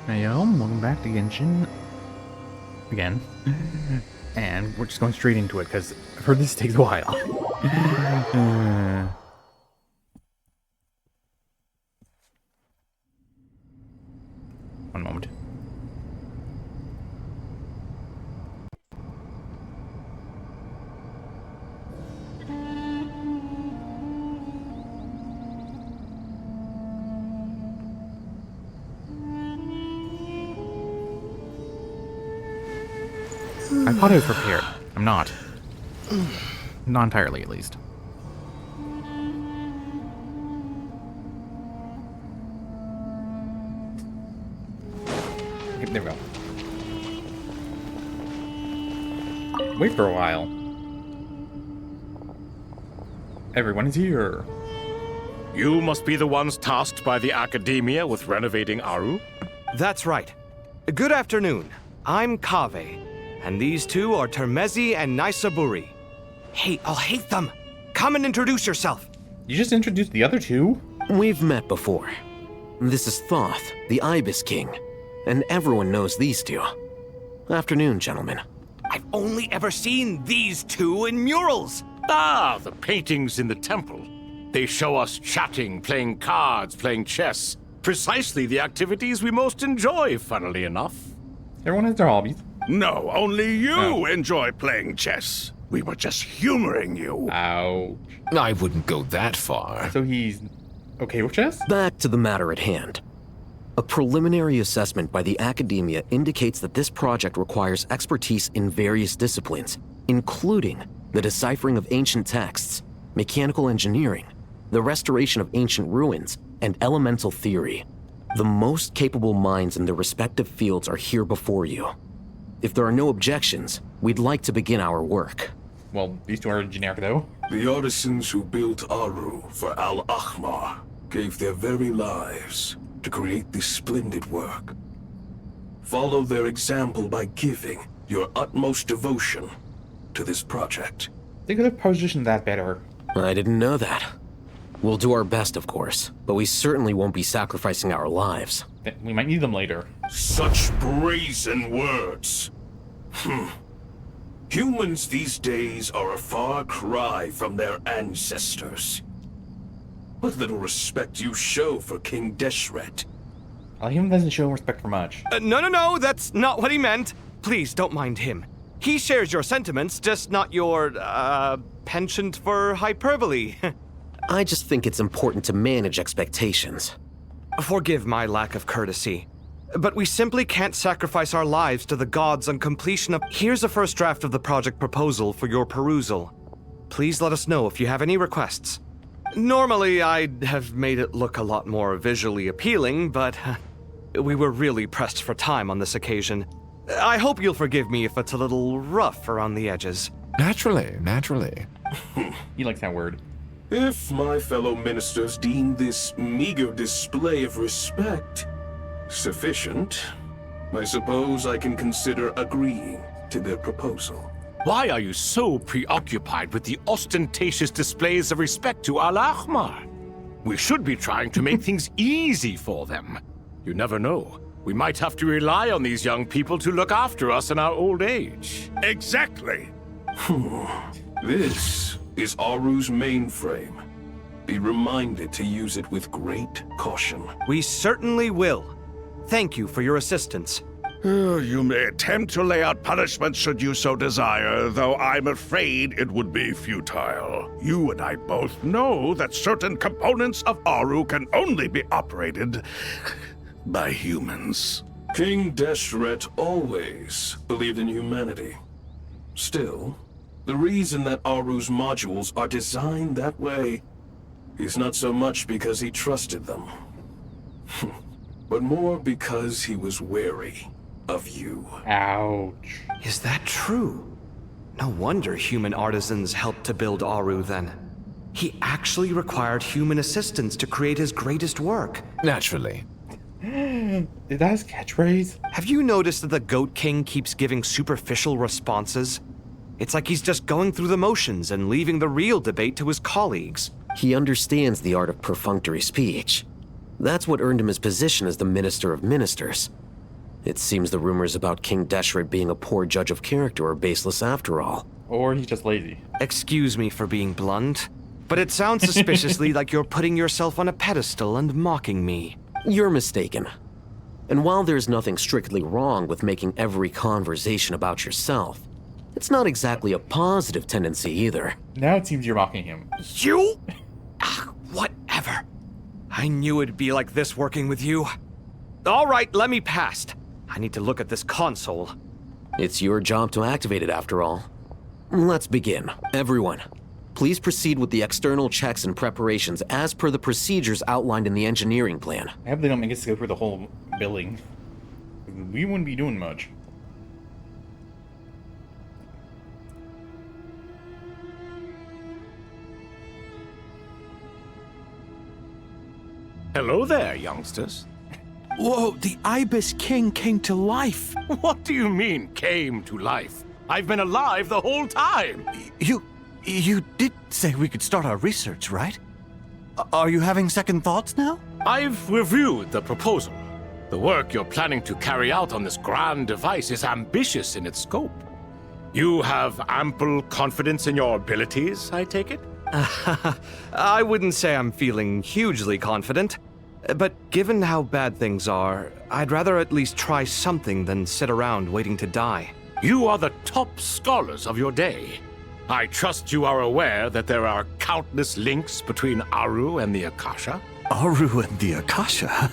Hey yo, welcome back to Genshin. Again. And we're just going straight into it, because I've heard this takes a while. One moment. I thought I was prepared. I'm not. Not entirely, at least. Okay, there we go. Wait for a while. Everyone is here. You must be the ones tasked by the Academia with renovating Aru? That's right. Good afternoon. I'm Kaveh, and these two are Termezi and Naisaburi. Hey, I'll hate them. Come and introduce yourself. You just introduced the other two? We've met before. This is Thoth, the Ibis King, and everyone knows these two. Afternoon, gentlemen. I've only ever seen these two in murals. Ah, the paintings in the temple. They show us chatting, playing cards, playing chess. Precisely the activities we most enjoy, funnily enough. Everyone has their hobbies. No, only you Oh. enjoy playing chess. We were just humoring you. Ouch. I wouldn't go that far. So he's okay with chess? Back to the matter at hand. A preliminary assessment by the Academia indicates that this project requires expertise in various disciplines, including the deciphering of ancient texts, mechanical engineering, the restoration of ancient ruins, and elemental theory. The most capable minds in their respective fields are here before you. If there are no objections, we'd like to begin our work. Well, these two are generic, though. The artisans who built Aru for Al-Ahmar gave their very lives to create this splendid work. Follow their example by giving your utmost devotion to this project. They could have positioned that better. I didn't know that. We'll do our best, of course, but we certainly won't be sacrificing our lives. We might need them later. Such brazen words. Humans these days are a far cry from their ancestors. What little respect you show for King Deshret. He doesn't show respect for much. No, that's not what he meant. Please, don't mind him. He shares your sentiments, just not your, penchant for hyperbole. I just think it's important to manage expectations. Forgive my lack of courtesy, but we simply can't sacrifice our lives to the gods on completion of... Here's a first draft of the project proposal for your perusal. Please let us know if you have any requests. Normally, I'd have made it look a lot more visually appealing, but we were really pressed for time on this occasion. I hope you'll forgive me if it's a little rough around the edges. Naturally. He likes that word. If my fellow ministers deem this meager display of respect sufficient, I suppose I can consider agreeing to their proposal. Why are you so preoccupied with the ostentatious displays of respect to Al-Ahmar? We should be trying to make things easy for them. You never know. We might have to rely on these young people to look after us in our old age. Exactly. This is Aru's mainframe. Be reminded to use it with great caution. We certainly will. Thank you for your assistance. You may attempt to lay out punishment should you so desire, though I'm afraid it would be futile. You and I both know that certain components of Aru can only be operated by humans. King Deshret always believed in humanity. Still, the reason that Aru's modules are designed that way is not so much because he trusted them, but more because he was wary of you. Ouch. Is that true? No wonder human artisans helped to build Aru then. He actually required human assistance to create his greatest work. Naturally. Is that his catchphrase? Have you noticed that the Goat King keeps giving superficial responses? It's like he's just going through the motions and leaving the real debate to his colleagues. He understands the art of perfunctory speech. That's what earned him his position as the Minister of Ministers. It seems the rumors about King Deshret being a poor judge of character are baseless after all. Or he's just lazy. Excuse me for being blunt, but it sounds suspiciously like you're putting yourself on a pedestal and mocking me. You're mistaken. And while there's nothing strictly wrong with making every conversation about yourself, it's not exactly a positive tendency either. Now it seems you're mocking him. You? Whatever. I knew it'd be like this working with you. All right, let me past. I need to look at this console. It's your job to activate it after all. Let's begin. Everyone, please proceed with the external checks and preparations as per the procedures outlined in the engineering plan. I hope they don't make us go through the whole building. We wouldn't be doing much. Hello there, youngsters. Whoa, the Ibis King came to life. What do you mean, came to life? I've been alive the whole time. You did say we could start our research, right? Are you having second thoughts now? I've reviewed the proposal. The work you're planning to carry out on this grand device is ambitious in its scope. You have ample confidence in your abilities, I take it? I wouldn't say I'm feeling hugely confident, but given how bad things are, I'd rather at least try something than sit around waiting to die. You are the top scholars of your day. I trust you are aware that there are countless links between Aru and the Akasha. Aru and the Akasha?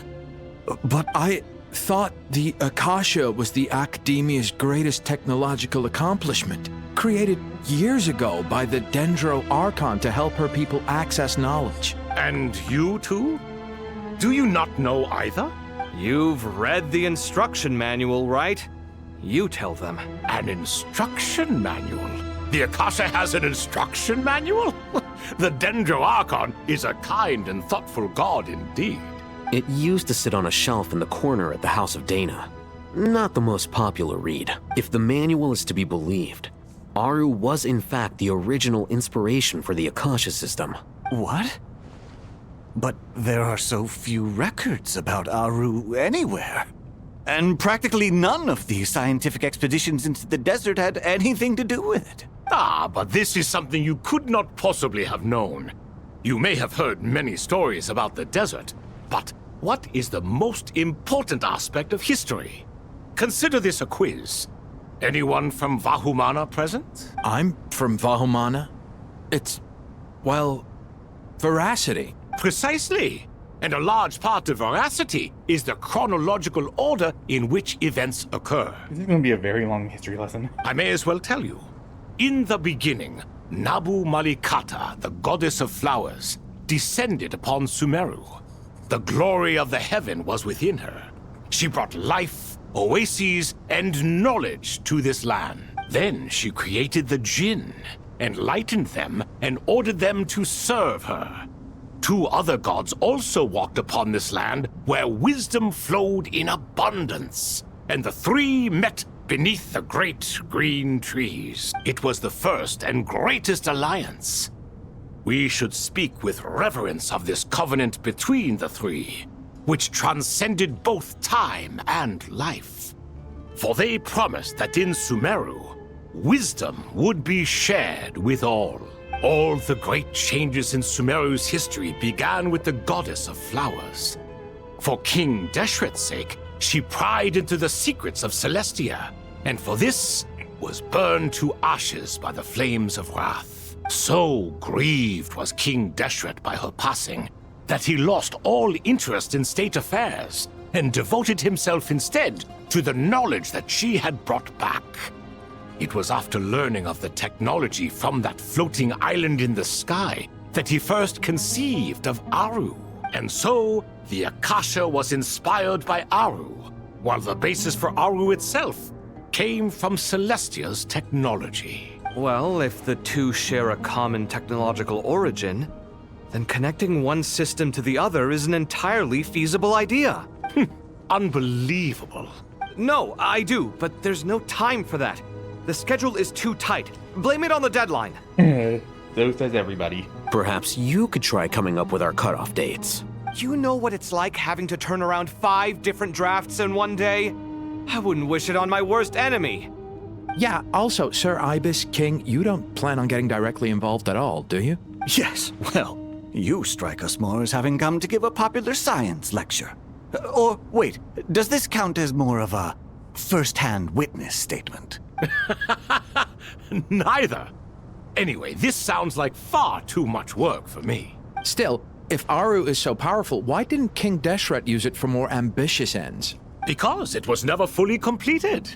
But I thought the Akasha was the Academia's greatest technological accomplishment, created years ago by the Dendro Archon to help her people access knowledge. And you too? Do you not know either? You've read the instruction manual, right? You tell them. An instruction manual? The Akasha has an instruction manual? The Dendro Archon is a kind and thoughtful god indeed. It used to sit on a shelf in the corner at the House of Dana. Not the most popular read. If the manual is to be believed, Aru was in fact the original inspiration for the Akasha system. What? But there are so few records about Aru anywhere. And practically none of the scientific expeditions into the desert had anything to do with it. Ah, but this is something you could not possibly have known. You may have heard many stories about the desert, but what is the most important aspect of history? Consider this a quiz. Anyone from Vahumana present? I'm from Vahumana. It's, well, veracity. Precisely. And a large part of veracity is the chronological order in which events occur. This is going to be a very long history lesson. I may as well tell you. In the beginning, Nabu Malikata, the goddess of flowers, descended upon Sumeru. The glory of the heaven was within her. She brought life, oases, and knowledge to this land. Then she created the Jinn, enlightened them, and ordered them to serve her. Two other gods also walked upon this land where wisdom flowed in abundance, and the three met beneath the great green trees. It was the first and greatest alliance. We should speak with reverence of this covenant between the three, which transcended both time and life. For they promised that in Sumeru, wisdom would be shared with all. All the great changes in Sumeru's history began with the goddess of flowers. For King Deshret's sake, she pried into the secrets of Celestia, and for this was burned to ashes by the flames of wrath. So grieved was King Deshret by her passing that he lost all interest in state affairs and devoted himself instead to the knowledge that she had brought back. It was after learning of the technology from that floating island in the sky that he first conceived of Aru. And so, the Akasha was inspired by Aru, while the basis for Aru itself came from Celestia's technology. Well, if the two share a common technological origin, then connecting one system to the other is an entirely feasible idea. Unbelievable. No, I do, but there's no time for that. The schedule is too tight. Blame it on the deadline. So says everybody. Perhaps you could try coming up with our cutoff dates. You know what it's like having to turn around 5 different drafts in one day? I wouldn't wish it on my worst enemy. Yeah, also, Sir Ibis, King, you don't plan on getting directly involved at all, do you? Yes, well, you strike us more as having come to give a popular science lecture. Or, wait, does this count as more of a first-hand witness statement? Neither. Anyway, this sounds like far too much work for me. Still, if Aru is so powerful, why didn't King Deshret use it for more ambitious ends? Because it was never fully completed.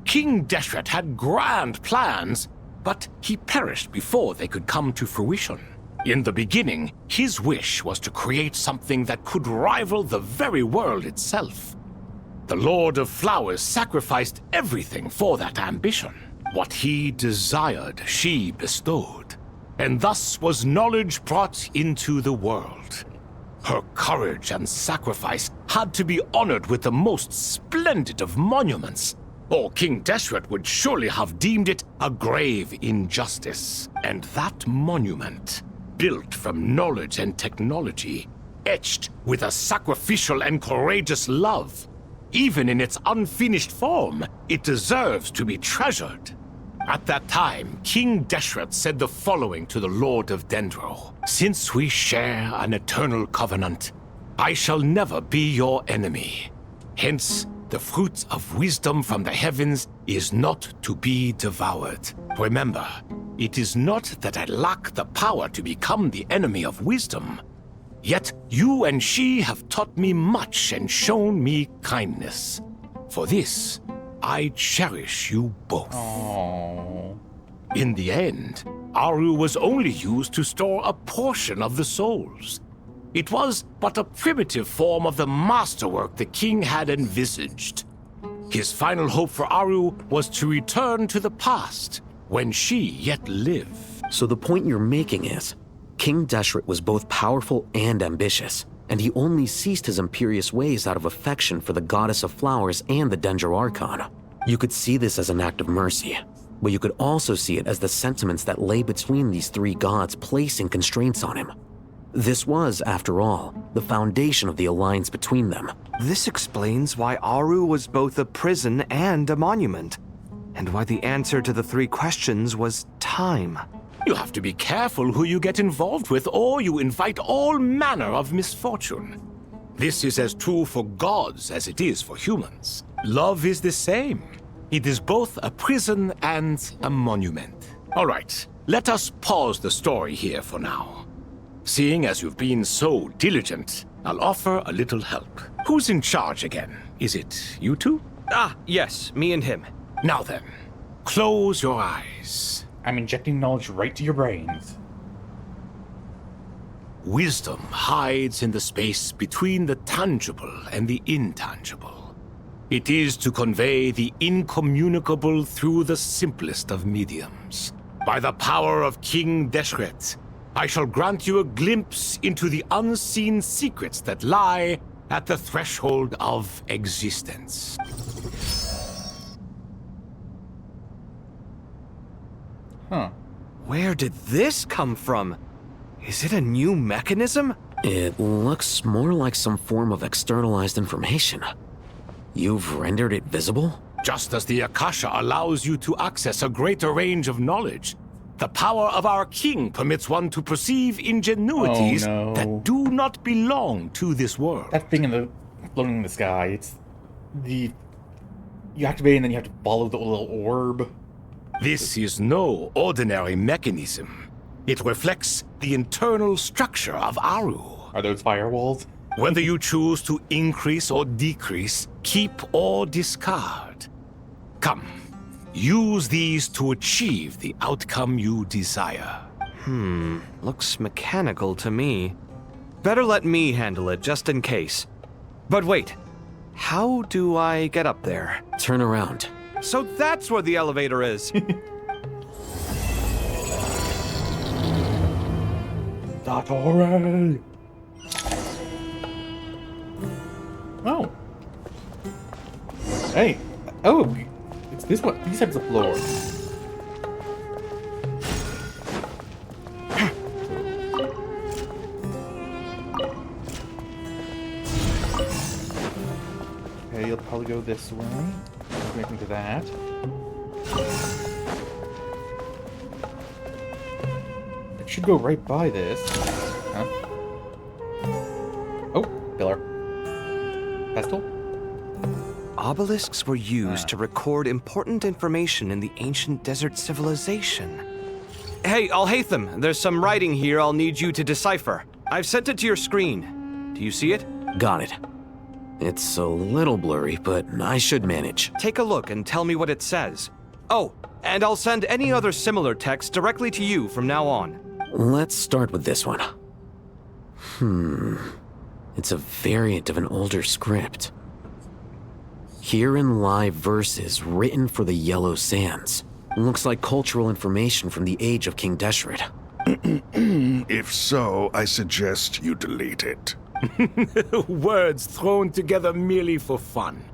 King Deshret had grand plans, but he perished before they could come to fruition. In the beginning, his wish was to create something that could rival the very world itself. The Lord of Flowers sacrificed everything for that ambition. What he desired, she bestowed. And thus was knowledge brought into the world. Her courage and sacrifice had to be honored with the most splendid of monuments, or King Deshret would surely have deemed it a grave injustice. And that monument, built from knowledge and technology, etched with a sacrificial and courageous love, even in its unfinished form, it deserves to be treasured. At that time, King Deshret said the following to the Lord of Dendro. Since we share an eternal covenant, I shall never be your enemy. Hence, the fruit of wisdom from the heavens is not to be devoured. Remember, it is not that I lack the power to become the enemy of wisdom. Yet you and she have taught me much and shown me kindness. For this, I cherish you both. Oh. In the end, Aru was only used to store a portion of the souls. It was but a primitive form of the masterwork the king had envisaged. His final hope for Aru was to return to the past, when she yet lived. So the point you're making is, King Deshret was both powerful and ambitious, and he only ceased his imperious ways out of affection for the Goddess of Flowers and the Dendro Archon. You could see this as an act of mercy, but you could also see it as the sentiments that lay between these three gods placing constraints on him. This was, after all, the foundation of the alliance between them. This explains why Aru was both a prison and a monument, and why the answer to the three questions was time. You have to be careful who you get involved with, or you invite all manner of misfortune. This is as true for gods as it is for humans. Love is the same. It is both a prison and a monument. All right, let us pause the story here for now. Seeing as you've been so diligent, I'll offer a little help. Who's in charge again? Is it you two? Ah, yes, me and him. Now then, close your eyes. I'm injecting knowledge right to your brains. Wisdom hides in the space between the tangible and the intangible. It is to convey the incommunicable through the simplest of mediums. By the power of King Deshret, I shall grant you a glimpse into the unseen secrets that lie at the threshold of existence. Huh. Where did this come from? Is it a new mechanism? It looks more like some form of externalized information. You've rendered it visible? Just as the Akasha allows you to access a greater range of knowledge, the power of our king permits one to perceive ingenuities Oh, no. that do not belong to this world. That thing in the floating in the sky, it's the you activate it and then you have to follow the little orb. This is no ordinary mechanism. It reflects the internal structure of Aru. Are those firewalls? Whether you choose to increase or decrease, keep or discard. Come, use these to achieve the outcome you desire. Looks mechanical to me. Better let me handle it, just in case. But wait, how do I get up there? Turn around. So that's where the elevator is. Dottore! Oh. Hey. Oh, it's this one. These sides of the floor. Okay, you'll probably go this way. Make me to that. It should go right by this. Huh? Oh, pillar. Pestle? Obelisks were used to record important information in the ancient desert civilization. Hey, Al-Haytham, there's some writing here I'll need you to decipher. I've sent it to your screen. Do you see it? Got it. It's a little blurry, but I should manage. Take a look and tell me what it says. Oh, and I'll send any other similar text directly to you from now on. Let's start with this one. It's a variant of an older script. Herein lie verses written for the Yellow Sands. Looks like cultural information from the age of King Deshret. If so, I suggest you delete it. Words thrown together merely for fun.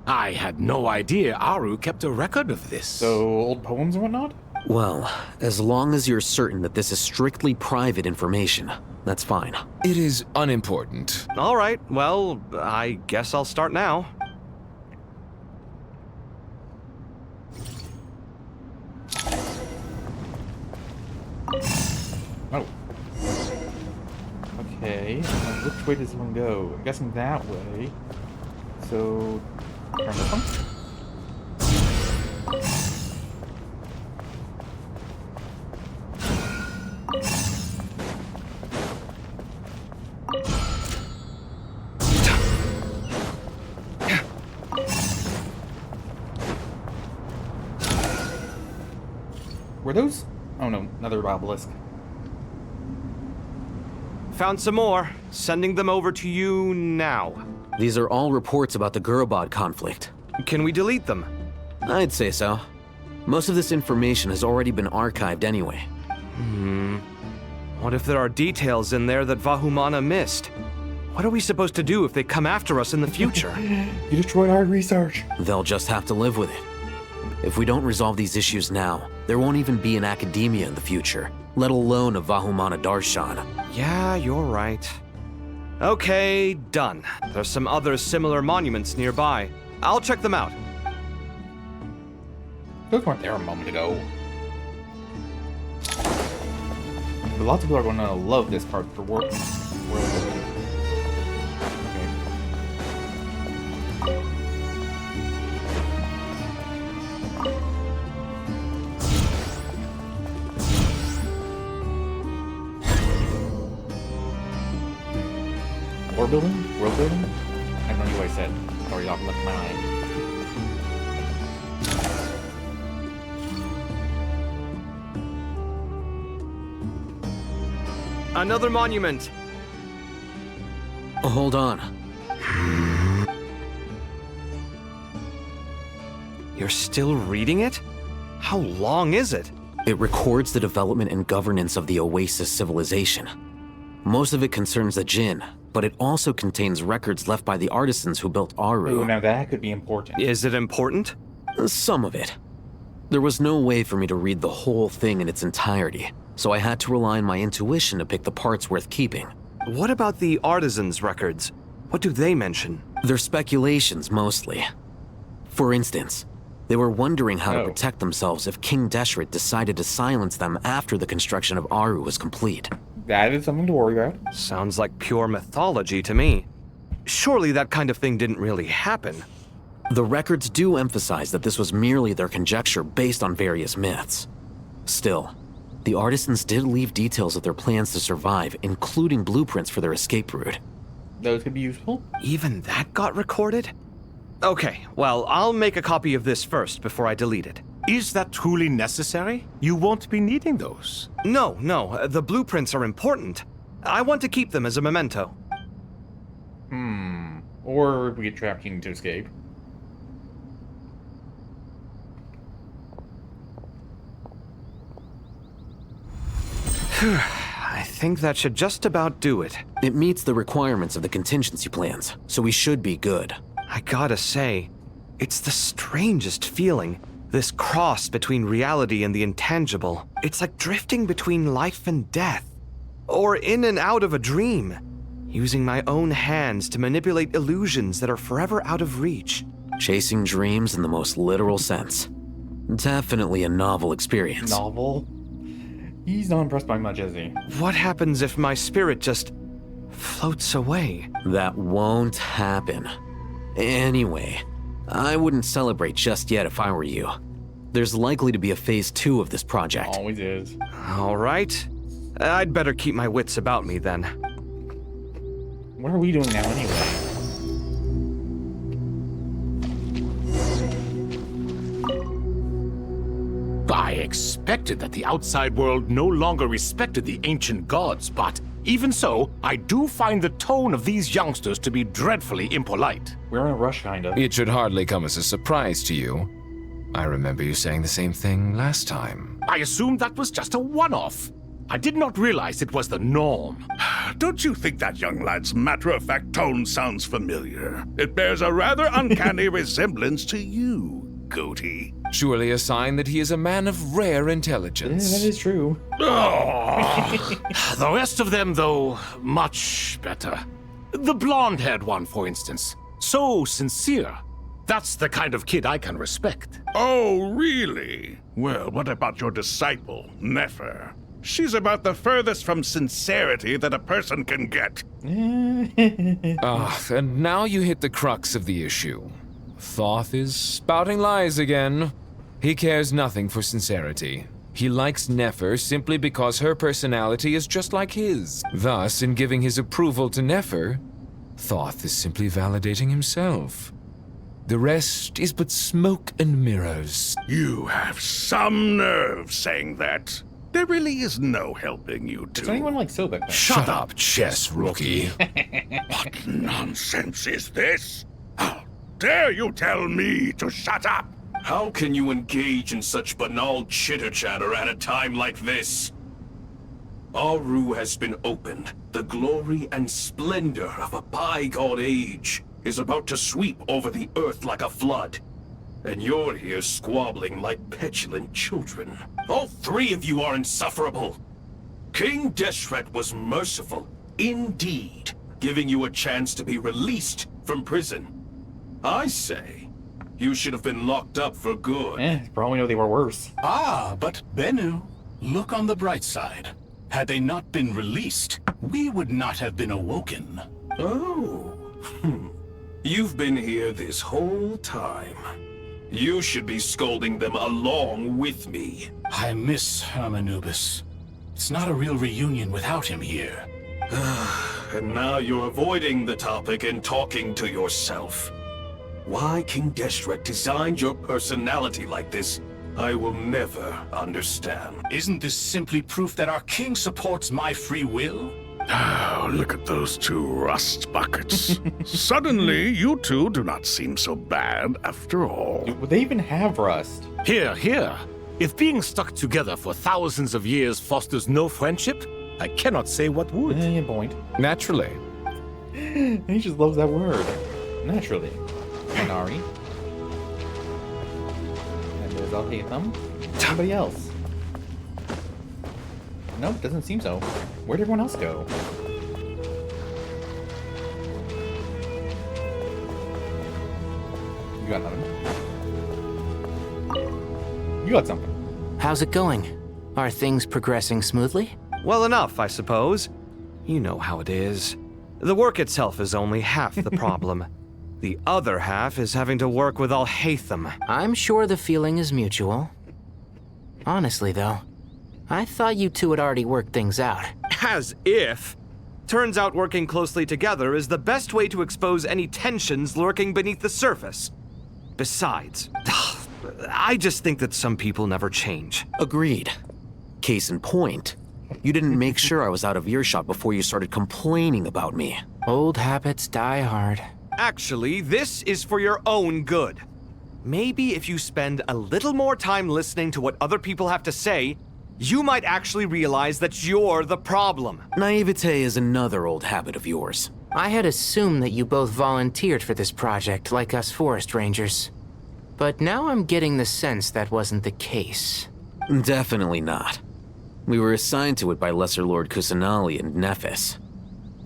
I had no idea Aru kept a record of this. So, old poems and whatnot? Well, as long as you're certain that this is strictly private information, that's fine. It is unimportant. All right, well, I guess I'll start now. Oh. Okay, which way does one go? I'm guessing that way. So, turn this one. Were those? Oh no, another obelisk. Found some more. Sending them over to you now. These are all reports about the Gurubad conflict. Can we delete them? I'd say so. Most of this information has already been archived anyway. What if there are details in there that Vahumana missed? What are we supposed to do if they come after us in the future? You destroyed our research. They'll just have to live with it. If we don't resolve these issues now, there won't even be an academia in the future, let alone a Vahumana Darshan. Yeah, you're right. Okay, done. There's some other similar monuments nearby. I'll check them out. Those weren't there a moment ago. But lots of people are going to love this part for work. Okay. World building? World building? I have no idea what I said. Sorry, I've left my mind. Another monument. Hold on. You're still reading it? How long is it? It records the development and governance of the Oasis civilization. Most of it concerns the Jinn, but it also contains records left by the artisans who built Aru. Ooh, now that could be important. Is it important? Some of it. There was no way for me to read the whole thing in its entirety, so I had to rely on my intuition to pick the parts worth keeping. What about the artisans' records? What do they mention? They're speculations, mostly. For instance, they were wondering how to protect themselves if King Deshret decided to silence them after the construction of Aru was complete. That is something to worry about. Sounds like pure mythology to me. Surely that kind of thing didn't really happen. The records do emphasize that this was merely their conjecture based on various myths. Still, the artisans did leave details of their plans to survive, including blueprints for their escape route. Those could be useful. Even that got recorded? Okay, well, I'll make a copy of this first before I delete it. Is that truly necessary? You won't be needing those. No, the blueprints are important. I want to keep them as a memento. Or if we get trapped, you need to escape. I think that should just about do it. It meets the requirements of the contingency plans, so we should be good. I gotta say, it's the strangest feeling. This cross between reality and the intangible. It's like drifting between life and death. Or in and out of a dream. using my own hands to manipulate illusions that are forever out of reach. Chasing dreams in the most literal sense. Definitely a novel experience. Novel? He's not impressed by much, is he? What happens if my spirit just floats away? That won't happen. Anyway, I wouldn't celebrate just yet if I were you. There's likely to be a phase 2 of this project. Always is. All right. I'd better keep my wits about me then. What are we doing now anyway? I expected that the outside world no longer respected the ancient gods, but even so, I do find the tone of these youngsters to be dreadfully impolite. We're in a rush, kind of. It should hardly come as a surprise to you. I remember you saying the same thing last time. I assumed that was just a one-off. I did not realize it was the norm. Don't you think that young lad's matter-of-fact tone sounds familiar? It bears a rather uncanny resemblance to you, Goatee. Surely a sign that he is a man of rare Yeah, intelligence. that is true. The rest of them, though, much better. The blonde-haired one, for instance. So sincere. That's the kind of kid I can respect. Oh, really? Well, what about your disciple, Nefer? She's about the furthest from sincerity that a person can get. And now you hit the crux of the issue. Thoth is spouting lies again. He cares nothing for sincerity. He likes Nefer simply because her personality is just like his. Thus, in giving his approval to Nefer, Thoth is simply validating himself. The rest is but smoke and mirrors. You have some nerve saying that. There really is no helping you two. Is anyone like Sobek? Shut up, chess rookie. What nonsense is this? How dare you tell me to shut up? How can you engage in such banal chitter-chatter at a time like this? Aru has been opened. The glory and splendor of a bygone age is about to sweep over the earth like a flood. And you're here squabbling like petulant children. All three of you are insufferable. King Deshret was merciful, indeed, giving you a chance to be released from prison. I say, you should have been locked up for good. For all we know, they were worse. Ah, but Bennu, look on the bright side. Had they not been released, we would not have been awoken. Oh. You've been here this whole time. You should be scolding them along with me. I miss Hermanubis. It's not a real reunion without him here. And now you're avoiding the topic and talking to yourself. Why King Deshret designed your personality like this, I will never understand. Isn't this simply proof that our king supports my free will? Oh, look at those two rust buckets. Suddenly, you two do not seem so bad after all. Would they even have rust? Here, here. If being stuck together for thousands of years fosters no friendship, I cannot say what would. Point. Naturally. He just loves that word. Naturally. Minari. And there's Al-Haytham. Somebody else. Nope, doesn't seem so. Where'd everyone else go? You got nothing. You got something. How's it going? Are things progressing smoothly? Well enough, I suppose. You know how it is. The work itself is only half the problem. The other half is having to work with Al-Haytham. I'm sure the feeling is mutual. Honestly, though, I thought you two had already worked things out. As if. Turns out working closely together is the best way to expose any tensions lurking beneath the surface. Besides, I just think that some people never change. Agreed. Case in point, you didn't make sure I was out of earshot before you started complaining about me. Old habits die hard. Actually, this is for your own good. Maybe if you spend a little more time listening to what other people have to say, you might actually realize that you're the problem. Naivete is another old habit of yours. I had assumed that you both volunteered for this project, like us forest rangers. But now I'm getting the sense that wasn't the case. Definitely not. We were assigned to it by Lesser Lord Kusanali and Nephis.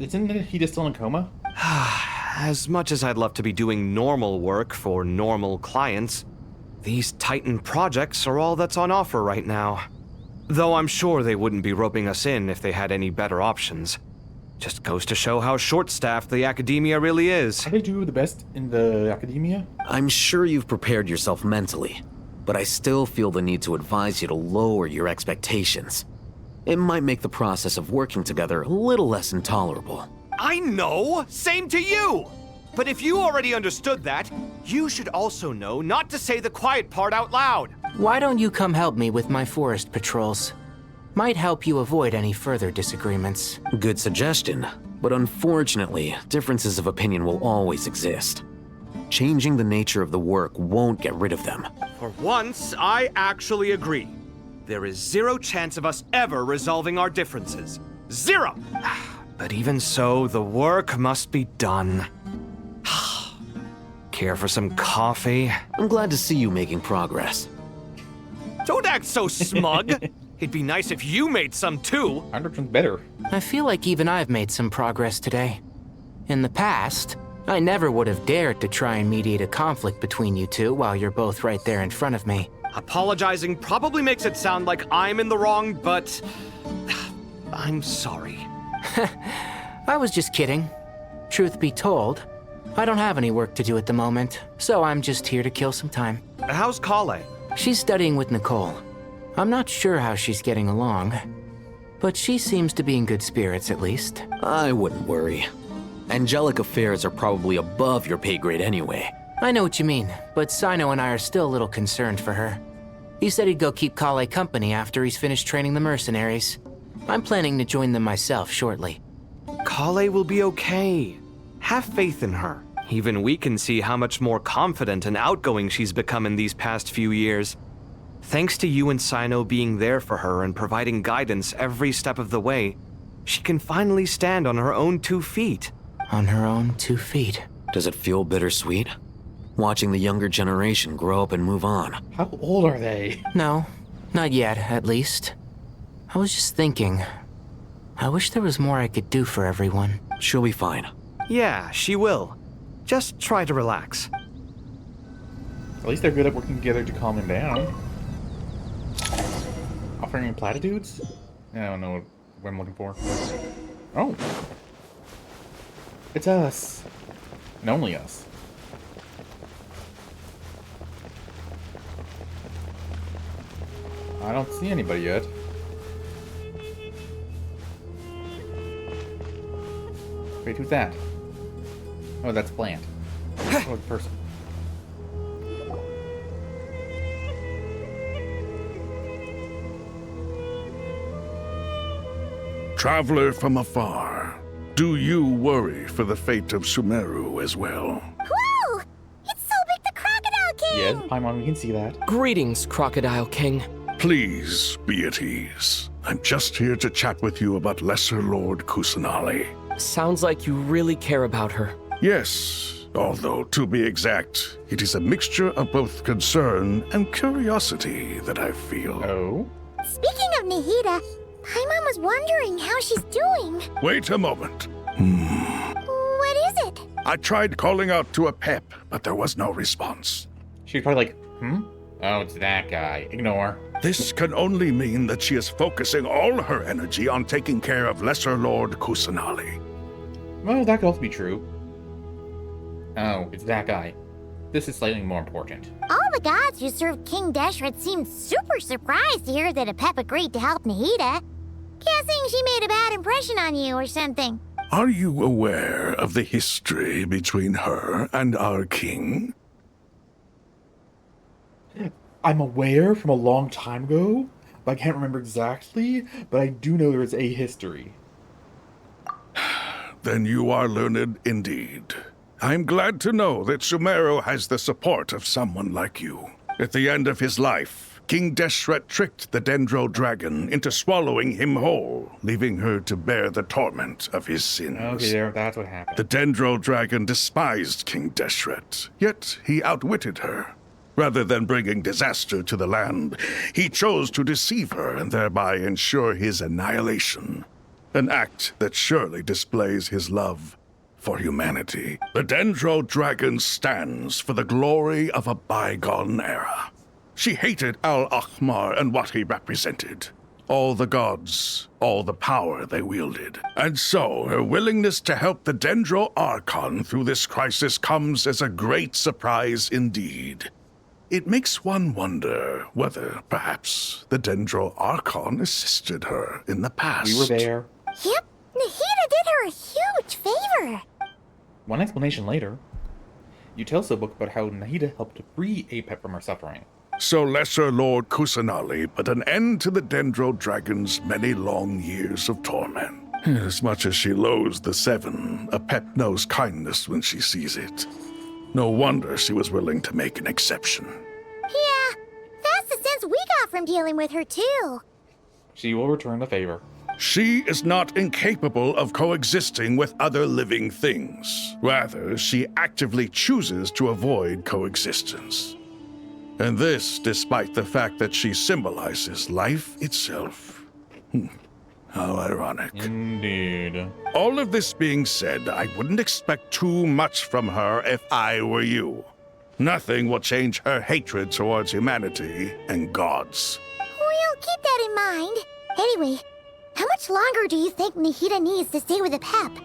Isn't he still in a coma? As much as I'd love to be doing normal work for normal clients, these Titan projects are all that's on offer right now. Though I'm sure they wouldn't be roping us in if they had any better options. Just goes to show how short-staffed the academia really is. How do they do the best in the academia? I'm sure you've prepared yourself mentally, but I still feel the need to advise you to lower your expectations. It might make the process of working together a little less intolerable. I know! Same to you! But if you already understood that, you should also know not to say the quiet part out loud. Why don't you come help me with my forest patrols? Might help you avoid any further disagreements. Good suggestion, but unfortunately, differences of opinion will always exist. Changing the nature of the work won't get rid of them. For once, I actually agree. There is zero chance of us ever resolving our differences. Zero! But even so, the work must be done. Care for some coffee? I'm glad to see you making progress. Don't act so smug! It'd be nice if you made some too! 100% better. I feel like even I've made some progress today. In the past, I never would have dared to try and mediate a conflict between you two while you're both right there in front of me. Apologizing probably makes it sound like I'm in the wrong, but I'm sorry. I was just kidding. Truth be told, I don't have any work to do at the moment, so I'm just here to kill some time. How's Kale? She's studying with Nicole. I'm not sure how she's getting along, but she seems to be in good spirits at least. I wouldn't worry. Angelic affairs are probably above your pay grade anyway. I know what you mean, but Sino and I are still a little concerned for her. He said he'd go keep Kale company after he's finished training the mercenaries. I'm planning to join them myself shortly. Kale will be okay. Have faith in her. Even we can see how much more confident and outgoing she's become in these past few years. Thanks to you and Sino being there for her and providing guidance every step of the way, she can finally stand on her own 2 feet. On her own 2 feet. Does it feel bittersweet? Watching the younger generation grow up and move on. How old are they? No, not yet, at least. I was just thinking, I wish there was more I could do for everyone. She'll be fine. Yeah, she will. Just try to relax. At least they're good at working together to calm him down. Offering platitudes? I don't know what I'm looking for. Oh. It's us. And only us. I don't see anybody yet. Wait, who's that? Oh, that's Plant. Oh, the person. Traveler from afar, do you worry for the fate of Sumeru as well? Whoa! It's so big the Crocodile King! Yes, Paimon, we can see that. Greetings, Crocodile King. Please be at ease. I'm just here to chat with you about Lesser Lord Kusanali. Sounds like you really care about her. Yes, although to be exact, it is a mixture of both concern and curiosity that I feel. Oh? Speaking of Nahida, Paimon was wondering how she's doing. Wait a moment. What is it? I tried calling out to a pep, but there was no response. She's probably like, Oh, it's that guy. Ignore. This can only mean that she is focusing all her energy on taking care of Lesser Lord Kusanali. Well, that could also be true. Oh, it's that guy. This is slightly more important. All the gods who served King Deshret seemed super surprised to hear that a pep agreed to help Nahida. Guessing she made a bad impression on you or something. Are you aware of the history between her and our king? I'm aware from a long time ago, but I can't remember exactly, but I do know there is a history. Then you are learned indeed. I'm glad to know that Sumeru has the support of someone like you. At the end of his life, King Deshret tricked the Dendro Dragon into swallowing him whole, leaving her to bear the torment of his sins. Okay, there, that's what happened. The Dendro Dragon despised King Deshret, yet he outwitted her. Rather than bringing disaster to the land, he chose to deceive her and thereby ensure his annihilation. An act that surely displays his love for humanity. The Dendro Dragon stands for the glory of a bygone era. She hated Al-Ahmar and what he represented. All the gods, all the power they wielded. And so, her willingness to help the Dendro Archon through this crisis comes as a great surprise indeed. It makes one wonder whether, perhaps, the Dendro Archon assisted her in the past. We were there. Yep, Nahida did her a huge favor. One explanation later, you tell us a book about how Nahida helped to free Apep from her suffering. So Lesser Lord Kusanali put an end to the Dendro Dragon's many long years of torment. As much as she loathes the Seven, Apep knows kindness when she sees it. No wonder she was willing to make an exception. Yeah, that's the sense we got from dealing with her, too. She will return the favor. She is not incapable of coexisting with other living things. Rather, she actively chooses to avoid coexistence. And this despite the fact that she symbolizes life itself. How ironic. Indeed. All of this being said, I wouldn't expect too much from her if I were you. Nothing will change her hatred towards humanity and gods. We'll keep that in mind. Anyway, how much longer do you think Nahida needs to stay with Apep?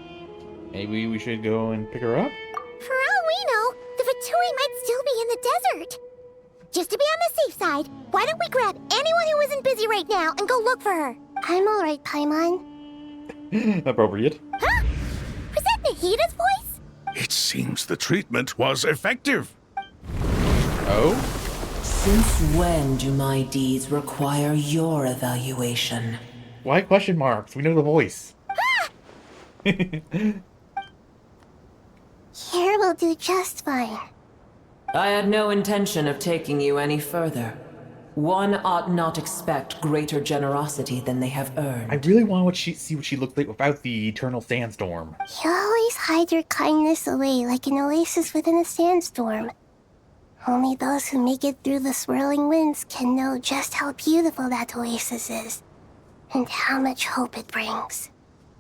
Maybe we should go and pick her up? For all we know, the Fatui might still be in the desert. Just to be on the safe side, why don't we grab anyone who isn't busy right now and go look for her? I'm alright, Paimon. Appropriate. Huh? Was that Nahida's voice? It seems the treatment was effective. Oh? Since when do my deeds require your evaluation? Why question marks? We know the voice. Here will do just fine. I had no intention of taking you any further. One ought not expect greater generosity than they have earned. I really want to see what she looked like without the eternal sandstorm. You always hide your kindness away like an oasis within a sandstorm. Only those who make it through the swirling winds can know just how beautiful that oasis is, and how much hope it brings.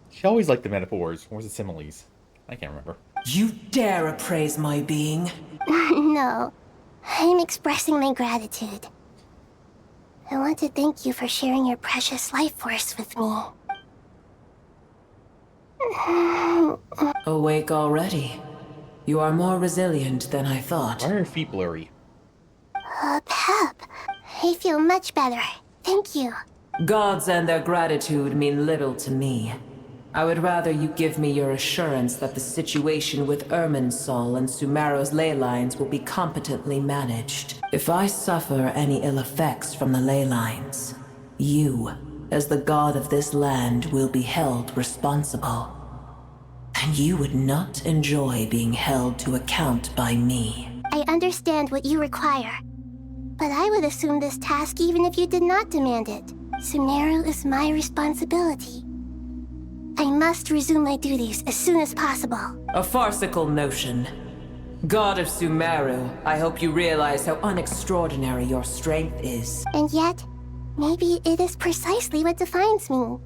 She always liked the metaphors, or was it similes? I can't remember. You dare appraise my being? No, I'm expressing my gratitude. I want to thank you for sharing your precious life force with me. Awake already? You are more resilient than I thought. Why are her feet blurry? Pep, I feel much better. Thank you. Gods and their gratitude mean little to me. I would rather you give me your assurance that the situation with Irminsul and Sumeru's ley lines will be competently managed. If I suffer any ill effects from the ley lines, you, as the god of this land, will be held responsible. And you would not enjoy being held to account by me. I understand what you require, but I would assume this task even if you did not demand it. Sumeru is my responsibility. I must resume my duties as soon as possible. A farcical notion. God of Sumeru, I hope you realize how unextraordinary your strength is. And yet, maybe it is precisely what defines me.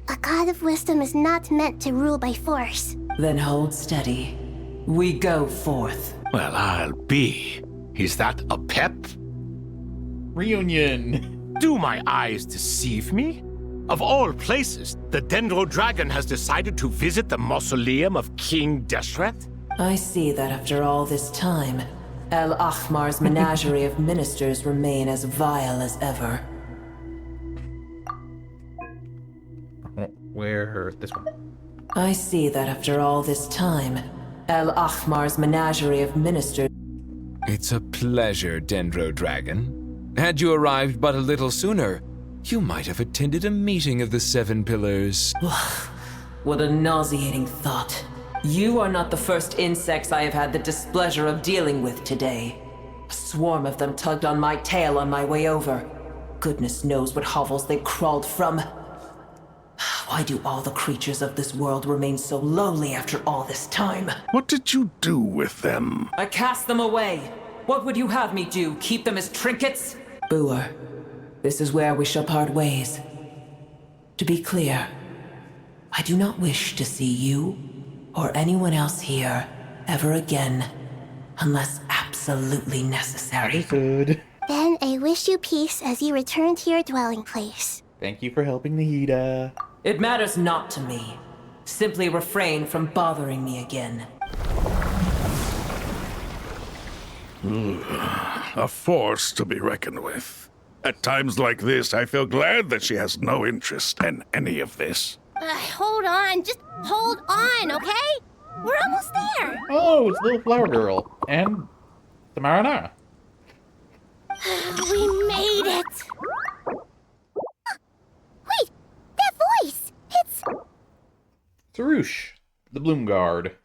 A god of wisdom is not meant to rule by force. Then hold steady. We go forth. Well, I'll be. Is that a pep? Reunion! Do my eyes deceive me? Of all places, the Dendro Dragon has decided to visit the mausoleum of King Deshret? I see that after all this time, El Ahmar's menagerie of ministers remain as vile as ever. Where? This one. I see that after all this time, El Ahmar's menagerie of ministers... It's a pleasure, Dendro Dragon. Had you arrived but a little sooner, you might have attended a meeting of the Seven Pillars. What a nauseating thought. You are not the first insects I have had the displeasure of dealing with today. A swarm of them tugged on my tail on my way over. Goodness knows what hovels they crawled from. Why do all the creatures of this world remain so lowly after all this time? What did you do with them? I cast them away. What would you have me do? Keep them as trinkets? Boer, this is where we shall part ways. To be clear, I do not wish to see you or anyone else here ever again, unless absolutely necessary. Understood. Then I wish you peace as you return to your dwelling place. Thank you for helping Nahida. It matters not to me. Simply refrain from bothering me again. A force to be reckoned with. At times like this, I feel glad that she has no interest in any of this. Hold on, just hold on, okay? We're almost there. Oh, it's Little Flower Girl. And the Marinara. We made it. Wait, that voice. It's Sarush, the Bloom Guard.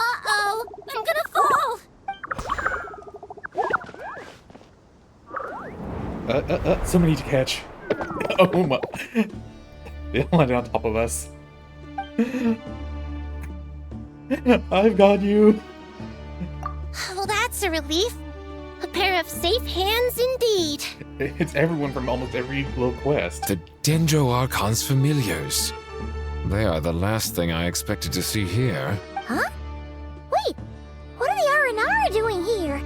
Uh-oh, I'm gonna fall. So many to catch. Oh my. They landed on top of us. I've got you. Well, that's a relief. A pair of safe hands indeed. It's everyone from almost every glow quest. The Dendro Archon's familiars. They are the last thing I expected to see here. Huh? Wait, what are the Aranara doing here?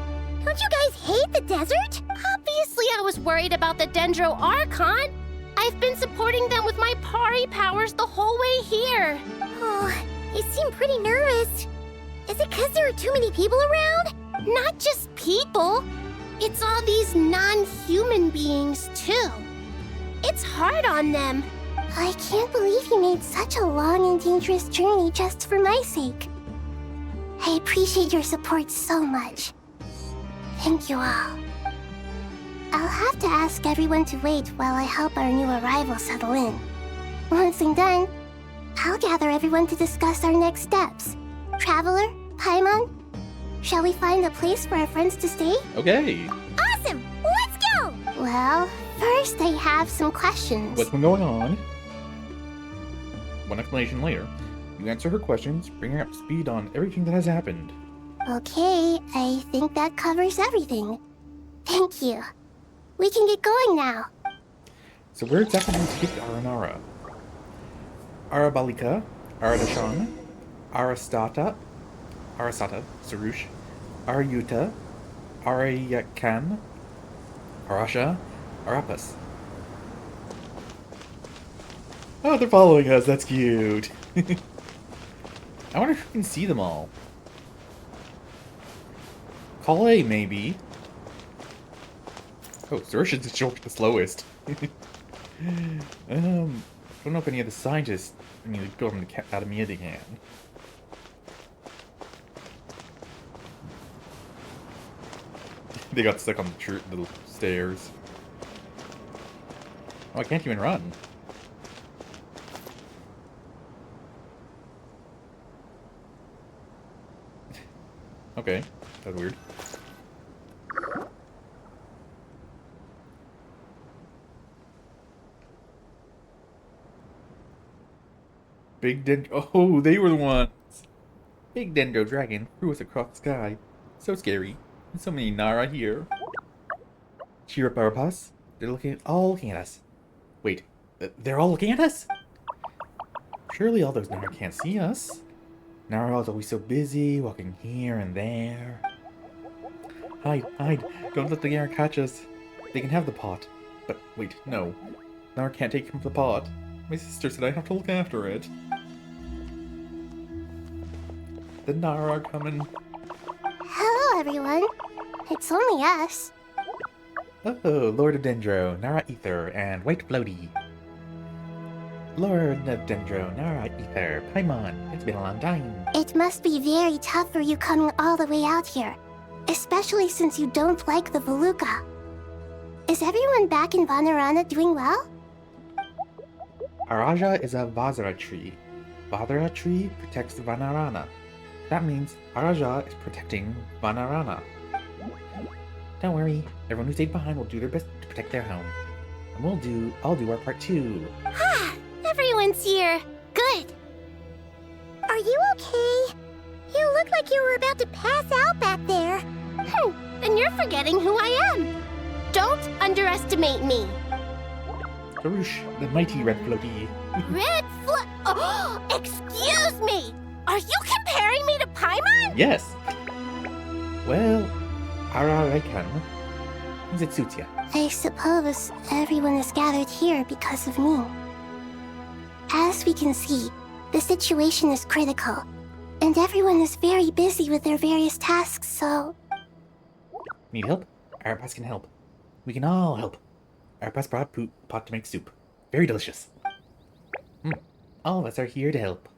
Don't you guys hate the desert? Obviously I was worried about the Dendro Archon. I've been supporting them with my Pari powers the whole way here. Oh, you seem pretty nervous. Is it because there are too many people around? Not just people. It's all these non-human beings, too. It's hard on them. I can't believe you made such a long and dangerous journey just for my sake. I appreciate your support so much. Thank you all. I'll have to ask everyone to wait while I help our new arrival settle in. Once I'm done, I'll gather everyone to discuss our next steps. Traveler, Paimon, shall we find a place for our friends to stay? Okay. Awesome! Let's go! Well, first I have some questions. What's been going on? One explanation later. You answer her questions, bring her up to speed on everything that has happened. Okay, I think that covers everything. Thank you. We can get going now. So where exactly do we take Aranara? Arabalika, Aradashan, Arasata, Sarush, Arayuta, Arayakan, Arasha, Arapas. Oh, they're following us. That's cute. I wonder if we can see them all. Call A, maybe. Oh, Sarush is the slowest. I don't know if any of the scientists, the government academia they can. They got stuck on the little stairs. Oh, I can't even run. Okay, that's weird. Big Dendro. Oh, they were the ones. Big Dendro dragon flew us across the sky. So scary. And so many Nara here. Cheer up, Arapas. They're all looking at us. Wait, they're all looking at us? Surely all those Nara can't see us. Nara is always so busy, walking here and there. Hide, hide. Don't let the Nara catch us. They can have the pot. But wait, no. Nara can't take the pot. My sister said I have to look after it. The Nara are coming. Hello, everyone. It's only us. Oh, Lord of Dendro, Nara Ether, and White Floaty. Lord of Dendro, Nara Ether, Paimon. It's been a long time. It must be very tough for you coming all the way out here. Especially since you don't like the Voluka. Is everyone back in Vanarana doing well? Araja is a Vazra tree. Vazra tree protects Vanarana. That means Araja is protecting Vanarana. Don't worry, everyone who stayed behind will do their best to protect their home. And I'll do our part too. Ah, everyone's here. Good. Are you okay? You look like you were about to pass out back there. And you're forgetting who I am. Don't underestimate me. Karush, the mighty red floaty. Red Flux. Oh, excuse me. Are you comparing me to Paimon? Yes. Well, I can. As it suits ya. I suppose everyone is gathered here because of me. As we can see, the situation is critical, and everyone is very busy with their various tasks, so... Need help? Arapas can help. We can all help. Arapas brought pot to make soup. Very delicious. All of us are here to help.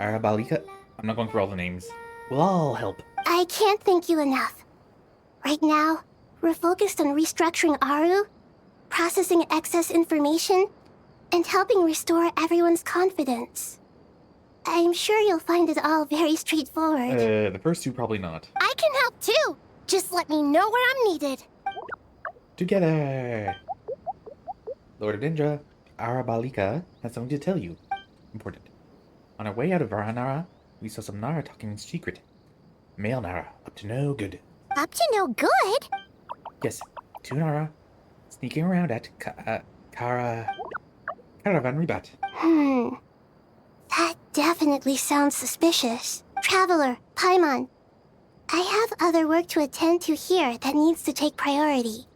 Arabalika, I'm not going through all the names. We'll all help. I can't thank you enough. Right now, we're focused on restructuring Aru, processing excess information, and helping restore everyone's confidence. I'm sure you'll find it all very straightforward. The first two probably not. I can help too. Just let me know where I'm needed. Together! Lord of Ninja, Arabalika has something to tell you. Important. On our way out of Varanara, we saw some Nara talking in secret. Male Nara, up to no good. Up to no good? Yes, two Nara, sneaking around at Caravan Rebat. That definitely sounds suspicious. Traveler, Paimon, I have other work to attend to here that needs to take priority.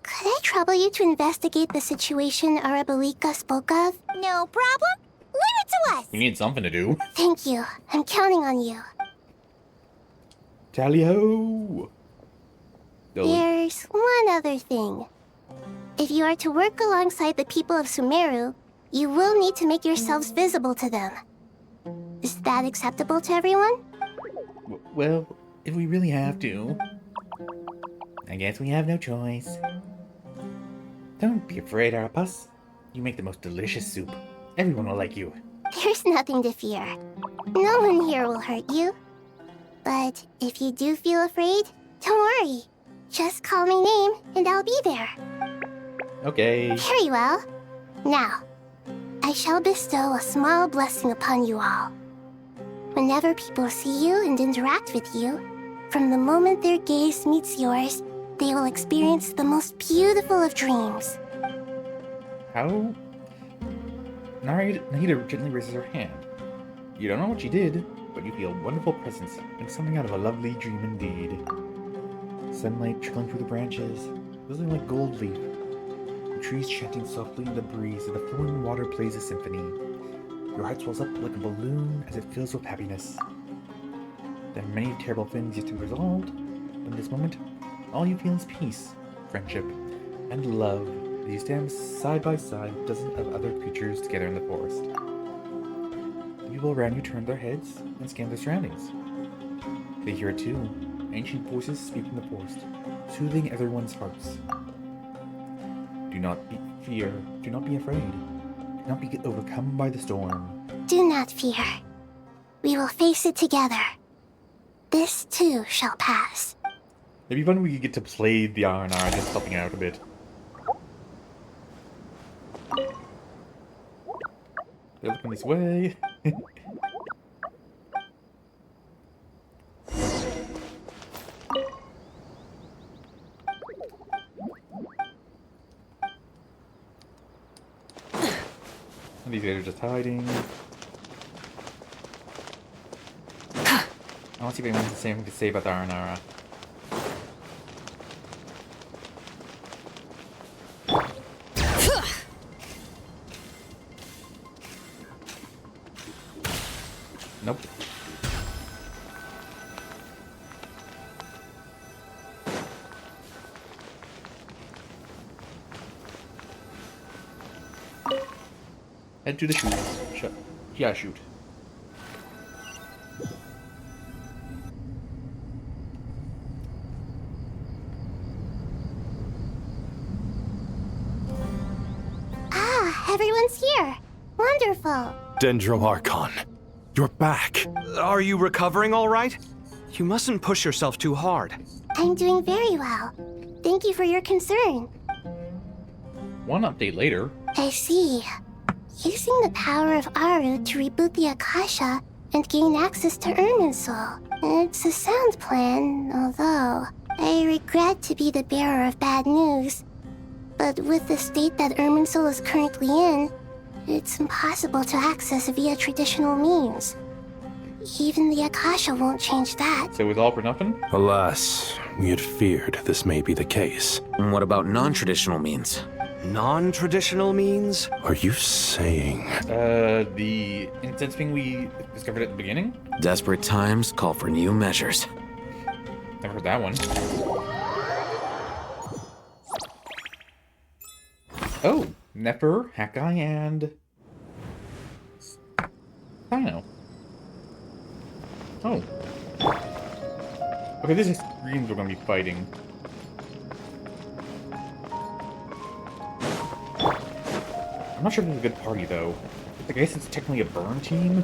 Could I trouble you to investigate the situation Arabalika spoke of? No problem. Leave it to us. We need something to do. Thank you. I'm counting on you. Tally-ho! There's one other thing. If you are to work alongside the people of Sumeru, you will need to make yourselves visible to them. Is that acceptable to everyone? Well, if we really have to, I guess we have no choice. Don't be afraid, Arapas. You make the most delicious soup. Everyone will like you. There's nothing to fear. No one here will hurt you. But if you do feel afraid, don't worry. Just call my name and I'll be there. Okay. Very well. Now, I shall bestow a small blessing upon you all. Whenever people see you and interact with you, from the moment their gaze meets yours, they will experience the most beautiful of dreams. How? Nahida gently raises her hand. You don't know what she did, but you feel a wonderful presence and something out of a lovely dream indeed. Sunlight trickling through the branches, whistling like gold leaf. The trees chanting softly in the breeze as the flowing water plays a symphony. Your heart swells up like a balloon as it fills with happiness. There are many terrible things yet to be resolved, but in this moment, all you feel is peace, friendship, and love as you stand side by side with dozens of other creatures together in the forest. The people around you turn their heads and scan their surroundings. They hear it too, ancient voices speak from the forest, soothing everyone's hearts. Do not be afraid. Do not be overcome by the storm. Do not fear. We will face it together. This too shall pass. It'd be fun if we could get to play the R&R, just helping out a bit. They're looking this way. And these guys are just hiding. I want to see if anyone has the same thing to say about the R&R. Nope. Head to the shoot. Yeah, shoot. Ah, everyone's here. Wonderful. Dendroarchon, you're back. Are you recovering all right? You mustn't push yourself too hard. I'm doing very well. Thank you for your concern. One update later. I see. Using the power of Aru to reboot the Akasha and gain access to Irminsul. It's a sound plan, although... I regret to be the bearer of bad news, but with the state that Irminsul is currently in, it's impossible to access via traditional means. Even the Akasha won't change that. So it was all for nothing? Alas, we had feared this may be the case. And what about non-traditional means? Non-traditional means? Are you saying... The incense thing we discovered at the beginning? Desperate times call for new measures. Never heard that one. Oh, Nefer, Hakai, and... Dino. Oh. Okay, this is screams we're gonna be fighting. I'm not sure if this is a good party, though. I guess it's technically a burn team.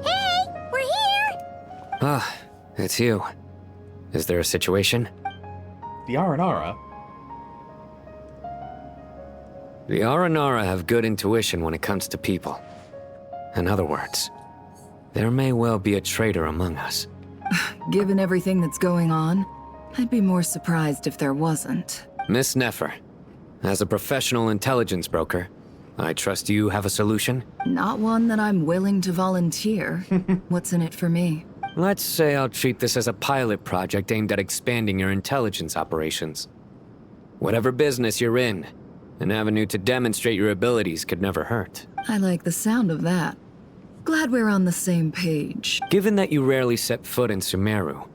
Hey, we're here! Ah, it's you. Is there a situation? The Aranara. The Aranara have good intuition when it comes to people. In other words, there may well be a traitor among us. Given everything that's going on, I'd be more surprised if there wasn't. Miss Nefer, as a professional intelligence broker, I trust you have a solution? Not one that I'm willing to volunteer. What's in it for me? Let's say I'll treat this as a pilot project aimed at expanding your intelligence operations. Whatever business you're in, an avenue to demonstrate your abilities could never hurt. I like the sound of that. Glad we're on the same page. Given that you rarely set foot in Sumeru,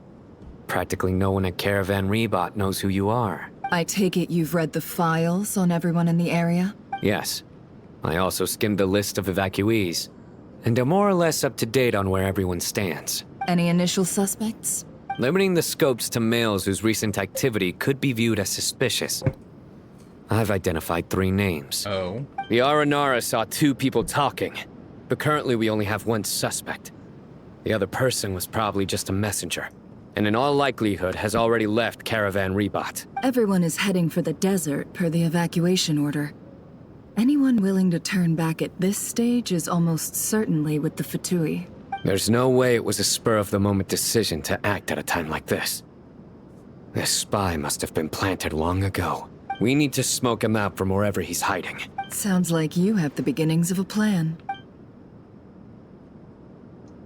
practically no one at Caravan Rebot knows who you are. I take it you've read the files on everyone in the area? Yes. I also skimmed the list of evacuees, and am more or less up to date on where everyone stands. Any initial suspects? Limiting the scopes to males whose recent activity could be viewed as suspicious. I've identified 3 names. Oh. The Aranara saw 2 people talking, but currently we only have 1 suspect. The other person was probably just a messenger, and in all likelihood has already left Caravan Rebot. Everyone is heading for the desert per the evacuation order. Anyone willing to turn back at this stage is almost certainly with the Fatui. There's no way it was a spur-of-the-moment decision to act at a time like this. This spy must have been planted long ago. We need to smoke him out from wherever he's hiding. Sounds like you have the beginnings of a plan.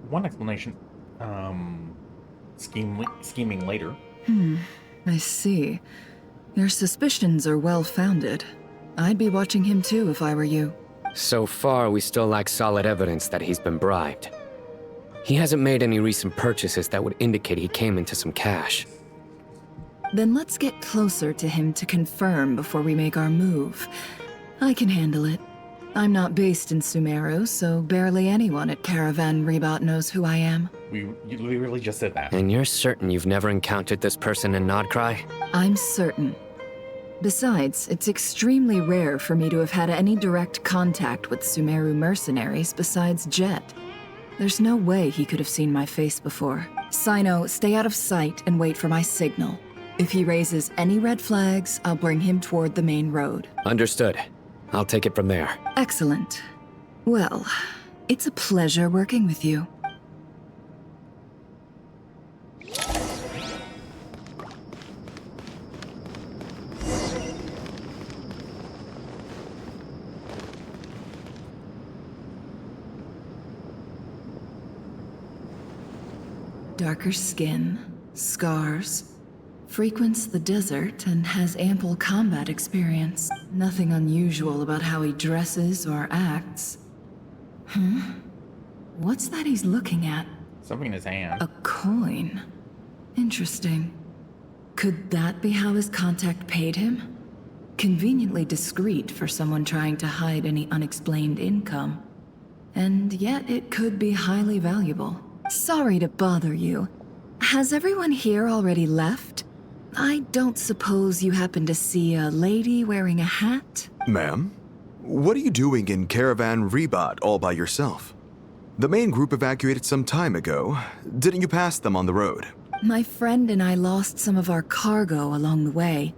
One explanation. Scheming later. I see. Your suspicions are well-founded. I'd be watching him too if I were you. So far, we still lack solid evidence that he's been bribed. He hasn't made any recent purchases that would indicate he came into some cash. Then let's get closer to him to confirm before we make our move. I can handle it. I'm not based in Sumeru, so barely anyone at Caravan Rebot knows who I am. We really just said that. And you're certain you've never encountered this person in Nodcry? I'm certain. Besides, it's extremely rare for me to have had any direct contact with Sumeru mercenaries besides Jet. There's no way he could have seen my face before. Sino, stay out of sight and wait for my signal. If he raises any red flags, I'll bring him toward the main road. Understood. I'll take it from there. Excellent. Well, it's a pleasure working with you. Darker skin, scars, frequents the desert and has ample combat experience. Nothing unusual about how he dresses or acts. What's that he's looking at? Something in his hand. A coin. Interesting. Could that be how his contact paid him? Conveniently discreet for someone trying to hide any unexplained income. And yet it could be highly valuable. Sorry to bother you. Has everyone here already left? I don't suppose you happen to see a lady wearing a hat? Ma'am? What are you doing in Caravan Rebot all by yourself? The main group evacuated some time ago. Didn't you pass them on the road? My friend and I lost some of our cargo along the way.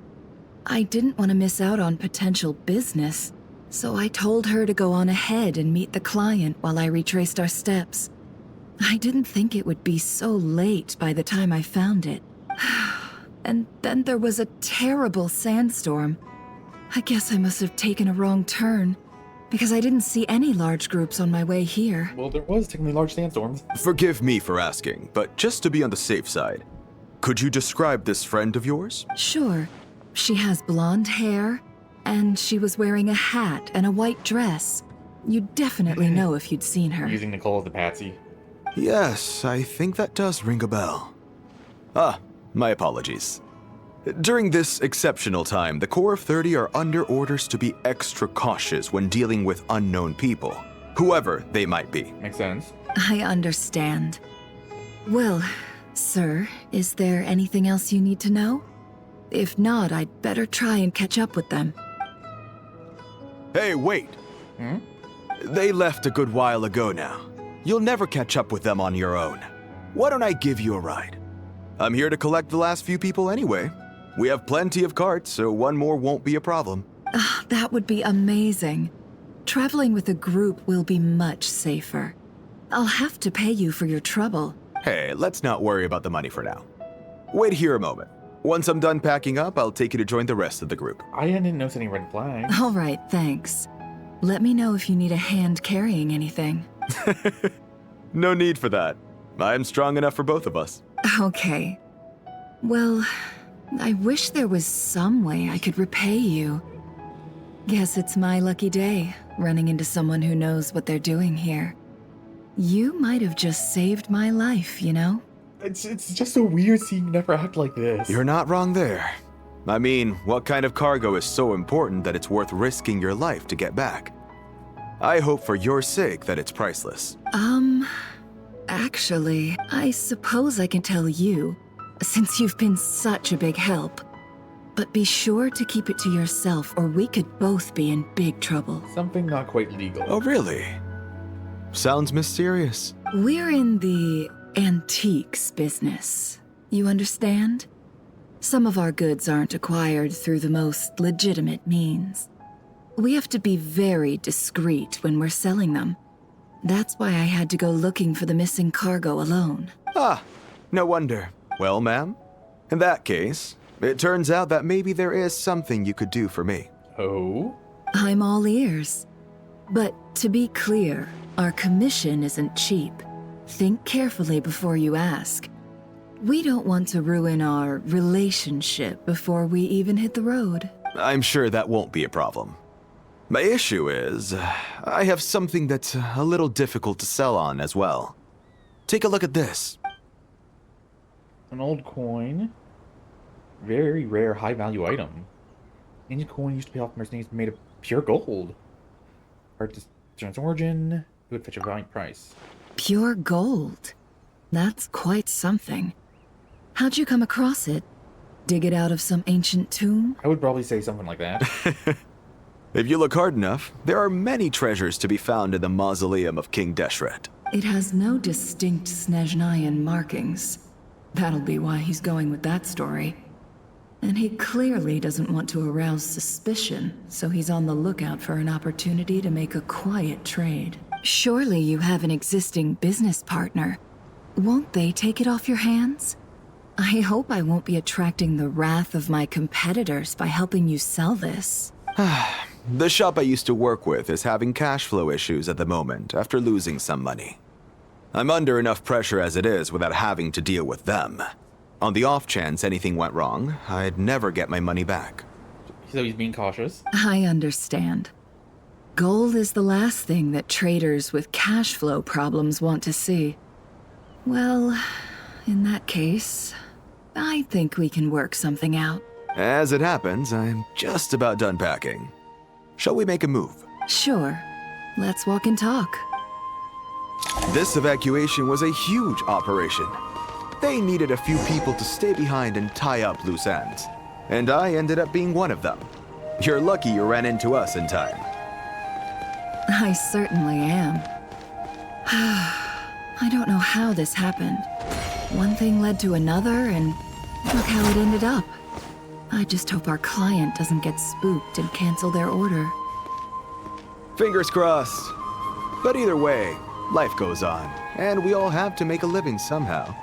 I didn't want to miss out on potential business, so I told her to go on ahead and meet the client while I retraced our steps. I didn't think it would be so late by the time I found it. And then there was a terrible sandstorm. I guess I must have taken a wrong turn, because I didn't see any large groups on my way here. Well, there was technically large sandstorms. Forgive me for asking, but just to be on the safe side, could you describe this friend of yours? Sure. She has blonde hair, and she was wearing a hat and a white dress. You'd definitely know if you'd seen her. Using Nicole as the patsy. Yes, I think that does ring a bell. Ah, my apologies. During this exceptional time, the Core of 30 are under orders to be extra cautious when dealing with unknown people, whoever they might be. Makes sense. I understand. Well, sir, is there anything else you need to know? If not, I'd better try and catch up with them. Hey, wait! They left a good while ago now. You'll never catch up with them on your own. Why don't I give you a ride? I'm here to collect the last few people anyway. We have plenty of carts, so one more won't be a problem. That would be amazing. Traveling with a group will be much safer. I'll have to pay you for your trouble. Hey, let's not worry about the money for now. Wait here a moment. Once I'm done packing up, I'll take you to join the rest of the group. I didn't notice any red flags. All right, thanks. Let me know if you need a hand carrying anything. No need for that. I'm strong enough for both of us. Okay. Well, I wish there was some way I could repay you. Guess it's my lucky day, running into someone who knows what they're doing here. You might have just saved my life, you know? It's just so weird seeing you never act like this. You're not wrong there. I mean, what kind of cargo is so important that it's worth risking your life to get back? I hope for your sake that it's priceless. Actually, I suppose I can tell you, since you've been such a big help. But be sure to keep it to yourself, or we could both be in big trouble. Something not quite legal. Oh, really? Sounds mysterious. We're in the antiques business. You understand? Some of our goods aren't acquired through the most legitimate means. We have to be very discreet when we're selling them. That's why I had to go looking for the missing cargo alone. Ah, no wonder. Well, ma'am, in that case, it turns out that maybe there is something you could do for me. Oh? I'm all ears. But to be clear, our commission isn't cheap. Think carefully before you ask. We don't want to ruin our relationship before we even hit the road. I'm sure that won't be a problem. My issue is, I have something that's a little difficult to sell on as well. Take a look at this. An old coin. Very rare, high-value item. Ancient coin used to pay off mercenaries made of pure gold. Hard to discern its origin. It would fetch a valiant price. Pure gold? That's quite something. How'd you come across it? Dig it out of some ancient tomb? I would probably say something like that. If you look hard enough, there are many treasures to be found in the mausoleum of King Deshret. It has no distinct Snezhnayan markings. That'll be why he's going with that story. And he clearly doesn't want to arouse suspicion, so he's on the lookout for an opportunity to make a quiet trade. Surely you have an existing business partner. Won't they take it off your hands? I hope I won't be attracting the wrath of my competitors by helping you sell this. The shop I used to work with is having cash flow issues at the moment after losing some money. I'm under enough pressure as it is without having to deal with them. On the off chance anything went wrong, I'd never get my money back. So he's being cautious. I understand. Gold is the last thing that traders with cash flow problems want to see. Well, in that case, I think we can work something out. As it happens, I'm just about done packing. Shall we make a move? Sure. Let's walk and talk. This evacuation was a huge operation. They needed a few people to stay behind and tie up loose ends. And I ended up being one of them. You're lucky you ran into us in time. I certainly am. I don't know how this happened. One thing led to another, and look how it ended up. I just hope our client doesn't get spooked and cancel their order. Fingers crossed. But either way, life goes on, and we all have to make a living somehow.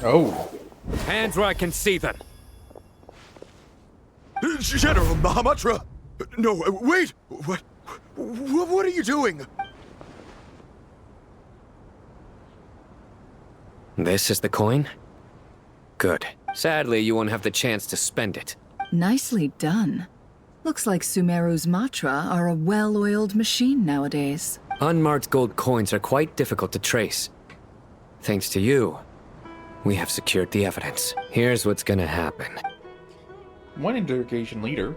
Oh. Hands where I can see them. General Mahamatra! No, wait! What are you doing? This is the coin? Good. Sadly, you won't have the chance to spend it. Nicely done. Looks like Sumeru's Matra are a well-oiled machine nowadays. Unmarked gold coins are quite difficult to trace. Thanks to you, we have secured the evidence. Here's what's gonna happen. One interrogation leader.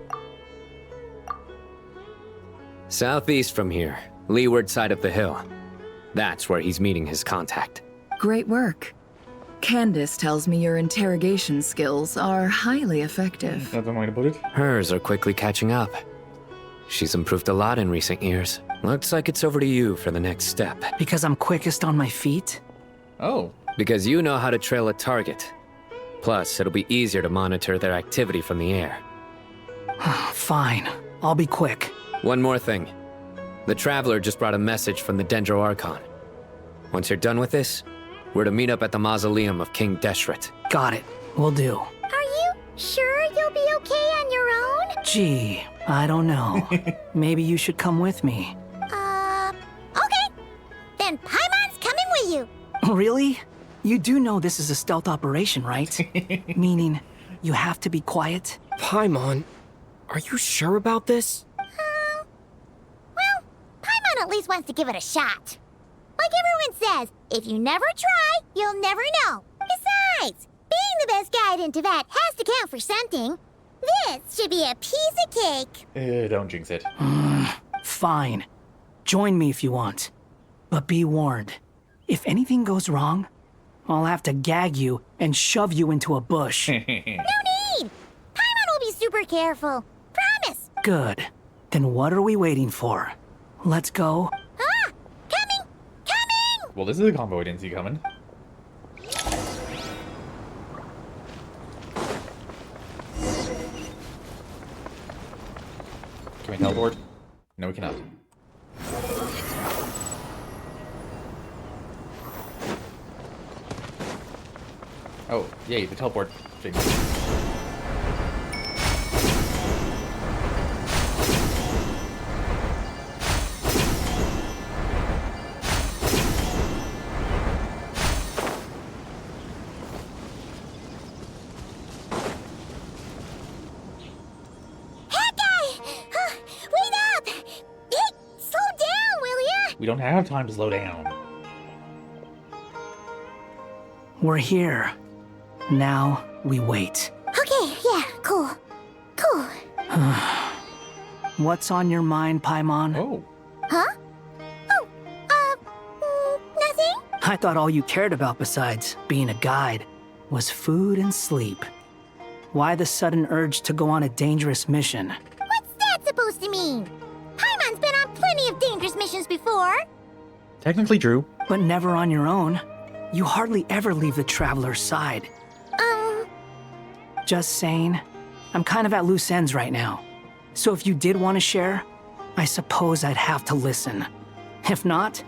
Southeast from here, leeward side of the hill. That's where he's meeting his contact. Great work. Candace tells me your interrogation skills are highly effective. That's one way to put it. Hers are quickly catching up. She's improved a lot in recent years. Looks like it's over to you for the next step. Because I'm quickest on my feet? Oh. Because you know how to trail a target. Plus, it'll be easier to monitor their activity from the air. Fine. I'll be quick. One more thing. The Traveler just brought a message from the Dendro Archon. Once you're done with this, we're to meet up at the mausoleum of King Deshret. Got it. Will do. Are you sure you'll be okay on your own? Gee, I don't know. Maybe you should come with me. Okay. Then Paimon's coming with you. Really? You do know this is a stealth operation, right? Meaning, you have to be quiet? Paimon, are you sure about this? Well, Paimon at least wants to give it a shot. Like everyone says, if you never try, you'll never know. Besides, being the best guide in Teyvat has to count for something. This should be a piece of cake. Don't jinx it. Fine. Join me if you want. But be warned. If anything goes wrong, I'll have to gag you and shove you into a bush. No need! Paimon will be super careful. Promise! Good. Then what are we waiting for? Let's go. Ah! Coming! Coming! Well, this is a combo I didn't see coming. Can we teleport? No, we cannot. Oh, yay, the teleport thing. We don't have time to slow down. We're here. Now we wait. Okay, yeah, cool. Cool. What's on your mind, Paimon? Oh. Huh? Oh, nothing? I thought all you cared about besides being a guide was food and sleep. Why the sudden urge to go on a dangerous mission? What's that supposed to mean? Paimon's been on plenty of dangerous missions before. Technically true. But never on your own. You hardly ever leave the Traveler's side. Just saying, I'm kind of at loose ends right now. So if you did want to share, I suppose I'd have to listen. If not,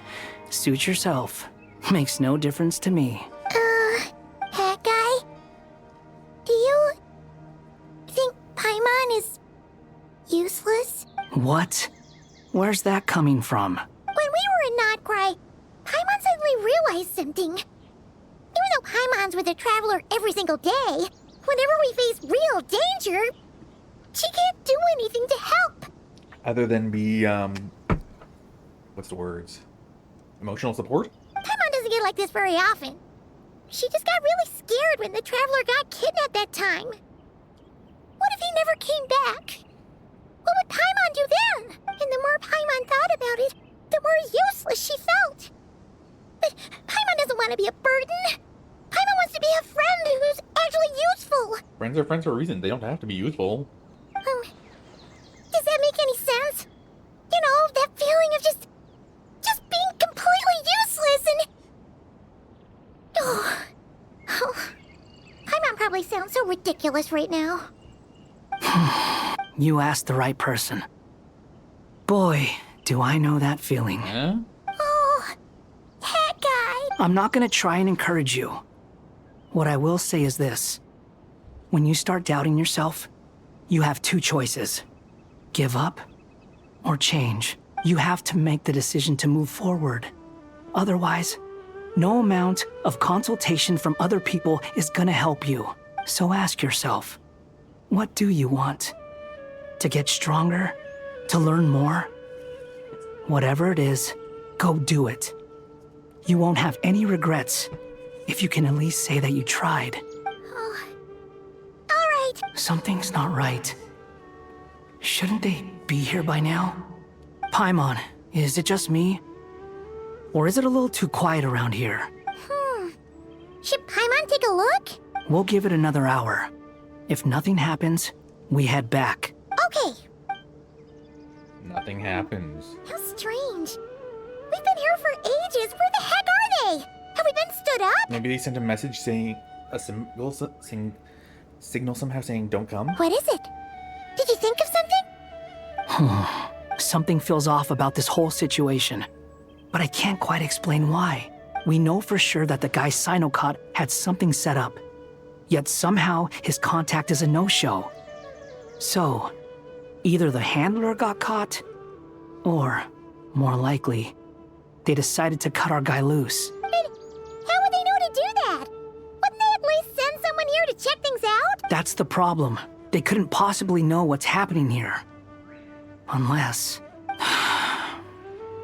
suit yourself. Makes no difference to me. Hat guy? Do you think Paimon is useless? What? Where's that coming from? When we were in Notcry, Paimon suddenly realized something. Even though Paimon's with the Traveler every single day, whenever we face real danger, she can't do anything to help. Other than be, what's the words? Emotional support? Paimon doesn't get like this very often. She just got really scared when the Traveler got kidnapped that time. What if he never came back? What would Paimon do then? And the more Paimon thought about it, the more useless she felt. But Paimon doesn't want to be a burden. Paimon wants to be a friend who's actually useful. Friends are friends for a reason. They don't have to be useful. Does that make any sense? You know, that feeling of just being completely useless and... Paimon probably sounds so ridiculous right now. You asked the right person. Boy, do I know that feeling. Yeah? Oh, that guy. I'm not gonna try and encourage you. What I will say is this. When you start doubting yourself, you have two choices. Give up or change. You have to make the decision to move forward. Otherwise, no amount of consultation from other people is gonna help you. So ask yourself, what do you want? To get stronger? To learn more? Whatever it is, go do it. You won't have any regrets if you can at least say that you tried. Oh. All right. Something's not right. Shouldn't they be here by now? Paimon, is it just me? Or is it a little too quiet around here? Should Paimon take a look? We'll give it another hour. If nothing happens, we head back. Okay. Nothing happens. How strange. We've been here for ages. Where the heck are they? Have we been stood up? Maybe they sent a message saying signal somehow saying don't come. What is it? Did you think of something? Something feels off about this whole situation, but I can't quite explain why. We know for sure that the guy Sino caught had something set up, yet somehow his contact is a no-show. So, either the handler got caught, or, more likely, they decided to cut our guy loose. How would they know to do that? Wouldn't they at least send someone here to check things out? That's the problem. They couldn't possibly know what's happening here. Unless...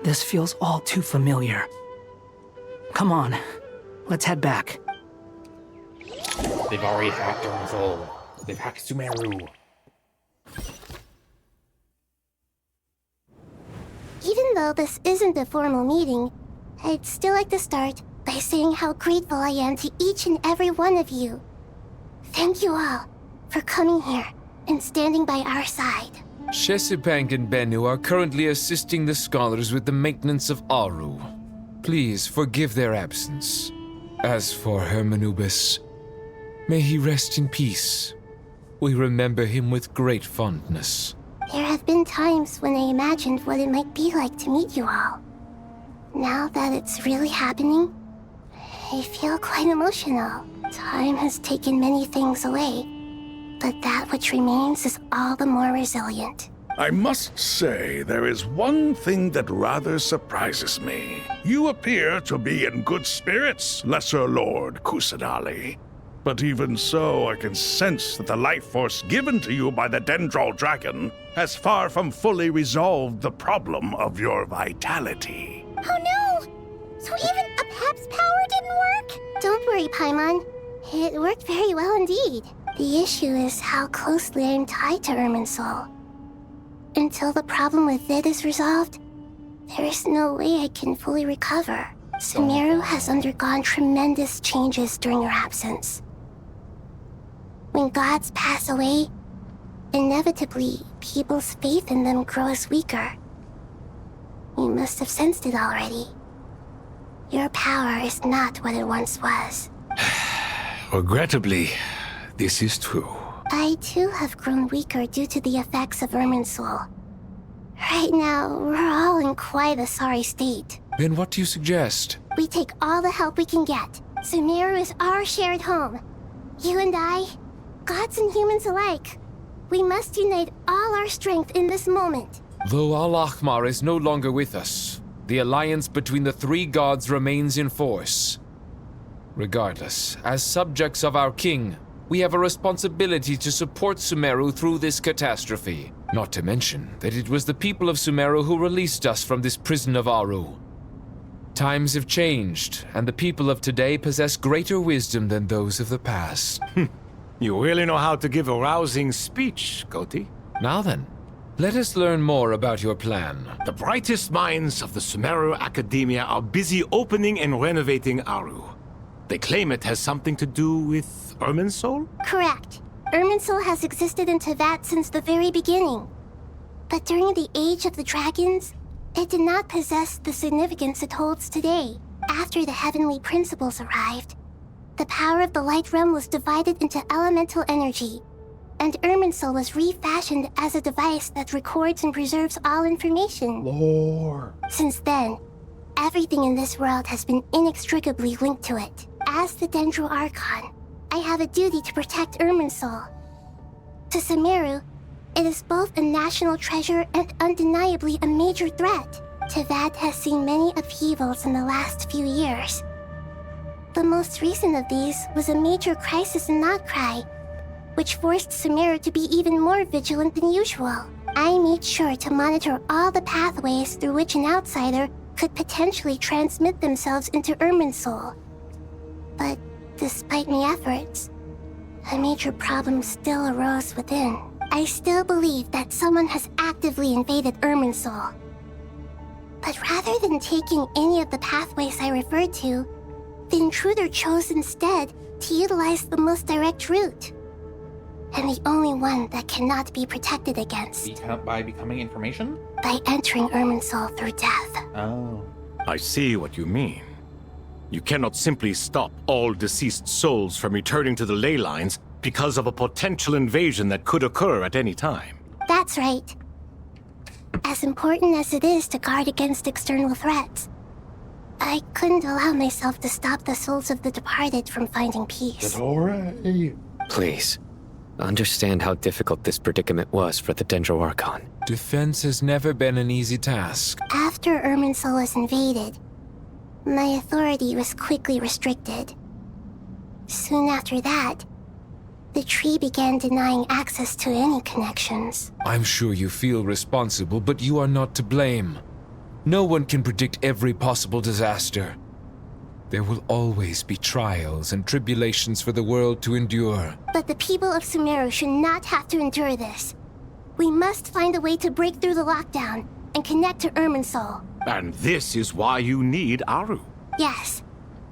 This feels all too familiar. Come on, let's head back. They've already hacked our soul. They've hacked Sumeru. Even though this isn't a formal meeting, I'd still like to start by saying how grateful I am to each and every one of you. Thank you all for coming here and standing by our side. Shesipank and Bennu are currently assisting the scholars with the maintenance of Aru. Please forgive their absence. As for Hermanubis, may he rest in peace. We remember him with great fondness. There have been times when I imagined what it might be like to meet you all. Now that it's really happening, I feel quite emotional. Time has taken many things away, but that which remains is all the more resilient. I must say, there is one thing that rather surprises me. You appear to be in good spirits, Lesser Lord Kusanali. But even so, I can sense that the life force given to you by the Dendral Dragon has far from fully resolved the problem of your vitality. Oh no! So even a Pep's power didn't work? Don't worry, Paimon. It worked very well indeed. The issue is how closely I'm tied to Irminsul. Until the problem with it is resolved, there is no way I can fully recover. Sumeru has undergone tremendous changes during your absence. When gods pass away, inevitably, people's faith in them grows weaker. You must have sensed it already. Your power is not what it once was. Regrettably, this is true. I too have grown weaker due to the effects of Irminsul. Right now, we're all in quite a sorry state. Then what do you suggest? We take all the help we can get. Sumeru is our shared home. You and I, gods and humans alike. We must unite all our strength in this moment. Though Al-Ahmar is no longer with us, the alliance between the three gods remains in force. Regardless, as subjects of our king, we have a responsibility to support Sumeru through this catastrophe. Not to mention that it was the people of Sumeru who released us from this prison of Aru. Times have changed, and the people of today possess greater wisdom than those of the past. You really know how to give a rousing speech, Goti. Now then, let us learn more about your plan. The brightest minds of the Sumeru Academia are busy opening and renovating Aru. They claim it has something to do with Irminsul? Correct. Irminsul has existed in Tevat since the very beginning. But during the Age of the Dragons, it did not possess the significance it holds today. After the heavenly principles arrived, the power of the Light Realm was divided into elemental energy, and Irminsul was refashioned as a device that records and preserves all information. Lore. Since then, everything in this world has been inextricably linked to it. As the Dendro Archon, I have a duty to protect Irminsul. To Sumeru, it is both a national treasure and undeniably a major threat. Tevat has seen many upheavals in the last few years. The most recent of these was a major crisis in Notcry, which forced Sumeru to be even more vigilant than usual. I made sure to monitor all the pathways through which an outsider could potentially transmit themselves into Irminsul. But despite my efforts, a major problem still arose within. I still believe that someone has actively invaded Irminsul. But rather than taking any of the pathways I referred to, the intruder chose instead to utilize the most direct route. And the only one that cannot be protected against. By becoming information? By entering Irminsul through death. Oh. I see what you mean. You cannot simply stop all deceased souls from returning to the ley lines because of a potential invasion that could occur at any time. That's right. As important as it is to guard against external threats, I couldn't allow myself to stop the souls of the departed from finding peace. Please, understand how difficult this predicament was for the Dendro Archon. Defense has never been an easy task. After Irminsul was invaded, my authority was quickly restricted. Soon after that, the tree began denying access to any connections. I'm sure you feel responsible, but you are not to blame. No one can predict every possible disaster. There will always be trials and tribulations for the world to endure. But the people of Sumeru should not have to endure this. We must find a way to break through the lockdown and connect to Irminsul. And this is why you need Aru. Yes.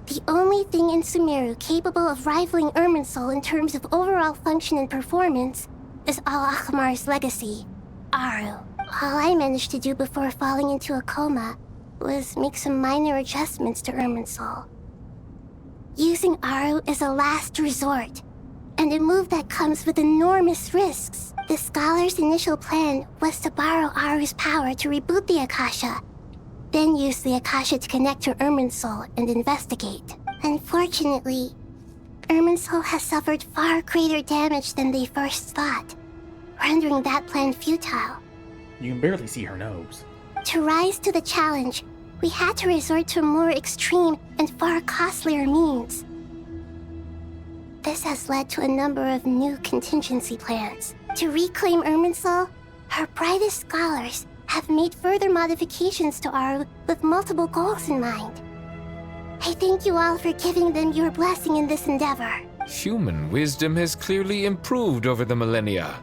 The only thing in Sumeru capable of rivaling Irminsul in terms of overall function and performance is Al-Akhmar's legacy, Aru. All I managed to do before falling into a coma was make some minor adjustments to Irminsul. Using Aru is a last resort, and a move that comes with enormous risks. The scholar's initial plan was to borrow Aru's power to reboot the Akasha, then use the Akasha to connect to Irminsul and investigate. Unfortunately, Irminsul has suffered far greater damage than they first thought, rendering that plan futile. You can barely see her nose. To rise to the challenge, we had to resort to a more extreme and far costlier means. This has led to a number of new contingency plans. To reclaim Irminsul, her brightest scholars have made further modifications to Aru with multiple goals in mind. I thank you all for giving them your blessing in this endeavor. Human wisdom has clearly improved over the millennia.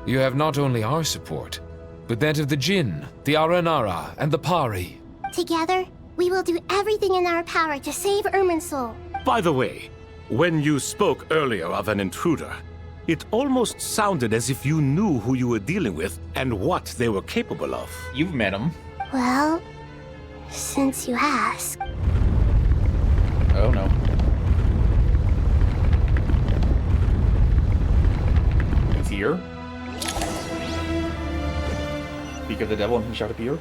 You have not only our support, but that of the Jinn, the Aranara, and the Pari. Together, we will do everything in our power to save Irminsul. By the way, when you spoke earlier of an intruder, it almost sounded as if you knew who you were dealing with and what they were capable of. You've met him. Well, since you ask. Oh no. He's here. Speak of the devil and he shall appear.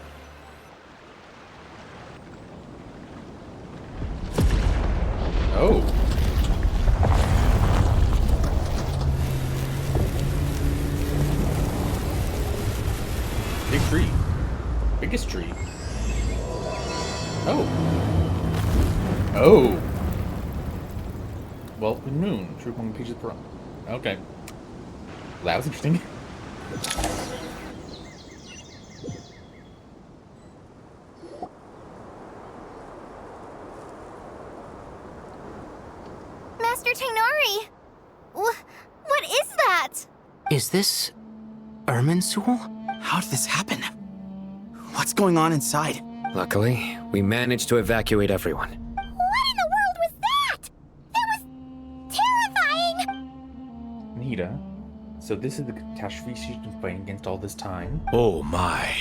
Oh. Big tree. Biggest tree. Oh. Oh. Welkin moon. True among pages per. Okay. That was interesting. Master Tainari! What is that? Is this Irminsul? How did this happen? What's going on inside? Luckily, we managed to evacuate everyone. What in the world was that? That was terrifying! He Nahida. So this is the catastrophe she's been fighting against all this time. Oh my.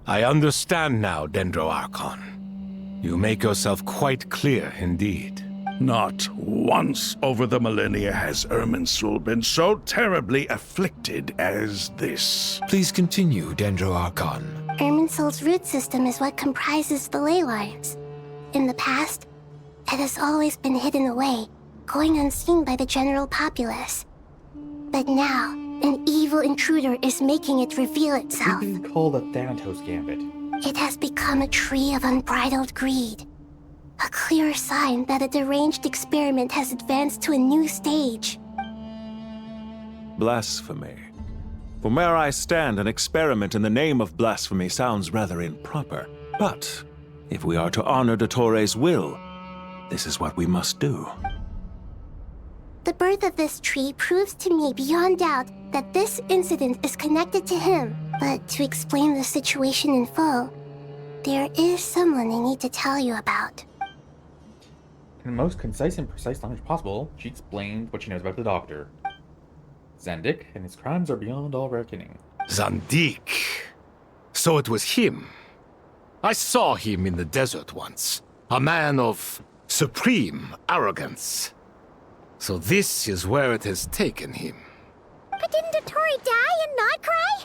I understand now, Dendro Archon. You make yourself quite clear indeed. Not once over the millennia has Irminsul been so terribly afflicted as this. Please continue, Dendro Archon. Irminsul's root system is what comprises the ley lines. In the past, it has always been hidden away, going unseen by the general populace. But now, an evil intruder is making it reveal itself. This is called the Thanatos Gambit. It has become a tree of unbridled greed. A clear sign that a deranged experiment has advanced to a new stage. Blasphemy. From where I stand, an experiment in the name of blasphemy sounds rather improper. But if we are to honor Dottores' will, this is what we must do. The birth of this tree proves to me beyond doubt that this incident is connected to him. But to explain the situation in full, there is someone I need to tell you about. In the most concise and precise language possible, she explained what she knows about the Doctor. Zandik and his crimes are beyond all reckoning. Zandik. So it was him. I saw him in the desert once. A man of supreme arrogance. So this is where it has taken him. But didn't Dottore die and not cry?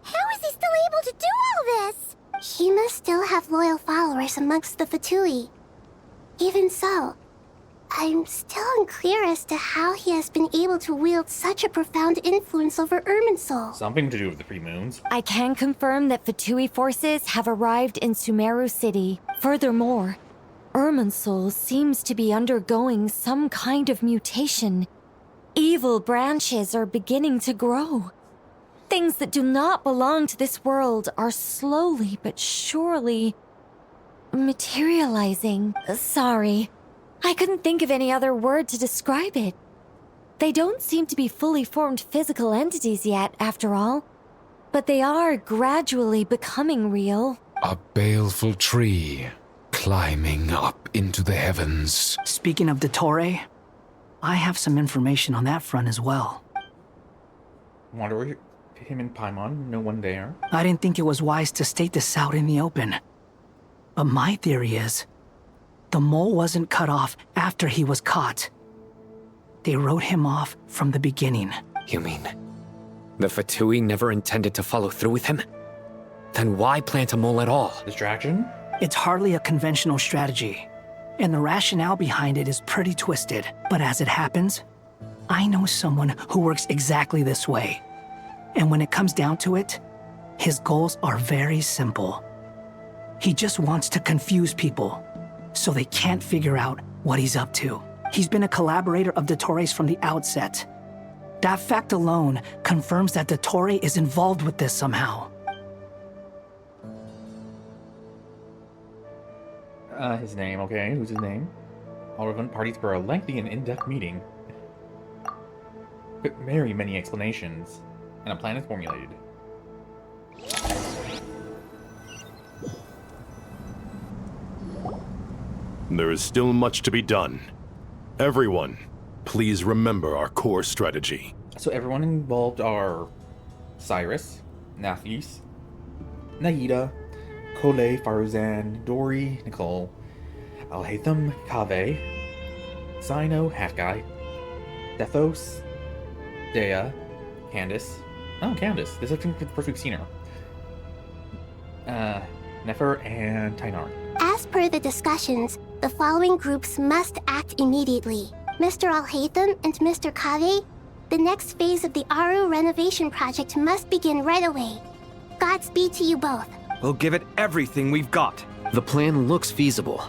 How is he still able to do all this? He must still have loyal followers amongst the Fatui. Even so, I'm still unclear as to how he has been able to wield such a profound influence over Irminsul. Something to do with the pre-moons. I can confirm that Fatui forces have arrived in Sumeru City. Furthermore, Irminsul seems to be undergoing some kind of mutation. Evil branches are beginning to grow. Things that do not belong to this world are slowly but surely materializing. Sorry, I couldn't think of any other word to describe it. They don't seem to be fully formed physical entities yet, after all, but they are gradually becoming real. A baleful tree climbing up into the heavens. Speaking of Dottore, I have some information on that front as well. Wonder where him and Paimon, no one there. I didn't think it was wise to state this out in the open. But my theory is, the mole wasn't cut off after he was caught. They wrote him off from the beginning. You mean, the Fatui never intended to follow through with him? Then why plant a mole at all? Distraction? It's hardly a conventional strategy, and the rationale behind it is pretty twisted. But as it happens, I know someone who works exactly this way. And when it comes down to it, his goals are very simple. He just wants to confuse people, so they can't figure out what he's up to. He's been a collaborator of Dottore's from the outset. That fact alone confirms that Dottore is involved with this somehow. His name, okay. Who's his name? All relevant parties for a lengthy and in-depth meeting. But very many explanations, and a plan is formulated. There is still much to be done. Everyone, please remember our core strategy. So everyone involved are Cyrus, Nafis, Nahida, Kole, Faruzan, Dory, Nicole, Alhaitham, Kave, Sino, Hat Guy, Dethos, Dea, Candace. Oh, Candace. This is actually the first we've seen her. Nefer, and Tainar. As per the discussions, the following groups must act immediately. Mr. Alhaitham and Mr. Kave, the next phase of the Aru renovation project must begin right away. Godspeed to you both. We'll give it everything we've got. The plan looks feasible,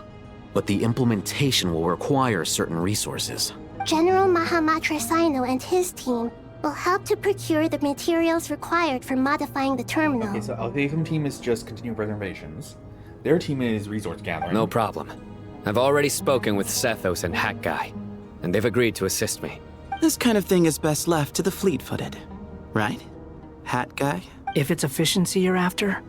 but the implementation will require certain resources. General Mahamatra Sino and his team will help to procure the materials required for modifying the terminal. Okay, so Alhaitham team is just continuing renovations. Their team is resource gathering. No problem. I've already spoken with Sethos and Hat Guy, and they've agreed to assist me. This kind of thing is best left to the fleet-footed, right? Hat Guy? If it's efficiency you're after,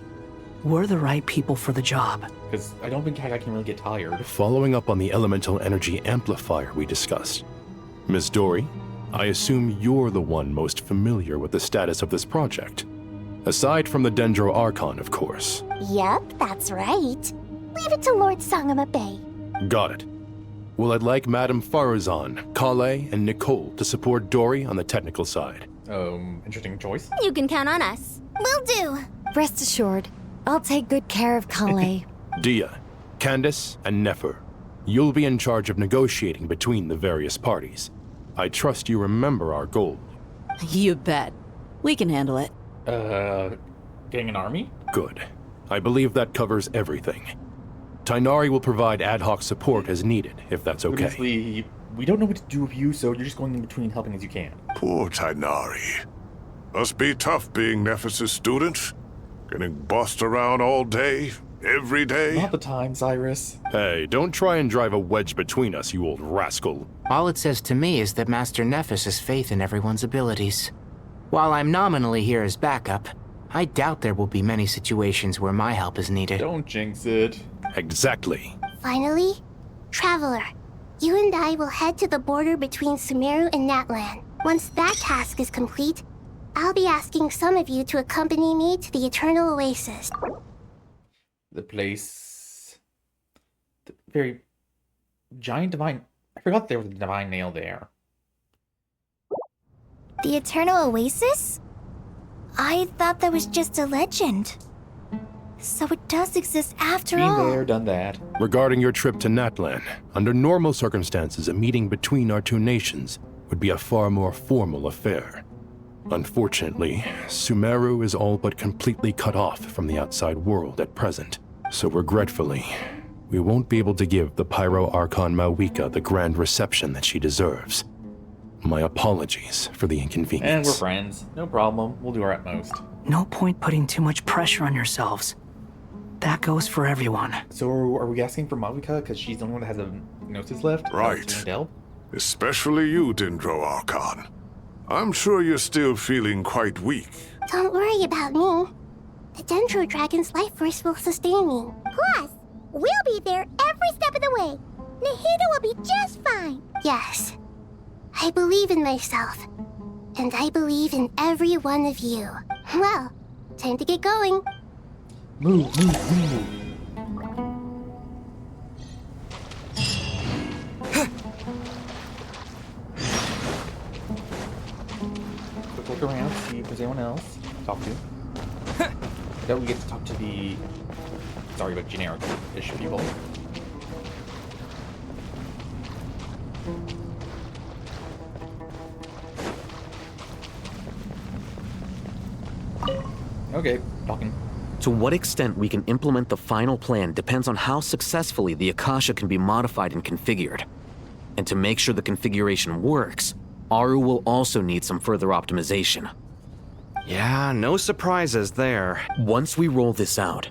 we're the right people for the job. Because I don't think Hagai can really get tired. Following up on the elemental energy amplifier we discussed, Ms. Dory, I assume you're the one most familiar with the status of this project. Aside from the Dendro Archon, of course. Yep, that's right. Leave it to Lord Sangama Bay. Got it. Well, I'd like Madame Farazan, Kale, and Nicole to support Dory on the technical side. Interesting choice. You can count on us. Will do. Rest assured, I'll take good care of Kale. Dia, Candace, and Nefer, you'll be in charge of negotiating between the various parties. I trust you remember our goal. You bet. We can handle it. Getting an army? Good. I believe that covers everything. Tainari will provide ad hoc support as needed, if that's okay. Basically, we don't know what to do with you, so you're just going in between helping as you can. Poor Tainari. Must be tough being Nephis' student. Getting bossed around all day, every day. Not the time, Cyrus. Hey, don't try and drive a wedge between us, you old rascal. All it says to me is that Master Nephis has faith in everyone's abilities. While I'm nominally here as backup, I doubt there will be many situations where my help is needed. Don't jinx it. Exactly. Finally, Traveler, you and I will head to the border between Sumeru and Natlan. Once that task is complete, I'll be asking some of you to accompany me to the Eternal Oasis. The place... The very... giant divine... I forgot there was a divine nail there. The Eternal Oasis? I thought that was just a legend. So it does exist after all. Been there, done that. Regarding your trip to Natlan, under normal circumstances, a meeting between our two nations would be a far more formal affair. Unfortunately, Sumeru is all but completely cut off from the outside world at present. So regretfully, we won't be able to give the Pyro Archon Mawika the grand reception that she deserves. My apologies for the inconvenience. And we're friends. No problem. We'll do our utmost. No point putting too much pressure on yourselves. That goes for everyone. So are we asking for Mawika because she's the only one that has a gnosis left? Right. Especially you, Dendro Archon. I'm sure you're still feeling quite weak. Don't worry about me. The Dendro Dragon's life force will sustain me. Plus, we'll be there every step of the way. Nahida will be just fine. Yes. I believe in myself. And I believe in every one of you. Well, time to get going. Move, move, move. Quick look around, see if there's anyone else to talk to. I doubt we get to talk to the... sorry, but generic-ish people. Okay, talking. To what extent we can implement the final plan depends on how successfully the Akasha can be modified and configured. And to make sure the configuration works, Aru will also need some further optimization. Yeah, no surprises there. Once we roll this out,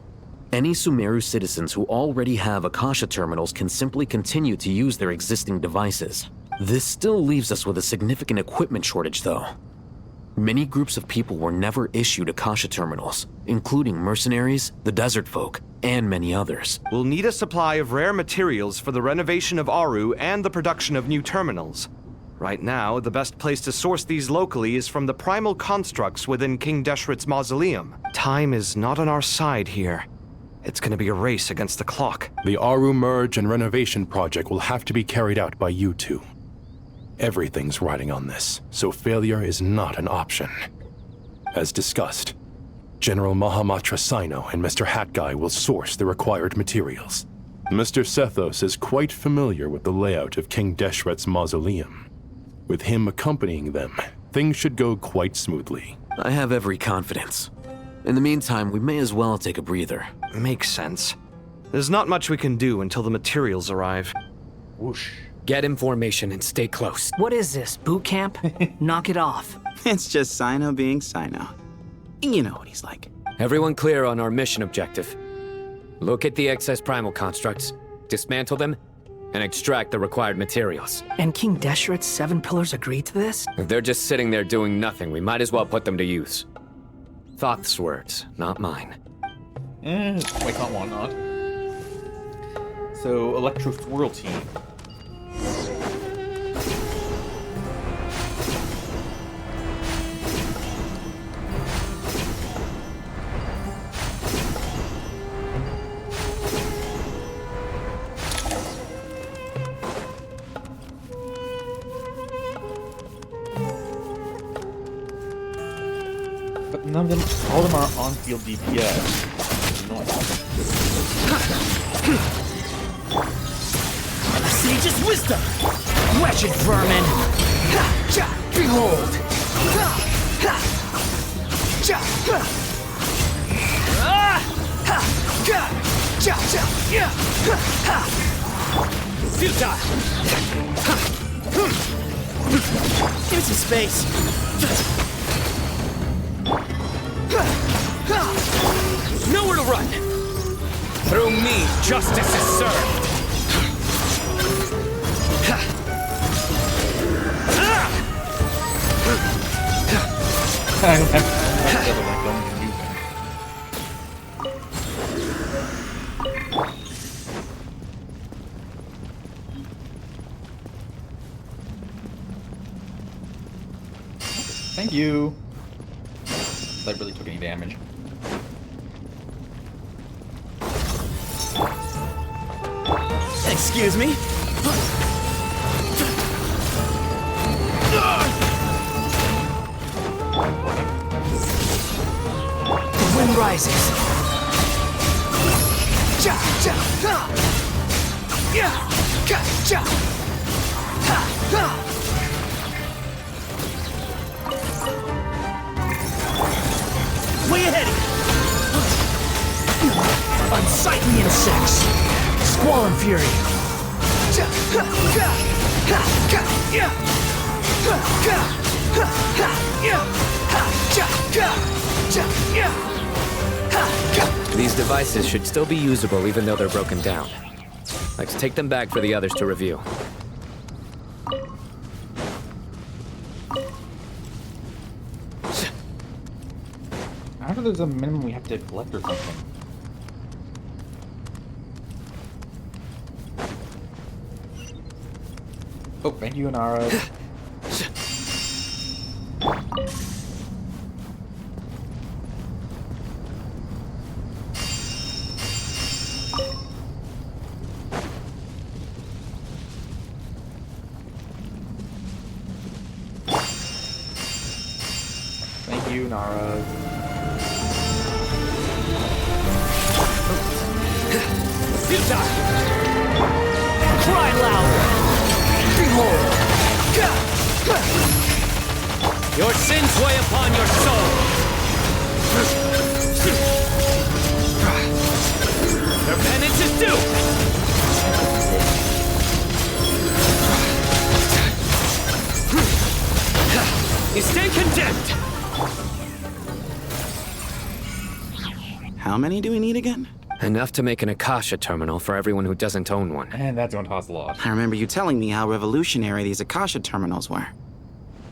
any Sumeru citizens who already have Akasha terminals can simply continue to use their existing devices. This still leaves us with a significant equipment shortage, though. Many groups of people were never issued Akasha terminals, including mercenaries, the desert folk, and many others. We'll need a supply of rare materials for the renovation of Aru and the production of new terminals. Right now, the best place to source these locally is from the primal constructs within King Deshret's mausoleum. Time is not on our side here. It's gonna be a race against the clock. The Aru merge and renovation project will have to be carried out by you two. Everything's riding on this, so failure is not an option. As discussed, General Mahamatra Sino and Mr. Hat Guy will source the required materials. Mr. Sethos is quite familiar with the layout of King Deshret's mausoleum. With him accompanying them, things should go quite smoothly. I have every confidence. In the meantime, we may as well take a breather. Makes sense. There's not much we can do until the materials arrive. Whoosh. Get in formation and stay close. What is this, boot camp? Knock it off. It's just Sino being Sino. You know what he's like. Everyone clear on our mission objective. Look at the excess primal constructs, dismantle them, and extract the required materials. And King Deshret's 7 pillars agreed to this? If they're just sitting there doing nothing, we might as well put them to use. Thoth's words, not mine. Why can't one not? So, Electro Swirl Team. none of them, all of them are on-field DPS. Sage's wisdom! Wretched vermin! Behold! Futile! Give me some space! Nowhere to run! Through me, justice is served! Thank you. That really took any damage. Excuse me? The wind rises. Way ahead of you. Unsightly insects. Squall and fury. These devices should still be usable even though they're broken down. Let's take them back for the others to review. I wonder if there's a minimum we have to collect or something. Oh, thank you, Inara. Thank you, Nara. Futile! Cry louder! Behold! Your sins weigh upon your soul! Your penance is due! You stand condemned! How many do we need again? Enough to make an Akasha terminal for everyone who doesn't own one. And that's going to cost a lot. I remember you telling me how revolutionary these Akasha terminals were.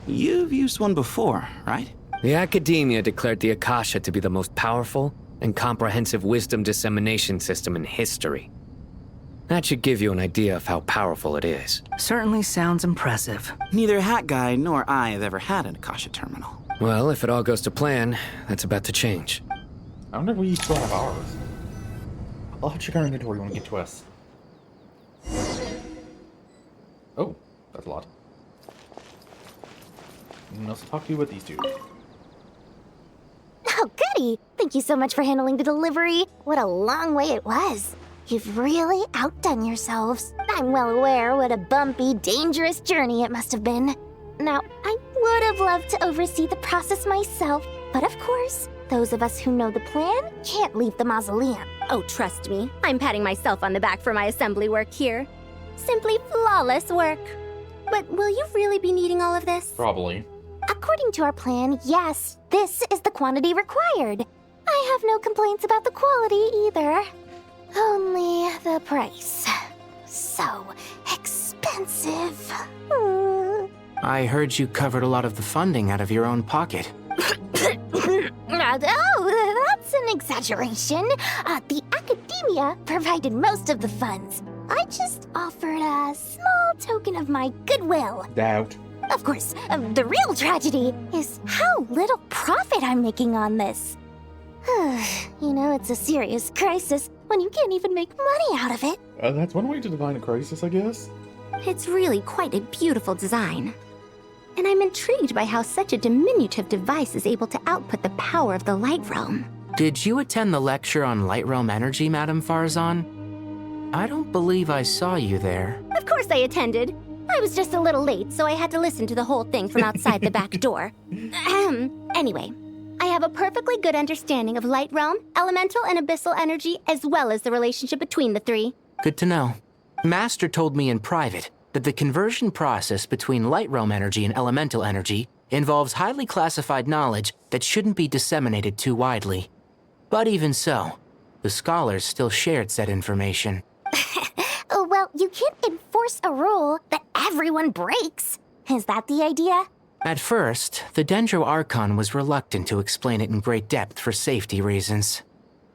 You've used one before, right? The Academia declared the Akasha to be the most powerful and comprehensive wisdom dissemination system in history. That should give you an idea of how powerful it is. Certainly sounds impressive. Neither Hat Guy nor I have ever had an Akasha terminal. Well, if it all goes to plan, that's about to change. I wonder if we still have ours. I'll have to check our inventory when we get to us. Oh, that's a lot. Anyone else to talk to with these two? Oh, goody! Thank you so much for handling the delivery. What a long way it was. You've really outdone yourselves. I'm well aware what a bumpy, dangerous journey it must have been. Now, I would have loved to oversee the process myself, but of course, those of us who know the plan can't leave the mausoleum. Oh, trust me, I'm patting myself on the back for my assembly work here. Simply flawless work. But will you really be needing all of this? Probably. According to our plan, yes, this is the quantity required. I have no complaints about the quality either. Only the price. So expensive. I heard you covered a lot of the funding out of your own pocket. Oh, that's an exaggeration. The Academia provided most of the funds. I just offered a small token of my goodwill. Doubt. Of course, the real tragedy is how little profit I'm making on this. You know, it's a serious crisis when you can't even make money out of it. That's one way to define a crisis, I guess. It's really quite a beautiful design. and I'm intrigued by how such a diminutive device is able to output the power of the Light Realm. Did you attend the lecture on Light Realm energy, Madame Farzan? I don't believe I saw you there. Of course I attended. I was just a little late, so I had to listen to the whole thing from outside the back door. Anyway, I have a perfectly good understanding of Light Realm, elemental and abyssal energy, as well as the relationship between the three. Good to know. Master told me in private that the conversion process between Light Realm energy and elemental energy involves highly classified knowledge that shouldn't be disseminated too widely. But even so, the scholars still shared said information. Well, you can't enforce a rule that everyone breaks. Is that the idea? At first, the Dendro Archon was reluctant to explain it in great depth for safety reasons.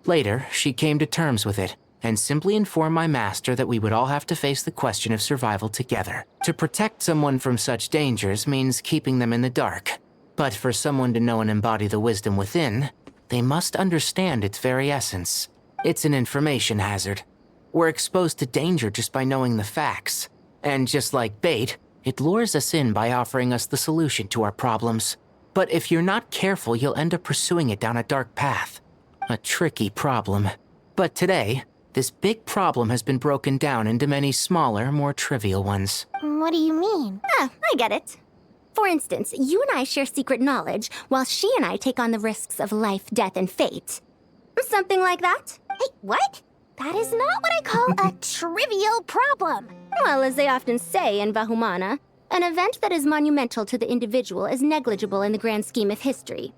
Later, she came to terms with it, and simply informed my master that we would all have to face the question of survival together. To protect someone from such dangers means keeping them in the dark. But for someone to know and embody the wisdom within, they must understand its very essence. It's an information hazard. We're exposed to danger just by knowing the facts. And just like bait, it lures us in by offering us the solution to our problems. But if you're not careful, you'll end up pursuing it down a dark path. A tricky problem. But today, this big problem has been broken down into many smaller, more trivial ones. What do you mean? I get it. For instance, you and I share secret knowledge, while she and I take on the risks of life, death, and fate. Something like that? Hey, what? That is not what I call a trivial problem. Well, as they often say in Vahumana, an event that is monumental to the individual is negligible in the grand scheme of history.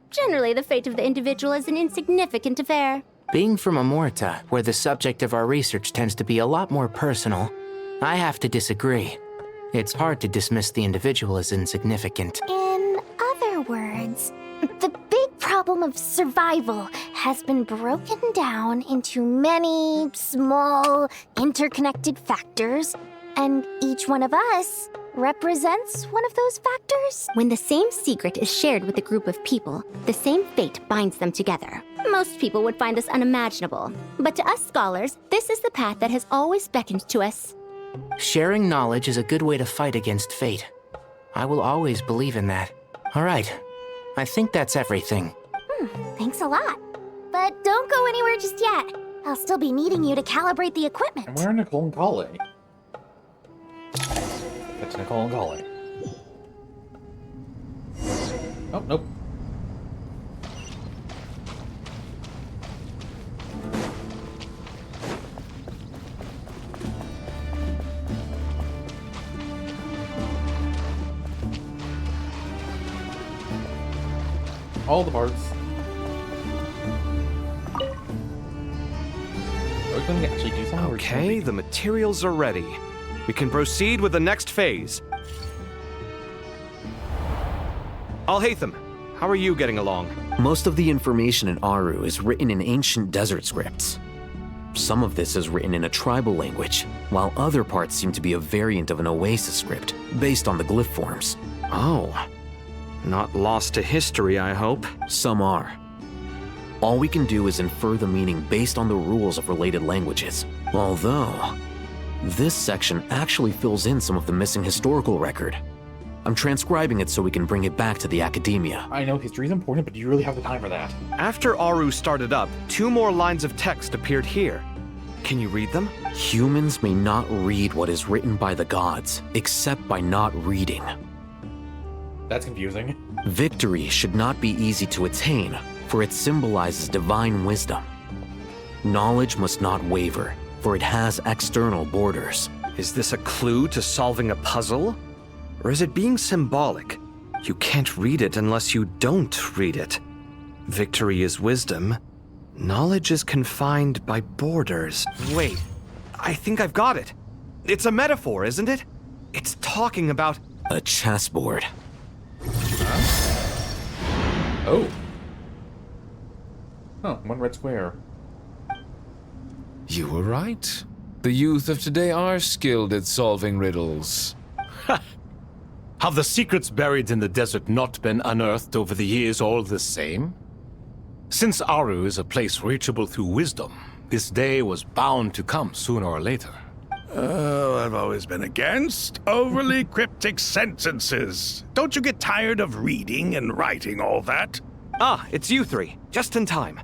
Generally, the fate of the individual is an insignificant affair. Being from Amorta, where the subject of our research tends to be a lot more personal, I have to disagree. It's hard to dismiss the individual as insignificant. In other words, the big problem of survival has been broken down into many small, interconnected factors, and each one of us represents one of those factors. When the same secret is shared with a group of people, the same fate binds them together. Most people would find this unimaginable, but to us scholars, this is the path that has always beckoned to us. Sharing knowledge is a good way to fight against fate. I will always believe in that. All right, I think that's everything. Thanks a lot. But don't go anywhere just yet. I'll still be needing you to calibrate the equipment. And where are Nicole and Kale? That's Nicole and Kale. Oh, nope. All the parts. Are we going to actually do something? Okay, the materials are ready. We can proceed with the next phase. Al-Haytham, how are you getting along? Most of the information in Aru is written in ancient desert scripts. Some of this is written in a tribal language, while other parts seem to be a variant of an Oasis script, based on the glyph forms. Oh. Not lost to history, I hope. Some are. All we can do is infer the meaning based on the rules of related languages. Although, this section actually fills in some of the missing historical record. I'm transcribing it so we can bring it back to the academia. I know history is important, but do you really have the time for that? After Aru started up, 2 more lines of text appeared here. Can you read them? Humans may not read what is written by the gods, except by not reading. That's confusing. Victory should not be easy to attain, for it symbolizes divine wisdom. Knowledge must not waver, for it has external borders. Is this a clue to solving a puzzle? Or is it being symbolic? You can't read it unless you don't read it. Victory is wisdom. Knowledge is confined by borders. Wait, I think I've got it. It's a metaphor, isn't it? It's talking about a chessboard. Oh. Oh, 1 red square. You were right. The youth of today are skilled at solving riddles. Have the secrets buried in the desert not been unearthed over the years all the same? Since Aru is a place reachable through wisdom, this day was bound to come sooner or later. Oh, I've always been against overly cryptic sentences. Don't you get tired of reading and writing all that? Ah, it's you three. Just in time.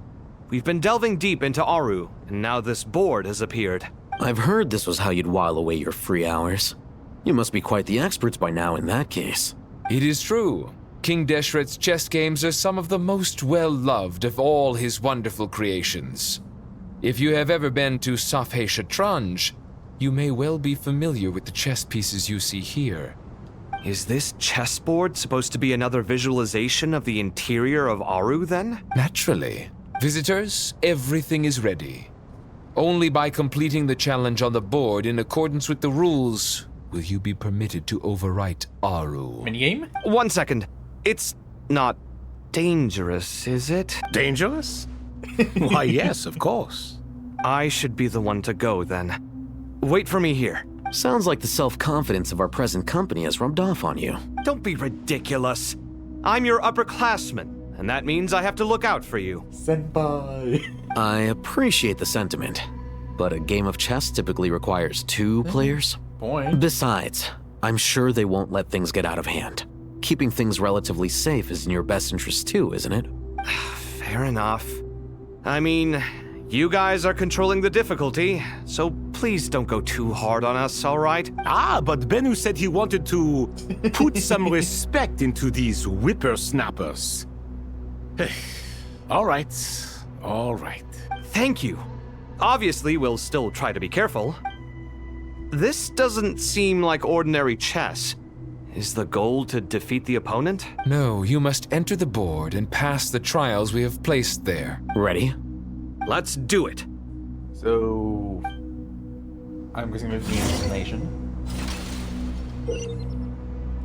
We've been delving deep into Aru, and now this board has appeared. I've heard this was how you'd while away your free hours. You must be quite the experts by now in that case. It is true. King Deshret's chess games are some of the most well-loved of all his wonderful creations. If you have ever been to Safhe Shatranj, you may well be familiar with the chess pieces you see here. Is this chessboard supposed to be another visualization of the interior of Aru, then? Naturally. Visitors, everything is ready. Only by completing the challenge on the board in accordance with the rules will you be permitted to overwrite Aru. Minigame? 1 second. It's not dangerous, is it? Dangerous? Why, yes, of course. I should be the one to go, then. Wait for me here. Sounds like the self-confidence of our present company has rubbed off on you. Don't be ridiculous. I'm your upperclassman, and that means I have to look out for you. Senpai. I appreciate the sentiment, but a game of chess typically requires 2 players. Point. Besides, I'm sure they won't let things get out of hand. Keeping things relatively safe is in your best interest too, isn't it? Fair enough. I mean, you guys are controlling the difficulty, so please don't go too hard on us, all right? Ah, but Bennu said he wanted to put some respect into these whippersnappers. All right, all right. Thank you. Obviously, we'll still try to be careful. This doesn't seem like ordinary chess. Is the goal to defeat the opponent? No, you must enter the board and pass the trials we have placed there. Ready? Let's do it. So, I'm guessing there's the explanation.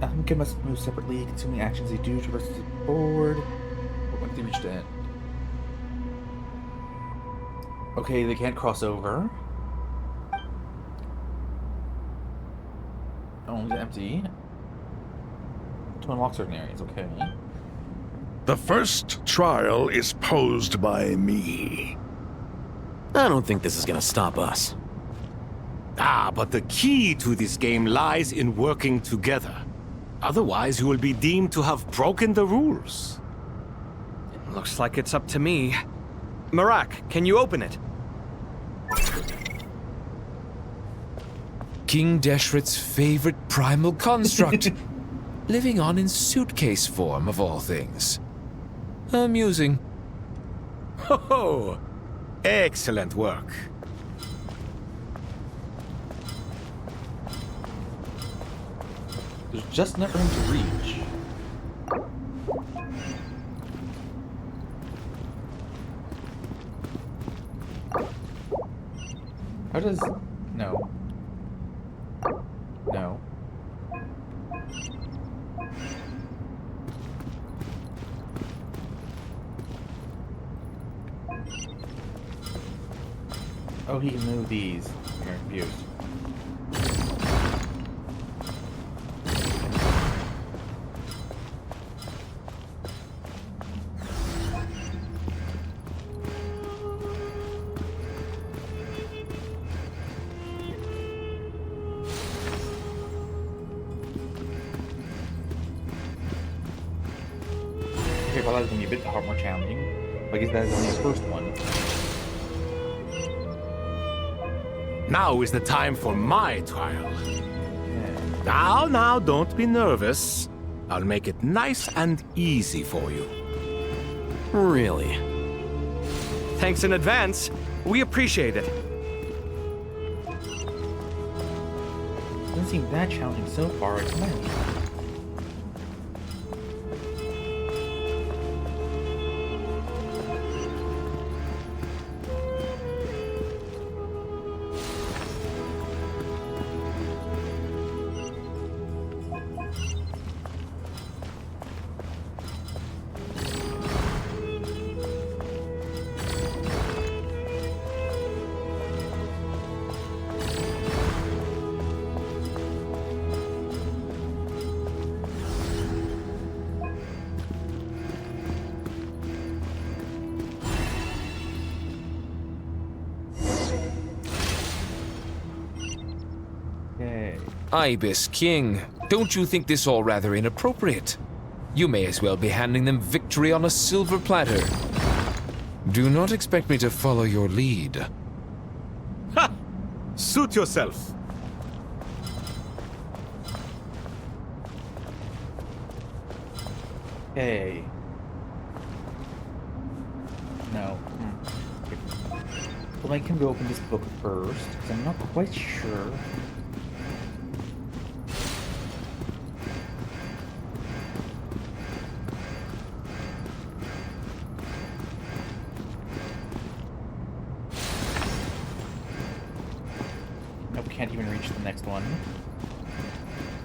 Alchemy must move separately, consuming actions they do traverse the board. But when they reach the end. Okay, they can't cross over. Only empty. To unlock certain areas, okay. The first trial is posed by me. I don't think this is gonna stop us. Ah, but the key to this game lies in working together. Otherwise, you will be deemed to have broken the rules. Looks like it's up to me. Marak, can you open it? King Deshret's favorite primal construct. Living on in suitcase form, of all things. Amusing. Ho ho! Excellent work. There's just enough for him to reach. How does... No. No. Oh, he can move these. I'm confused. Okay, well, that's gonna be a bit more challenging. I guess that's only the first one. Now is the time for my trial. Now, don't be nervous. I'll make it nice and easy for you. Really? Thanks in advance. We appreciate it. Doesn't seem that challenging so far, it's nice. Ibis King, don't you think this all rather inappropriate? You may as well be handing them victory on a silver platter. Do not expect me to follow your lead. Ha! Suit yourself. Hey. No. Well, I can go open this book first, because I'm not quite sure. Nope, can't even reach the next one.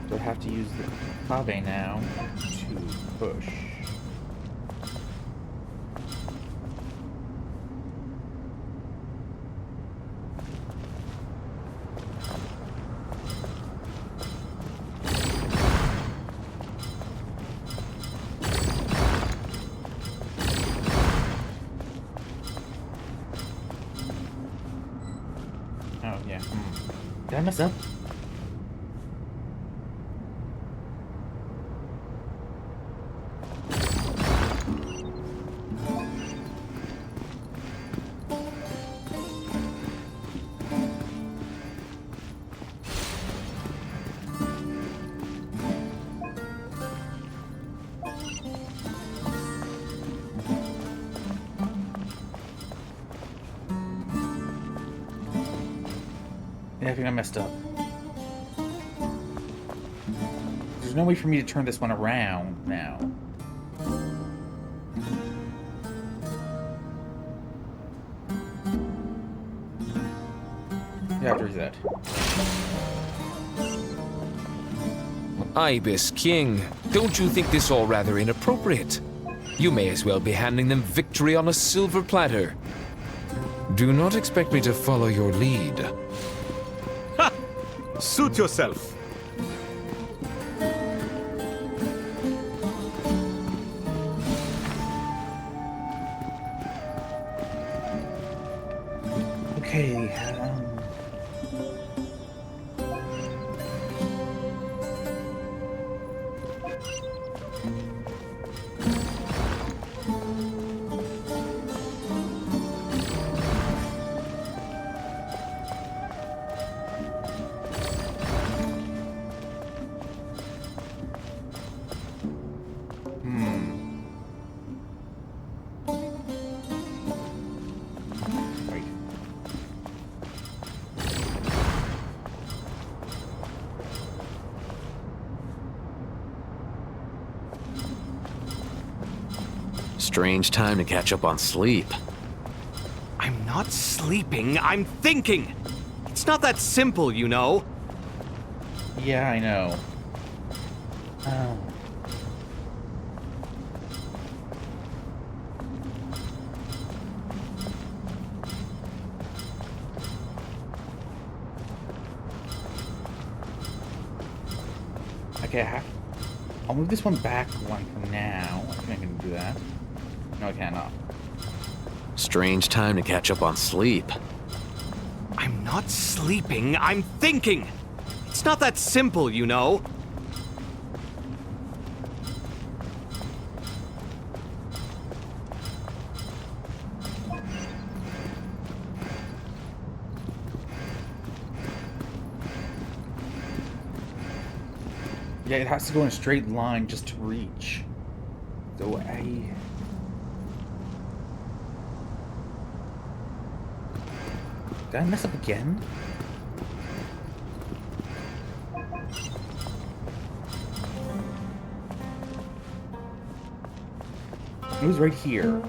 So I have to use the Kave now to push. Oh, yeah. Did I mess up? Yeah, I think I messed up. There's no way for me to turn this one around now. You have to reset. Ibis King, don't you think this all rather inappropriate? You may as well be handing them victory on a silver platter. Do not expect me to follow your lead. Ha! Suit yourself. Okay, Strange time to catch up on sleep. I'm not sleeping, I'm thinking! It's not that simple, you know. yeah, I know. Oh. Okay, I'll move this one back one for now. I think I can do that. No, I cannot. Strange time to catch up on sleep. I'm not sleeping, I'm thinking! It's not that simple, you know. Yeah, it has to go in a straight line just to reach. So Did I mess up again? It was right here.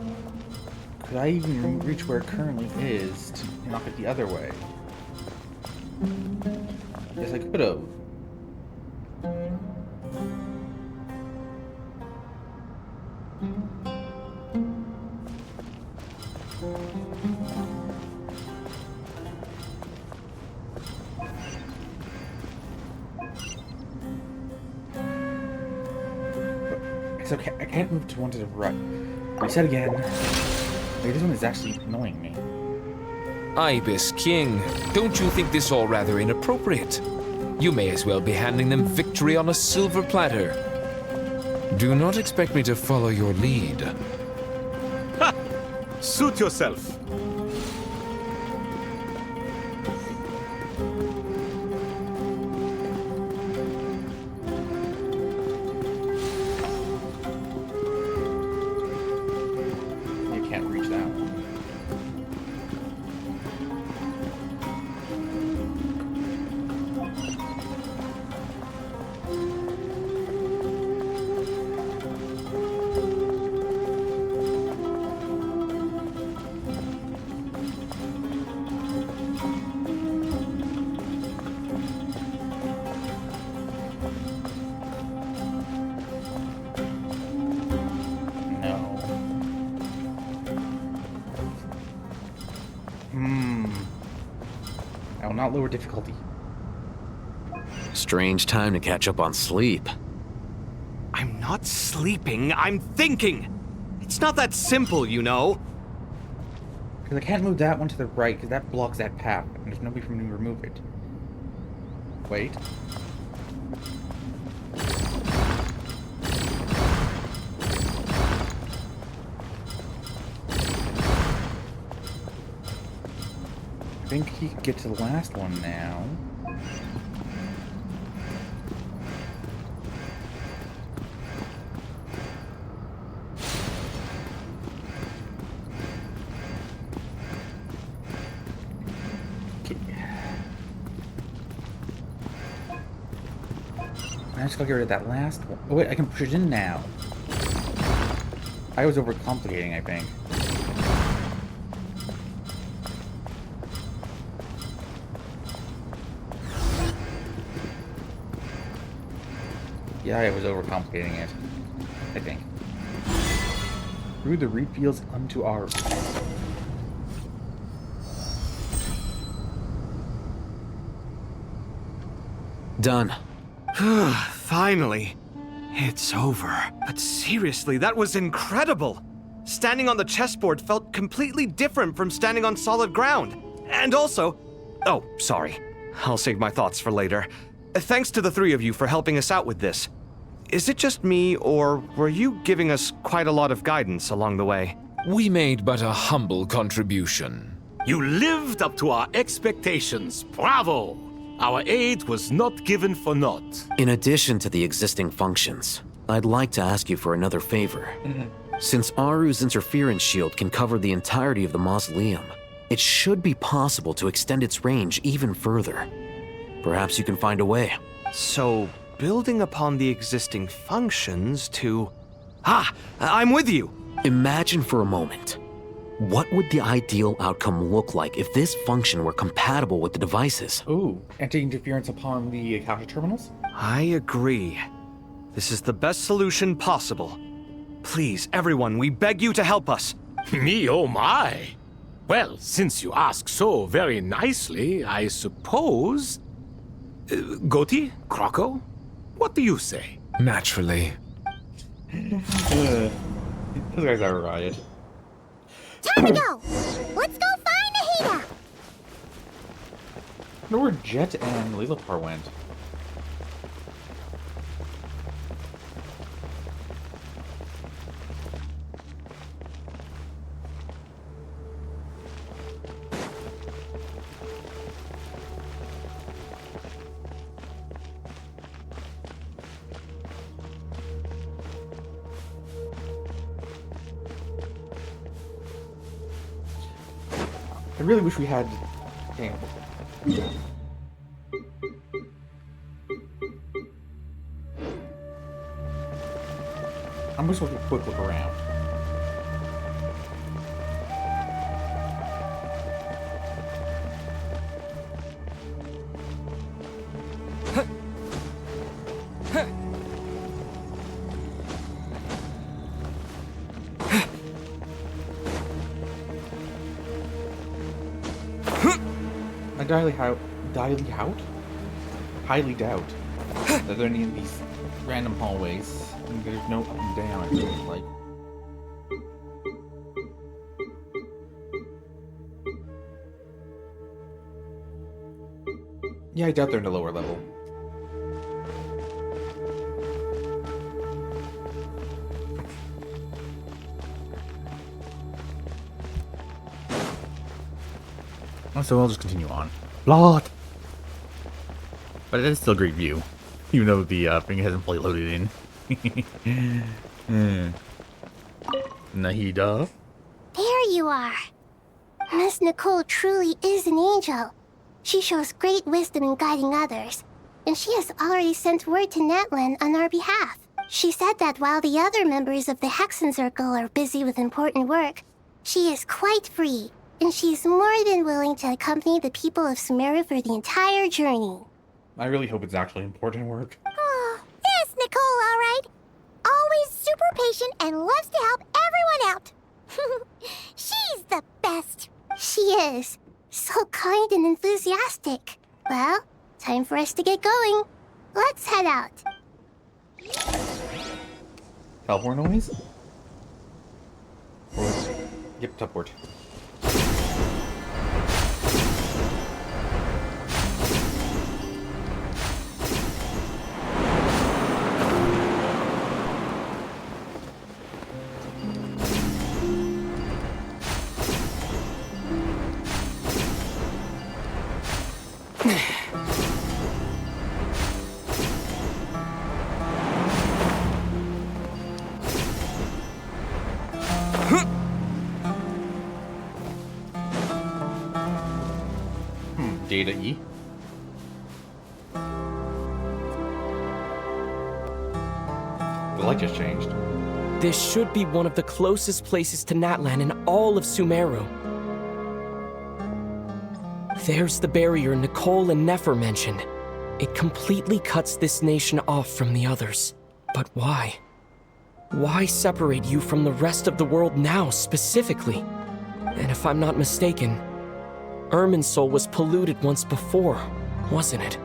Could I even reach where it currently is to knock it the other way? Yes, I could have. It's okay, I can't move to one to the right. Reset again. Wait, this one is actually annoying me. Ibis King, don't you think this all rather inappropriate? You may as well be handing them victory on a silver platter. Do not expect me to follow your lead. Ha! Suit yourself. You can't reach that one. I will not lower difficulty. Strange time to catch up on sleep. I'm not sleeping, I'm thinking! It's not that simple, you know. Because I can't move that one to the right, because that blocks that path, and there's no way for me to remove it. Wait. I think he can get to the last one now. I just gotta get rid of that last one. Oh wait, I can push it in now. I was overcomplicating, I think. Yeah, I was overcomplicating it, I think. Through the reed fields unto our... Done. Finally. It's over. But seriously, that was incredible. Standing on the chessboard felt completely different from standing on solid ground. And also... Oh, sorry. I'll save my thoughts for later. Thanks to the three of you for helping us out with this. Is it just me, or were you giving us quite a lot of guidance along the way? We made but a humble contribution. You lived up to our expectations. Bravo! Our aid was not given for naught. In addition to the existing functions, I'd like to ask you for another favor. Since Aru's interference shield can cover the entirety of the mausoleum, it should be possible to extend its range even further. Perhaps you can find a way. So, building upon the existing functions to... Ah! I'm with you! Imagine for a moment. What would the ideal outcome look like if this function were compatible with the devices? Ooh, anti-interference upon the Akasha terminals? I agree. This is the best solution possible. Please, everyone, we beg you to help us. Me, oh my! Well, since you ask so very nicely, I suppose... Goti? Croco? What do you say? Naturally. Those guys are a riot. Time to go! Let's go find Nahida! I wonder where Jet and Lilipar went. I really wish we had... Damn. I'm just looking a quick look around. Highly doubt that there are any of these random hallways. And there's no up and down, I feel like. Yeah, I doubt they're in the lower level. So I'll just continue on. Lot! But it is still a great view. Even though the thing hasn't fully loaded in. Nahida? There you are. Miss Nicole truly is an angel. She shows great wisdom in guiding others, and she has already sent word to Natlan on our behalf. She said that while the other members of the Hexen Circle are busy with important work, she is quite free, and she's more than willing to accompany the people of Sumeru for the entire journey. I really hope it's actually important work. Oh, there's Nicole, all right. Always super patient and loves to help everyone out. She's the best. She is. So kind and enthusiastic. Well, time for us to get going. Let's head out. Teleport noise? Yep, teleport. Data E. The light just changed. This should be one of the closest places to Natlan in all of Sumeru. There's the barrier Nicole and Nefer mentioned. It completely cuts this nation off from the others. But why? Why separate you from the rest of the world now, specifically? And if I'm not mistaken, Irminsul was polluted once before, wasn't it?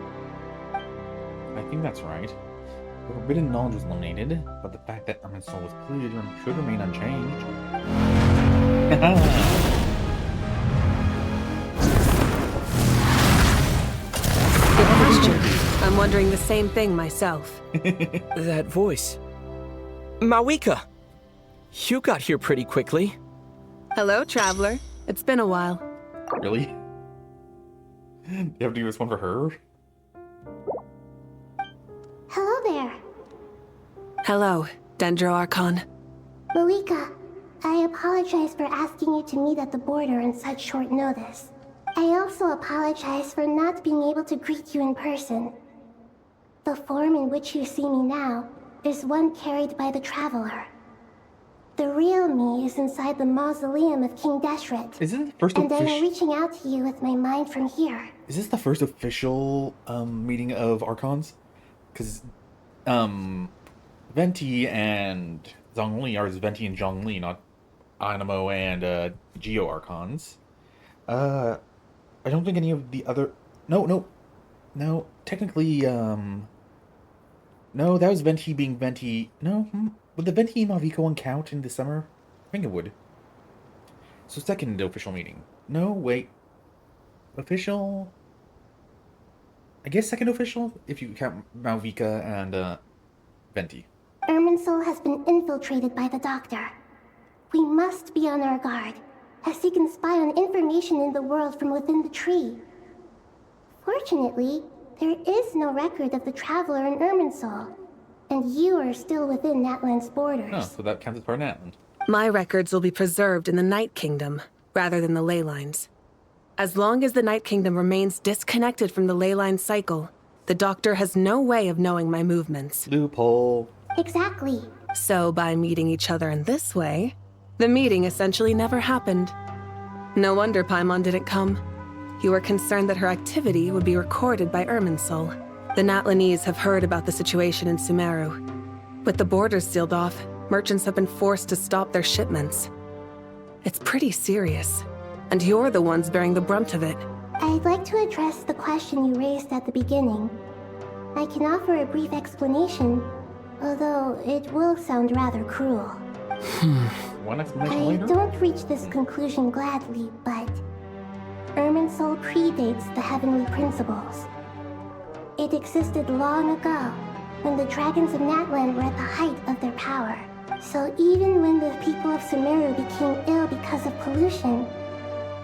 I think that's right. The forbidden knowledge was eliminated, but the fact that Irminsul was polluted should remain unchanged. I'm wondering the same thing myself. That voice. Mawika! You got here pretty quickly. Hello, traveler. It's been a while. Really? You have to do this one for her? Hello there. Hello, Dendro Archon. Mawika, I apologize for asking you to meet at the border on such short notice. I also apologize for not being able to greet you in person. The form in which you see me now is one carried by the Traveler. The real me is inside the mausoleum of King Deshret. Is this the first and I am reaching out to you with my mind from here. Is this the first official meeting of Archons? Because Venti and Zhongli are Venti and Zhongli, not Animo and Geo Archons. I don't think any of the other... No. Technically, no, that was Venti being Venti... No, would the Venti and Mavika one count in the summer? I think it would. So second official meeting. No, wait. Official... I guess second official, if you count Malvika and Venti. Irminsul has been infiltrated by the Doctor. We must be on our guard, as he can spy on information in the world from within the tree. Fortunately, there is no record of the Traveler in Irminsul, and you are still within Natlan's borders. Oh, so that counts as part of Natlan. My records will be preserved in the Night Kingdom, rather than the ley lines. As long as the Night Kingdom remains disconnected from the ley line cycle, the Doctor has no way of knowing my movements. Loophole. Exactly. So by meeting each other in this way, the meeting essentially never happened. No wonder Paimon didn't come. You were concerned that her activity would be recorded by Irminsul. The Natlanese have heard about the situation in Sumeru. With the borders sealed off, merchants have been forced to stop their shipments. It's pretty serious, and you're the ones bearing the brunt of it. I'd like to address the question you raised at the beginning. I can offer a brief explanation, although it will sound rather cruel. One explanation I later? don't reach this conclusion gladly, but Irminsul predates the heavenly principles. It existed long ago, when the dragons of Natlan were at the height of their power. So even when the people of Sumeru became ill because of pollution,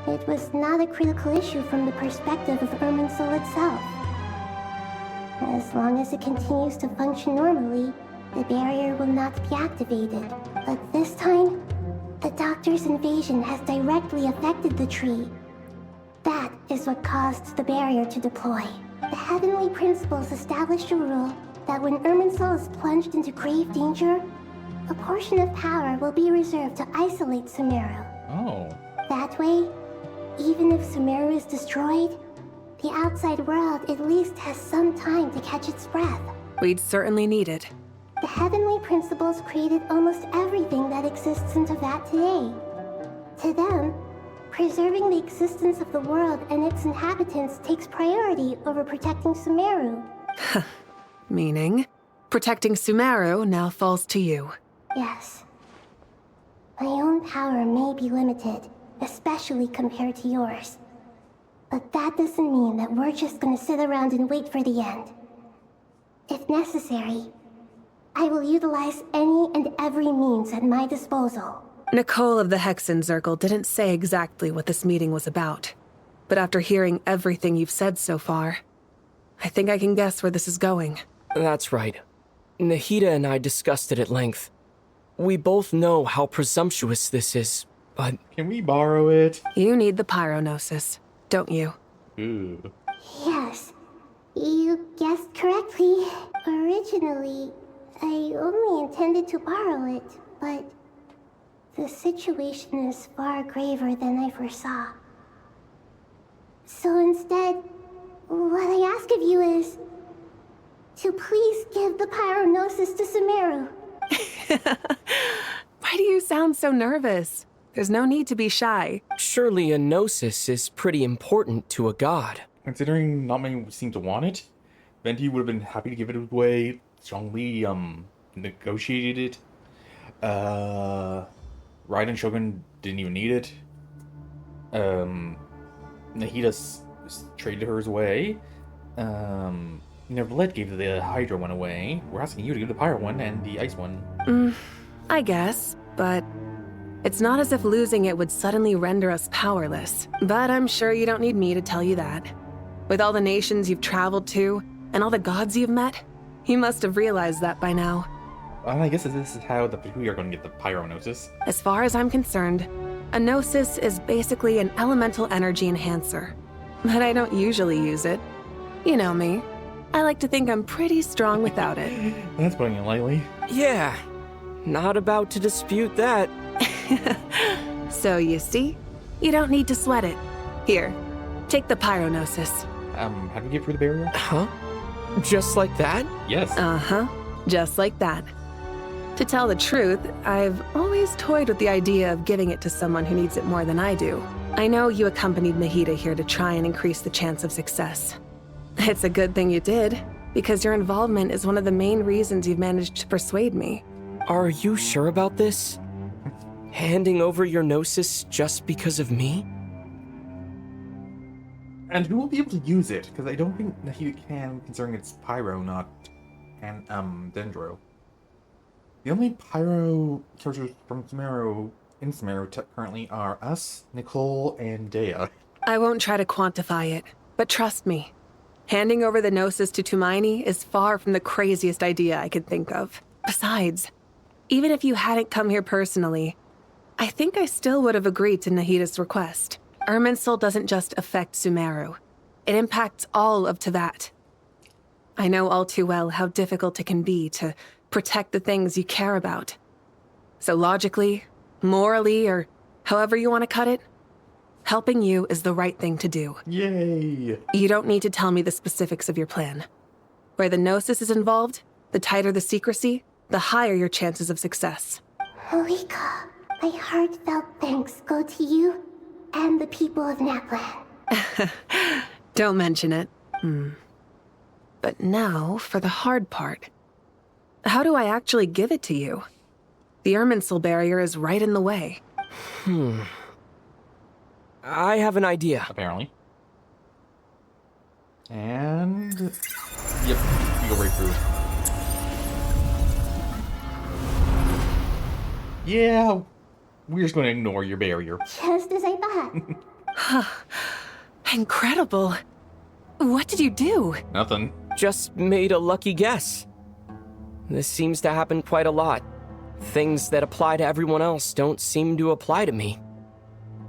It was not a critical issue from the perspective of Irminsul itself. As long as it continues to function normally, the barrier will not be activated. But this time, the Doctor's invasion has directly affected the tree. That is what caused the barrier to deploy. The Heavenly Principles established a rule that when Irminsul is plunged into grave danger, a portion of power will be reserved to isolate Sumeru. Oh. That way, even if Sumeru is destroyed, the outside world at least has some time to catch its breath. We'd certainly need it. The Heavenly Principles created almost everything that exists in Teyvat today. To them, preserving the existence of the world and its inhabitants takes priority over protecting Sumeru. Meaning, protecting Sumeru now falls to you. Yes. My own power may be limited, especially compared to yours. But that doesn't mean that we're just gonna sit around and wait for the end. If necessary, I will utilize any and every means at my disposal. Nicole of the Hexen Circle didn't say exactly what this meeting was about. But after hearing everything you've said so far, I think I can guess where this is going. That's right. Nahida and I discussed it at length. We both know how presumptuous this is, but... Can we borrow it? You need the Pyronosis, don't you? Ooh. Yes, you guessed correctly. Originally, I only intended to borrow it, but the situation is far graver than I foresaw. So instead, what I ask of you is to please give the Pyronosis to Sumeru. Why do you sound so nervous? There's no need to be shy. Surely a gnosis is pretty important to a god. Considering not many seem to want it, Venti would have been happy to give it away, strongly negotiated it. Raiden Shogun didn't even need it. Nahida traded hers away. Neverlet gave the Hydra one away. We're asking you to give the Pyro one and the Ice one. I guess, but it's not as if losing it would suddenly render us powerless. But I'm sure you don't need me to tell you that. With all the nations you've traveled to, and all the gods you've met, you must have realized that by now. Well, I guess this is how we are going to get the Pyronosis. As far as I'm concerned, a Gnosis is basically an elemental energy enhancer. But I don't usually use it. You know me. I like to think I'm pretty strong without it. That's putting it lightly. Yeah, not about to dispute that. So you see, you don't need to sweat it. Here, take the Pyronosis. How do we get through the barrier? Huh? Just like that? Yes. Uh-huh, just like that. To tell the truth, I've always toyed with the idea of giving it to someone who needs it more than I do. I know you accompanied Nahida here to try and increase the chance of success. It's a good thing you did, because your involvement is one of the main reasons you've managed to persuade me. Are you sure about this? Handing over your Gnosis just because of me? And who will be able to use it? Because I don't think Nahida can, considering it's Pyro, not Dendro. The only Pyro characters from Sumeru in Sumeru currently are us, Nicole, and Dea. I won't try to quantify it, but trust me. Handing over the Gnosis to Tumaini is far from the craziest idea I could think of. Besides, even if you hadn't come here personally, I think I still would have agreed to Nahida's request. Irminsul doesn't just affect Sumeru. It impacts all of Teyvat. I know all too well how difficult it can be to protect the things you care about. So logically, morally, or however you want to cut it, helping you is the right thing to do. Yay! You don't need to tell me the specifics of your plan. Where the Gnosis is involved, the tighter the secrecy, the higher your chances of success. Oika, my heartfelt thanks go to you and the people of Naplan. Don't mention it. But now, for the hard part. How do I actually give it to you? The Irminsul barrier is right in the way. I have an idea. Apparently. And... Yep, you go right through. Yeah, we're just going to ignore your barrier. Just as I thought. Incredible. What did you do? Nothing. Just made a lucky guess. This seems to happen quite a lot. Things that apply to everyone else don't seem to apply to me.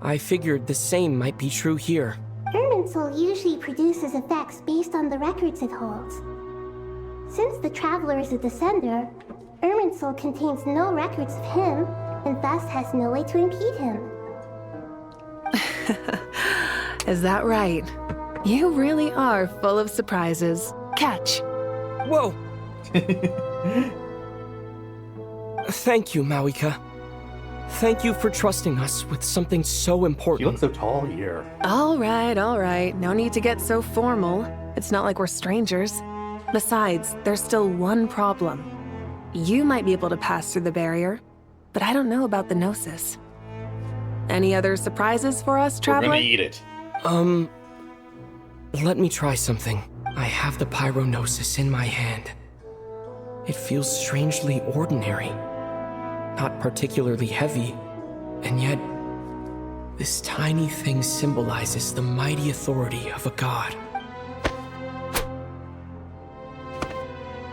I figured the same might be true here. Irminsul usually produces effects based on the records it holds. Since the Traveler is a descender, Irminsul contains no records of him, and thus has no way to impede him. Is that right? You really are full of surprises. Catch. Whoa! Thank you, Mawika. Thank you for trusting us with something so important. You look so tall here. All right. No need to get so formal. It's not like we're strangers. Besides, there's still one problem. You might be able to pass through the barrier, but I don't know about the Gnosis. Any other surprises for us, Traveler? We're gonna eat it. Let me try something. I have the Pyrognosis in my hand. It feels strangely ordinary. Not particularly heavy, and yet, this tiny thing symbolizes the mighty authority of a god.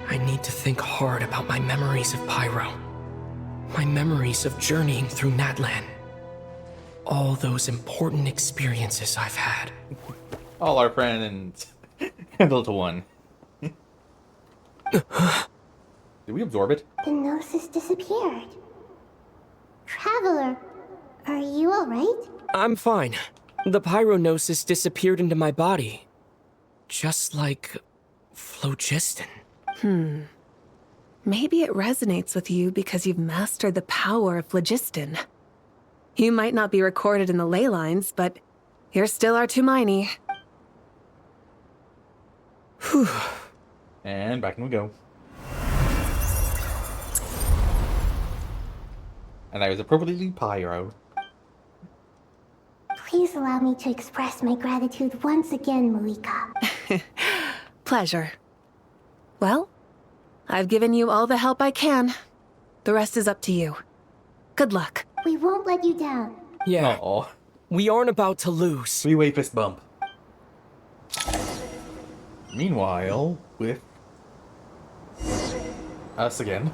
I need to think hard about my memories of Pyro. My memories of journeying through Natlan. All those important experiences I've had. All our friends. And the little one. Did we absorb it? The Gnosis disappeared. Traveler, are you alright? I'm fine. The Pyrognosis disappeared into my body. Just like phlogiston. Maybe it resonates with you because you've mastered the power of phlogiston. You might not be recorded in the ley lines, but you're still our Tumini. Whew. And back in we go. And I was appropriately pyro. Please allow me to express my gratitude once again, Malika. Pleasure. Well, I've given you all the help I can. The rest is up to you. Good luck. We won't let you down. Yeah. Aww. We aren't about to lose. Three-way fist bump. Meanwhile, with us again.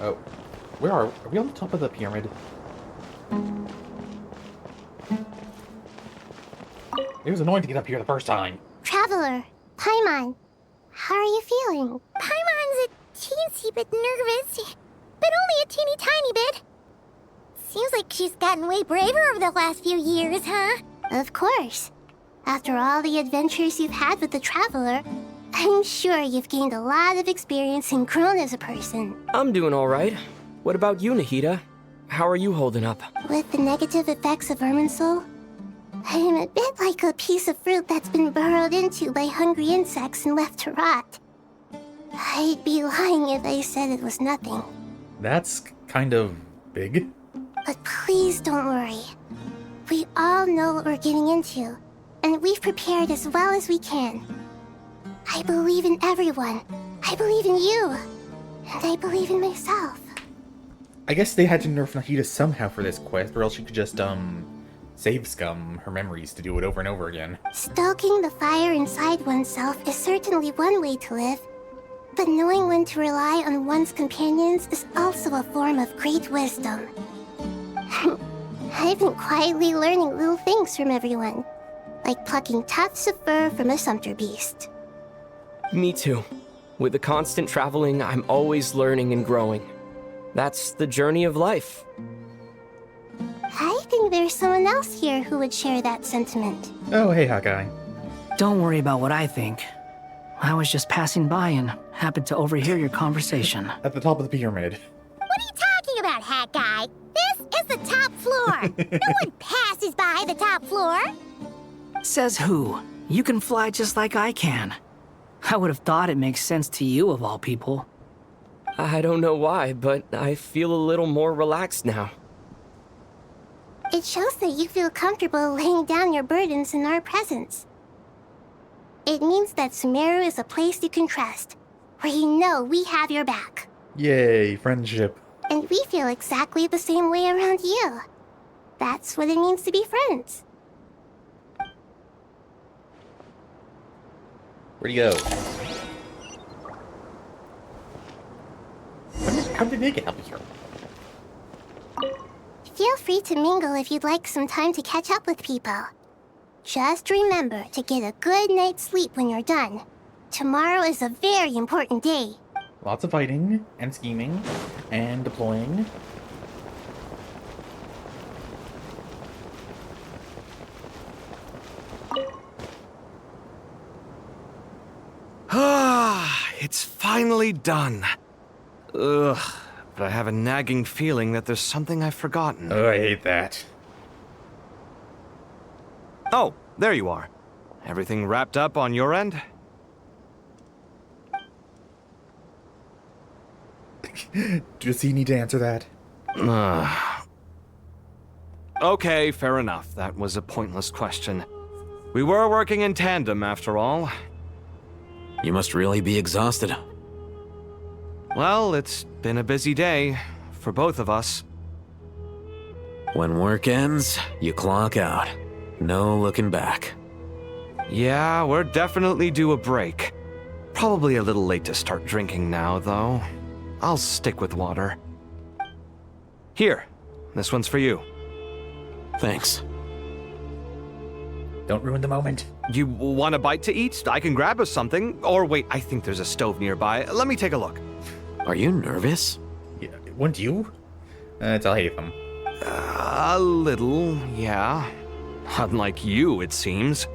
Oh, where are we on the top of the pyramid? It was annoying to get up here the first time. Traveler, Paimon, how are you feeling? Paimon's a teensy bit nervous, but only a teeny tiny bit. Seems like she's gotten way braver over the last few years, huh? Of course. After all the adventures you've had with the Traveler, I'm sure you've gained a lot of experience and grown as a person. I'm doing all right. What about you, Nahida? How are you holding up? With the negative effects of Irminsul, I am a bit like a piece of fruit that's been burrowed into by hungry insects and left to rot. I'd be lying if I said it was nothing. That's kind of big. But please don't worry. We all know what we're getting into, and we've prepared as well as we can. I believe in everyone. I believe in you. And I believe in myself. I guess they had to nerf Nahida somehow for this quest, or else she could just, save Scum her memories to do it over and over again. Stoking the fire inside oneself is certainly one way to live, but knowing when to rely on one's companions is also a form of great wisdom. I've been quietly learning little things from everyone, like plucking tufts of fur from a sumpter beast. Me too. With the constant traveling, I'm always learning and growing. That's the journey of life. I think there's someone else here who would share that sentiment. Oh, hey, Hawkeye. Don't worry about what I think. I was just passing by and happened to overhear your conversation. At the top of the pyramid. What are you talking about, Hat Guy? This is the top floor. No one passes by the top floor. Says who? You can fly just like I can. I would have thought it makes sense to you of all people. I don't know why, but I feel a little more relaxed now. It shows that you feel comfortable laying down your burdens in our presence. It means that Sumeru is a place you can trust, where you know we have your back. Yay, friendship. And we feel exactly the same way around you. That's what it means to be friends. Where'd he go? How did they get out of here? Feel free to mingle if you'd like some time to catch up with people. Just remember to get a good night's sleep when you're done. Tomorrow is a very important day. Lots of fighting and scheming and deploying. Ah, it's finally done. Ugh, but I have a nagging feeling that there's something I've forgotten. Oh, I hate that. Oh, there you are. Everything wrapped up on your end? Does he need to answer that? Okay, fair enough. That was a pointless question. We were working in tandem, after all. You must really be exhausted. Well, it's been a busy day for both of us. When work ends, you clock out. No looking back. Yeah, we're definitely due a break. Probably a little late to start drinking now, though. I'll stick with water. Here, this one's for you. Thanks. Don't ruin the moment. You want a bite to eat? I can grab us something. Or wait, I think there's a stove nearby. Let me take a look. Are you nervous? Yeah, wouldn't you? It's all hate them. A little, yeah. Unlike you, it seems.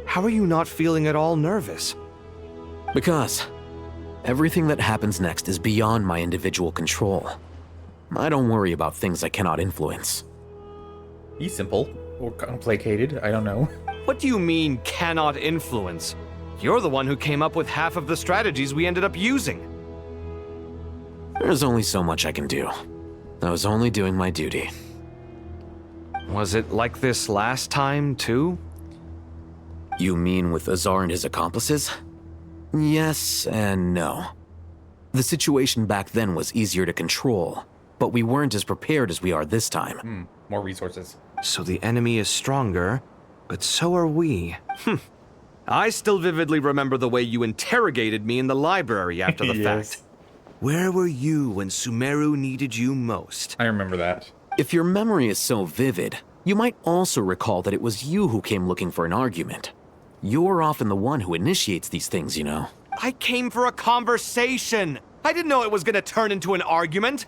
How are you not feeling at all nervous? Because everything that happens next is beyond my individual control. I don't worry about things I cannot influence. He's simple. Or complicated, I don't know. What do you mean, cannot influence? You're the one who came up with half of the strategies we ended up using. There's only so much I can do. I was only doing my duty. Was it like this last time, too? You mean with Azar and his accomplices? Yes and no. The situation back then was easier to control, but we weren't as prepared as we are this time. More resources. So the enemy is stronger, but so are we. I still vividly remember the way you interrogated me in the library after the fact. Where were you when Sumeru needed you most? I remember that. If your memory is so vivid, you might also recall that it was you who came looking for an argument. You're often the one who initiates these things, you know. I came for a conversation! I didn't know it was gonna turn into an argument!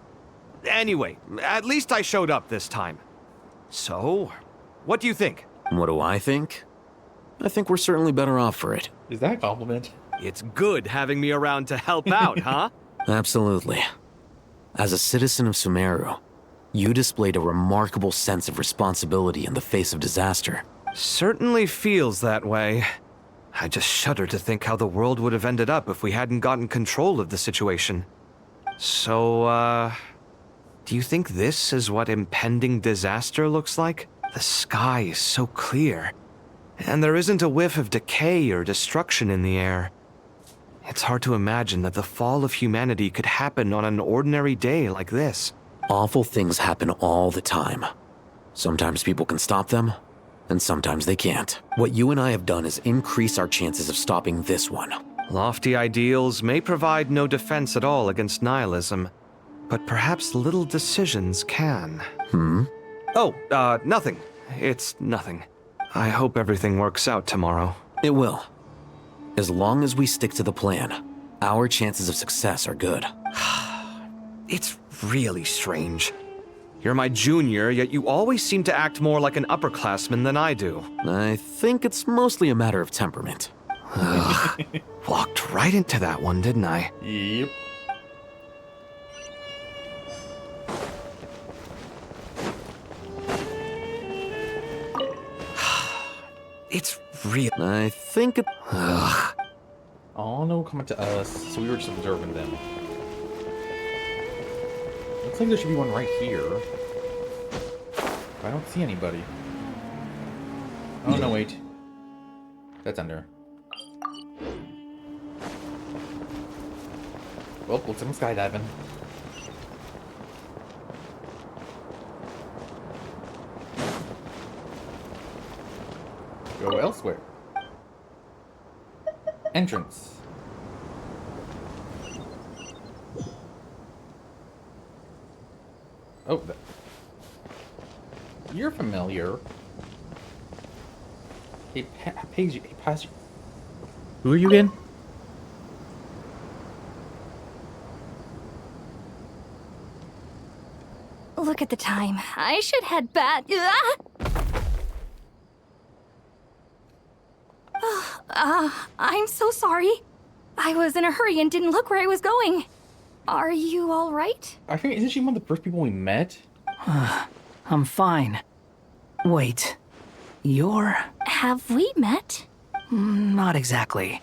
Anyway, at least I showed up this time. So, what do you think? What do I think? I think we're certainly better off for it. Is that a compliment? It's good having me around to help out, huh? Absolutely. As a citizen of Sumeru, you displayed a remarkable sense of responsibility in the face of disaster. Certainly feels that way. I just shudder to think how the world would have ended up if we hadn't gotten control of the situation. So, do you think this is what impending disaster looks like? The sky is so clear, and there isn't a whiff of decay or destruction in the air. It's hard to imagine that the fall of humanity could happen on an ordinary day like this. Awful things happen all the time. Sometimes people can stop them, and sometimes they can't. What you and I have done is increase our chances of stopping this one. Lofty ideals may provide no defense at all against nihilism, but perhaps little decisions can. Oh, nothing. It's nothing. I hope everything works out tomorrow. It will. As long as we stick to the plan, our chances of success are good. It's really strange. You're my junior, yet you always seem to act more like an upperclassman than I do. I think it's mostly a matter of temperament. Walked right into that one, didn't I? Yep. It's real. I think it... Oh, no comment to us, so we were just observing them. Looks like there should be one right here. I don't see anybody. Oh, no, wait. That's under. Well, looks like I'm skydiving. Go elsewhere. Entrance. Oh, you're familiar. He pays you. He passes you. Who are you again? Look at the time. I should head back. I'm so sorry. I was in a hurry and didn't look where I was going. Are you all right? I think, isn't she one of the first people we met? I'm fine. Wait, you're... Have we met? Not exactly.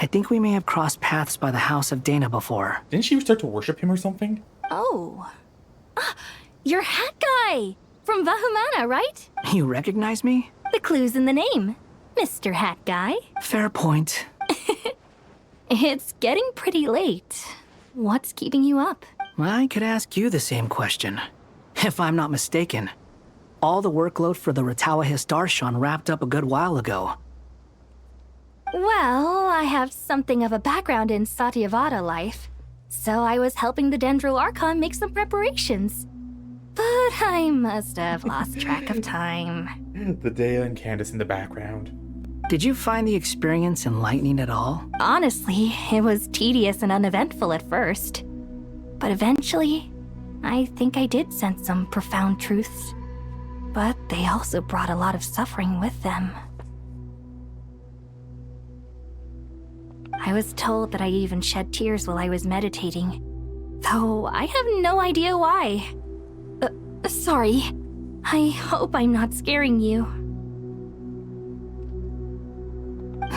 I think we may have crossed paths by the house of Dana before. Didn't she start to worship him or something? Oh. You're Hat Guy! From Vahumana, right? You recognize me? The clue's in the name. Mr. Hat Guy. Fair point. It's getting pretty late. What's keeping you up? I could ask you the same question. If I'm not mistaken, all the workload for the Ratawa Histarshan wrapped up a good while ago. Well, I have something of a background in Satyavada life, so I was helping the Dendro Archon make some preparations. But I must have lost track of time. The Dea and Candace in the background. Did you find the experience enlightening at all? Honestly, it was tedious and uneventful at first. But eventually, I think I did sense some profound truths. But they also brought a lot of suffering with them. I was told that I even shed tears while I was meditating, though I have no idea why. Sorry. I hope I'm not scaring you.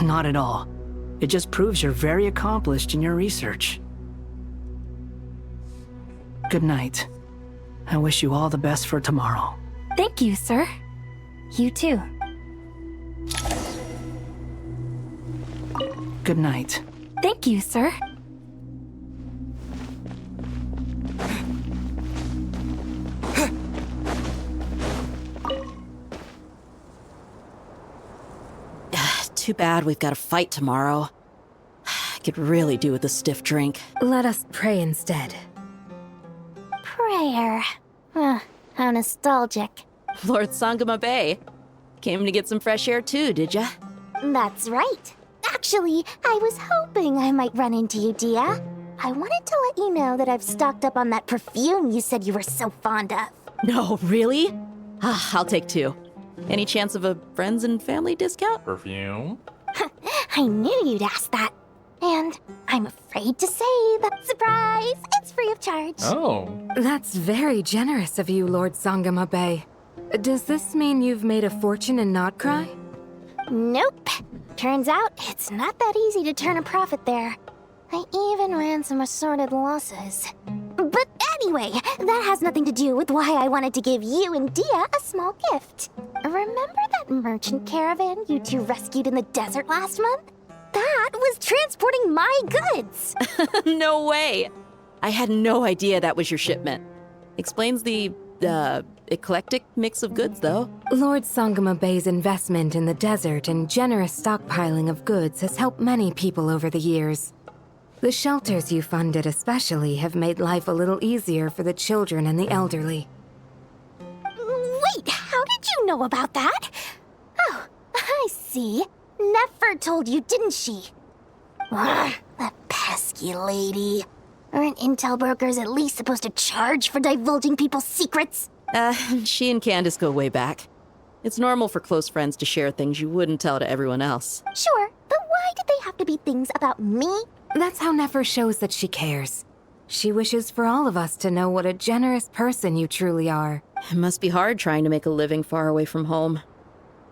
Not at all. It just proves you're very accomplished in your research. Good night. I wish you all the best for tomorrow. Thank you, sir. You too. Good night. Thank you, sir. Too bad we've got a fight tomorrow. I could really do with a stiff drink. Let us pray instead. Prayer. How nostalgic. Lord Sangama Bay. Came to get some fresh air too, did ya? That's right. Actually, I was hoping I might run into you, Dia. I wanted to let you know that I've stocked up on that perfume you said you were so fond of. No, really? I'll take 2. Any chance of a friends and family discount? Perfume? I knew you'd ask that. And I'm afraid to say that, surprise, it's free of charge. Oh. That's very generous of you, Lord Sangama Bay. Does this mean you've made a fortune in Notcry? Nope. Turns out it's not that easy to turn a profit there. I even ran some assorted losses. But anyway, that has nothing to do with why I wanted to give you and Dia a small gift. Remember that merchant caravan you two rescued in the desert last month? That was transporting my goods! No way! I had no idea that was your shipment. Explains the, eclectic mix of goods, though. Lord Sangama Bay's investment in the desert and generous stockpiling of goods has helped many people over the years. The shelters you funded especially have made life a little easier for the children and the elderly. Wait, how did you know about that? Oh, I see. Nefer told you, didn't she? Ugh, that pesky lady. Aren't intel brokers at least supposed to charge for divulging people's secrets? She and Candace go way back. It's normal for close friends to share things you wouldn't tell to everyone else. Sure, but why did they have to be things about me? That's how Nefer shows that she cares. She wishes for all of us to know what a generous person you truly are. It must be hard trying to make a living far away from home.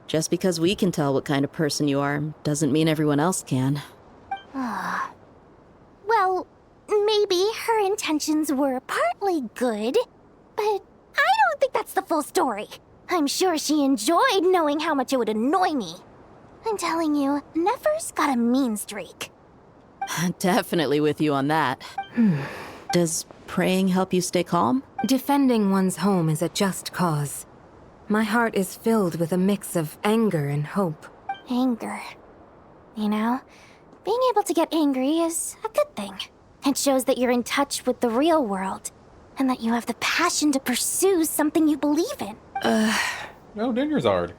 Just because we can tell what kind of person you are doesn't mean everyone else can. Well, maybe her intentions were partly good, but I don't think that's the full story. I'm sure she enjoyed knowing how much it would annoy me. I'm telling you, Nefer's got a mean streak. Definitely with you on that. Does praying help you stay calm? Defending one's home is a just cause. My heart is filled with a mix of anger and hope. Anger. You know, Being able to get angry is a good thing. It shows that you're in touch with the real world, and that you have the passion to pursue something you believe in. No, Dingerzard.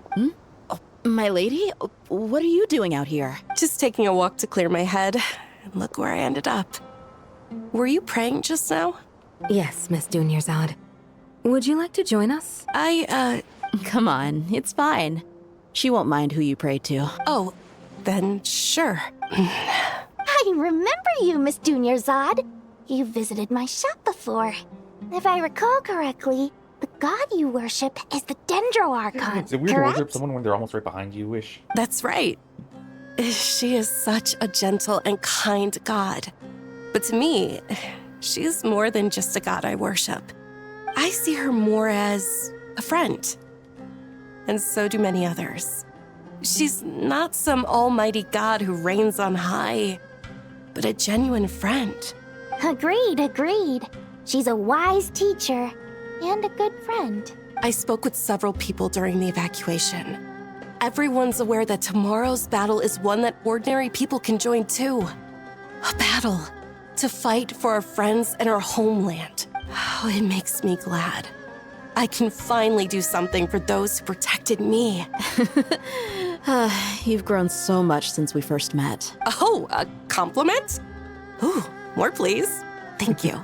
My lady? What are you doing out here? Just taking a walk to clear my head. And look where I ended up. Were you praying just now? Yes, Miss Dunyarzad. Would you like to join us? Come on, it's fine. She won't mind who you pray to. Oh, then sure. I remember you, Miss Dunyarzad. You visited my shop before. If I recall correctly, the god you worship is the Dendro Archon, Is it weird to correct? worship someone when they're almost right behind you, Wish? That's right. She is such a gentle and kind god. But to me, she is more than just a god I worship. I see her more as a friend. And so do many others. She's not some almighty god who reigns on high, but a genuine friend. Agreed. She's a wise teacher and a good friend. I spoke with several people during the evacuation. Everyone's aware that tomorrow's battle is one that ordinary people can join too. A battle to fight for our friends and our homeland. Oh, it makes me glad. I can finally do something for those who protected me. You've grown so much since we first met. Oh, a compliment? Ooh, more please. Thank you.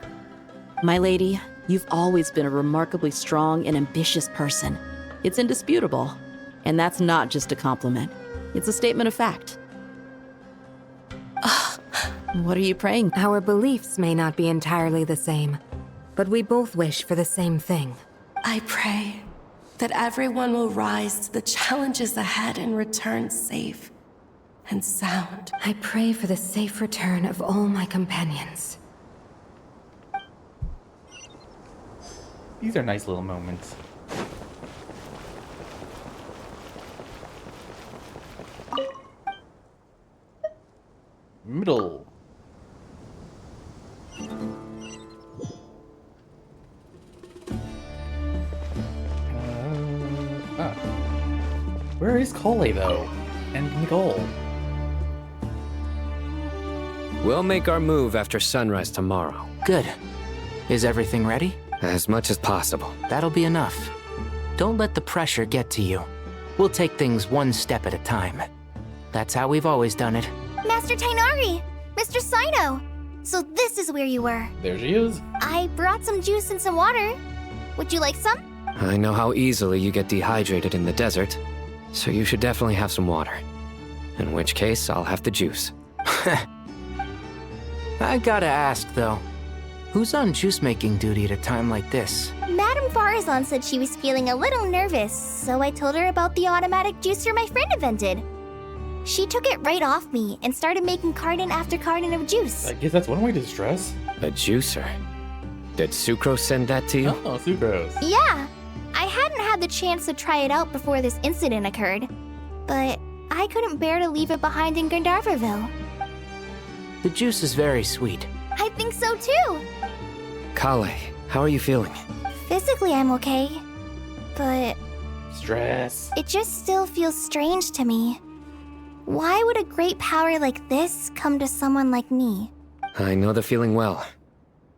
My lady, you've always been a remarkably strong and ambitious person. It's indisputable. And that's not just a compliment. It's a statement of fact. What are you praying? Our beliefs may not be entirely the same, but we both wish for the same thing. I pray that everyone will rise to the challenges ahead and return safe and sound. I pray for the safe return of all my companions. These are nice little moments. Middle. Where is Kale, though? And Nicole? We'll make our move after sunrise tomorrow. Good. Is everything ready? As much as possible. That'll be enough. Don't let the pressure get to you. We'll take things one step at a time. That's how we've always done it. Master Tainari! Mr. Sino! So this is where you were. There she is. I brought some juice and some water. Would you like some? I know how easily you get dehydrated in the desert, so you should definitely have some water. In which case, I'll have the juice. I gotta ask, though. Who's on juice-making duty at a time like this? Madame Farazan said she was feeling a little nervous, so I told her about the automatic juicer my friend invented. She took it right off me and started making carton after carton of juice. I guess that's one way to stress. A juicer? Did Sucrose send that to you? Oh, Sucrose. Yeah. I hadn't had the chance to try it out before this incident occurred, but I couldn't bear to leave it behind in Gandharville. The juice is very sweet. I think so too. Kale, how are you feeling? Physically, I'm okay, but Stress. it just still feels strange to me. Why would a great power like this come to someone like me? I know the feeling well.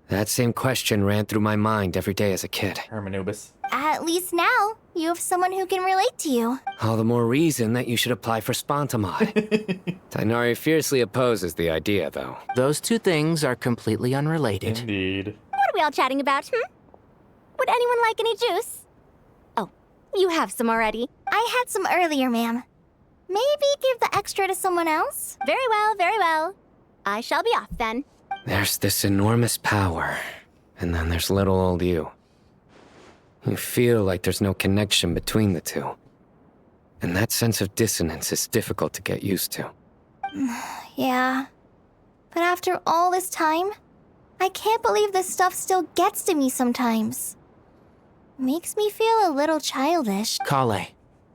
That same question ran through my mind every day as a kid. Hermanubis. At least now, you have someone who can relate to you. All the more reason that you should apply for Spontamod. Tainari fiercely opposes the idea, though. Those two things are completely unrelated. Indeed. What are we all chatting about, Would anyone like any juice? Oh, you have some already. I had some earlier, ma'am. Maybe give the extra to someone else? Very well, very well. I shall be off then. There's this enormous power, and then there's little old you. You feel like there's no connection between the two. And that sense of dissonance is difficult to get used to. Yeah. But after all this time, I can't believe this stuff still gets to me sometimes. Makes me feel a little childish. Kale,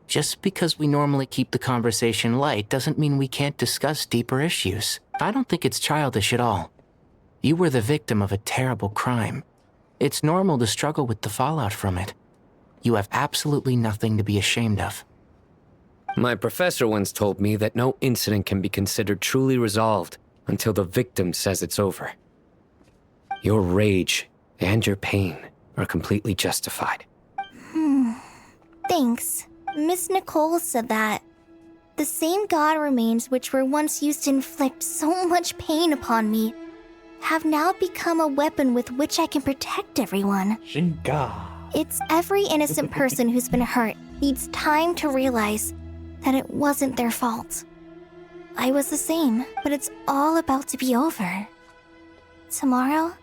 just because we normally keep the conversation light doesn't mean we can't discuss deeper issues. I don't think it's childish at all. You were the victim of a terrible crime. It's normal to struggle with the fallout from it. You have absolutely nothing to be ashamed of. My professor once told me that no incident can be considered truly resolved until the victim says it's over. Your rage and your pain are completely justified. Thanks. Miss Nicole said that. The same god remains which were once used to inflict so much pain upon me have now become a weapon with which I can protect everyone. Shinga. It's every innocent person who's been hurt needs time to realize that it wasn't their fault. I was the same, but it's all about to be over. Tomorrow,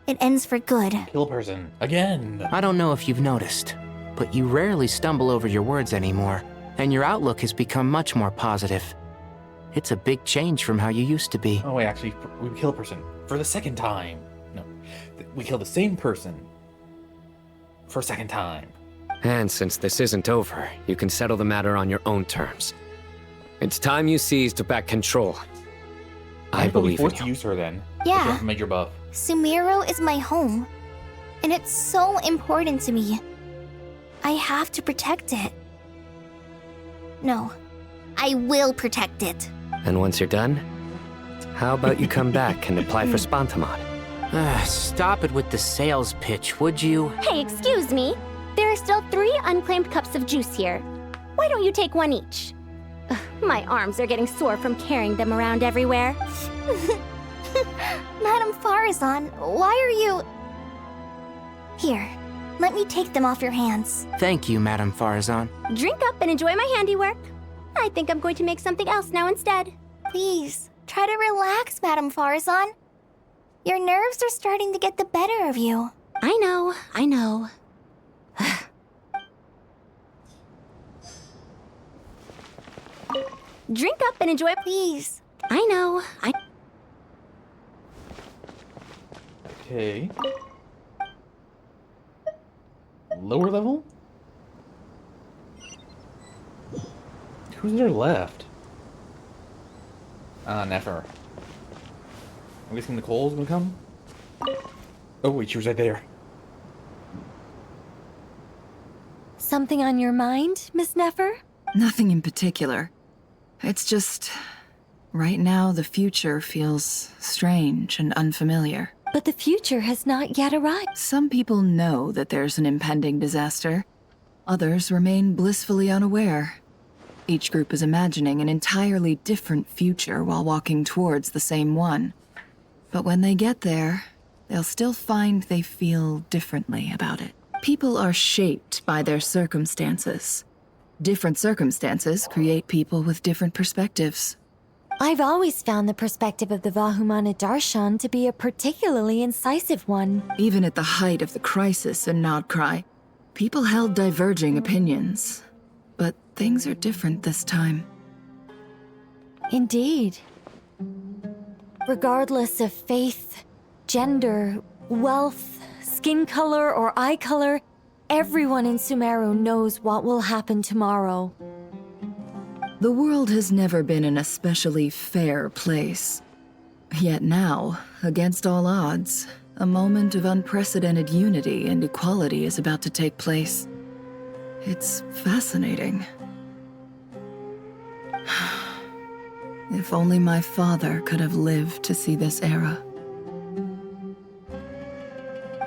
it ends for good. Kill a person. Again. I don't know if you've noticed, but you rarely stumble over your words anymore, and your outlook has become much more positive. It's a big change from how you used to be. Oh wait, actually, we kill a person for the second time. No, we kill the same person for a second time. And since this isn't over, you can settle the matter on your own terms. It's time you seized back control. I believe in forced you. to use her then. Yeah. Major buff. Sumero is my home, and it's so important to me. I have to protect it. No, I will protect it. And once you're done, how about you come back and apply for Spantamod? Stop it with the sales pitch, would you? Hey, excuse me. There are still 3 unclaimed cups of juice here. Why don't you take one each? Ugh, my arms are getting sore from carrying them around everywhere. Madame Farazan, why are you... Here, let me take them off your hands. Thank you, Madame Farazan. Drink up and enjoy my handiwork. I think I'm going to make something else now instead. Please, try to relax, Madame Farazan. Your nerves are starting to get the better of you. I know. Drink up and enjoy, please. I know. Okay. Lower level? Who's there left? Nefer. I'm guessing Nicole's gonna come? Oh wait, she was right there. Something on your mind, Miss Nefer? Nothing in particular. It's just... right now, the future feels strange and unfamiliar. But the future has not yet arrived. Some people know that there's an impending disaster. Others remain blissfully unaware. Each group is imagining an entirely different future while walking towards the same one. But when they get there, they'll still find they feel differently about it. People are shaped by their circumstances. Different circumstances create people with different perspectives. I've always found the perspective of the Vahumana Darshan to be a particularly incisive one. Even at the height of the crisis in Nodcry, people held diverging opinions. But things are different this time. Indeed. Regardless of faith, gender, wealth, skin color, or eye color, everyone in Sumeru knows what will happen tomorrow. The world has never been an especially fair place. Yet now, against all odds, a moment of unprecedented unity and equality is about to take place. It's fascinating. If only my father could have lived to see this era.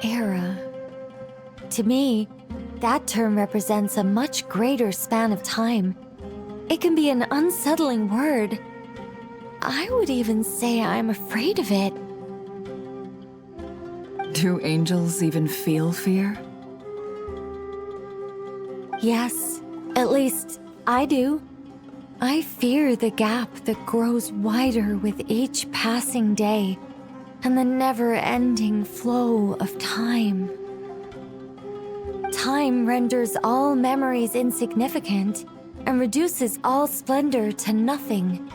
Era. To me, that term represents a much greater span of time. It can be an unsettling word. I would even say I'm afraid of it. Do angels even feel fear? Yes, at least I do. I fear the gap that grows wider with each passing day and the never-ending flow of time. Time renders all memories insignificant and reduces all splendor to nothing.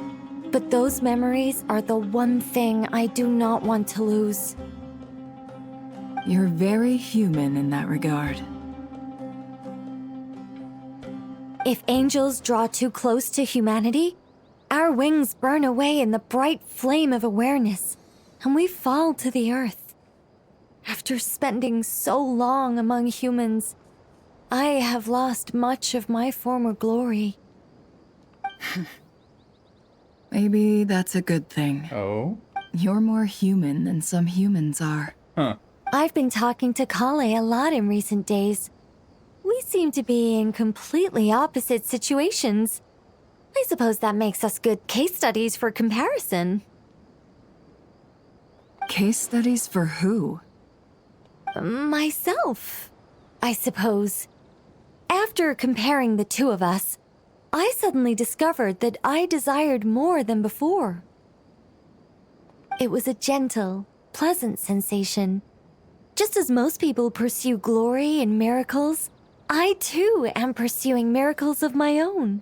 But those memories are the one thing I do not want to lose. You're very human in that regard. If angels draw too close to humanity, our wings burn away in the bright flame of awareness, and we fall to the earth. After spending so long among humans, I have lost much of my former glory. Maybe that's a good thing. Oh? You're more human than some humans are. Huh. I've been talking to Kale a lot in recent days. We seem to be in completely opposite situations. I suppose that makes us good case studies for comparison. Case studies for who? Myself, I suppose. After comparing the two of us, I suddenly discovered that I desired more than before. It was a gentle, pleasant sensation. Just as most people pursue glory and miracles, I too am pursuing miracles of my own.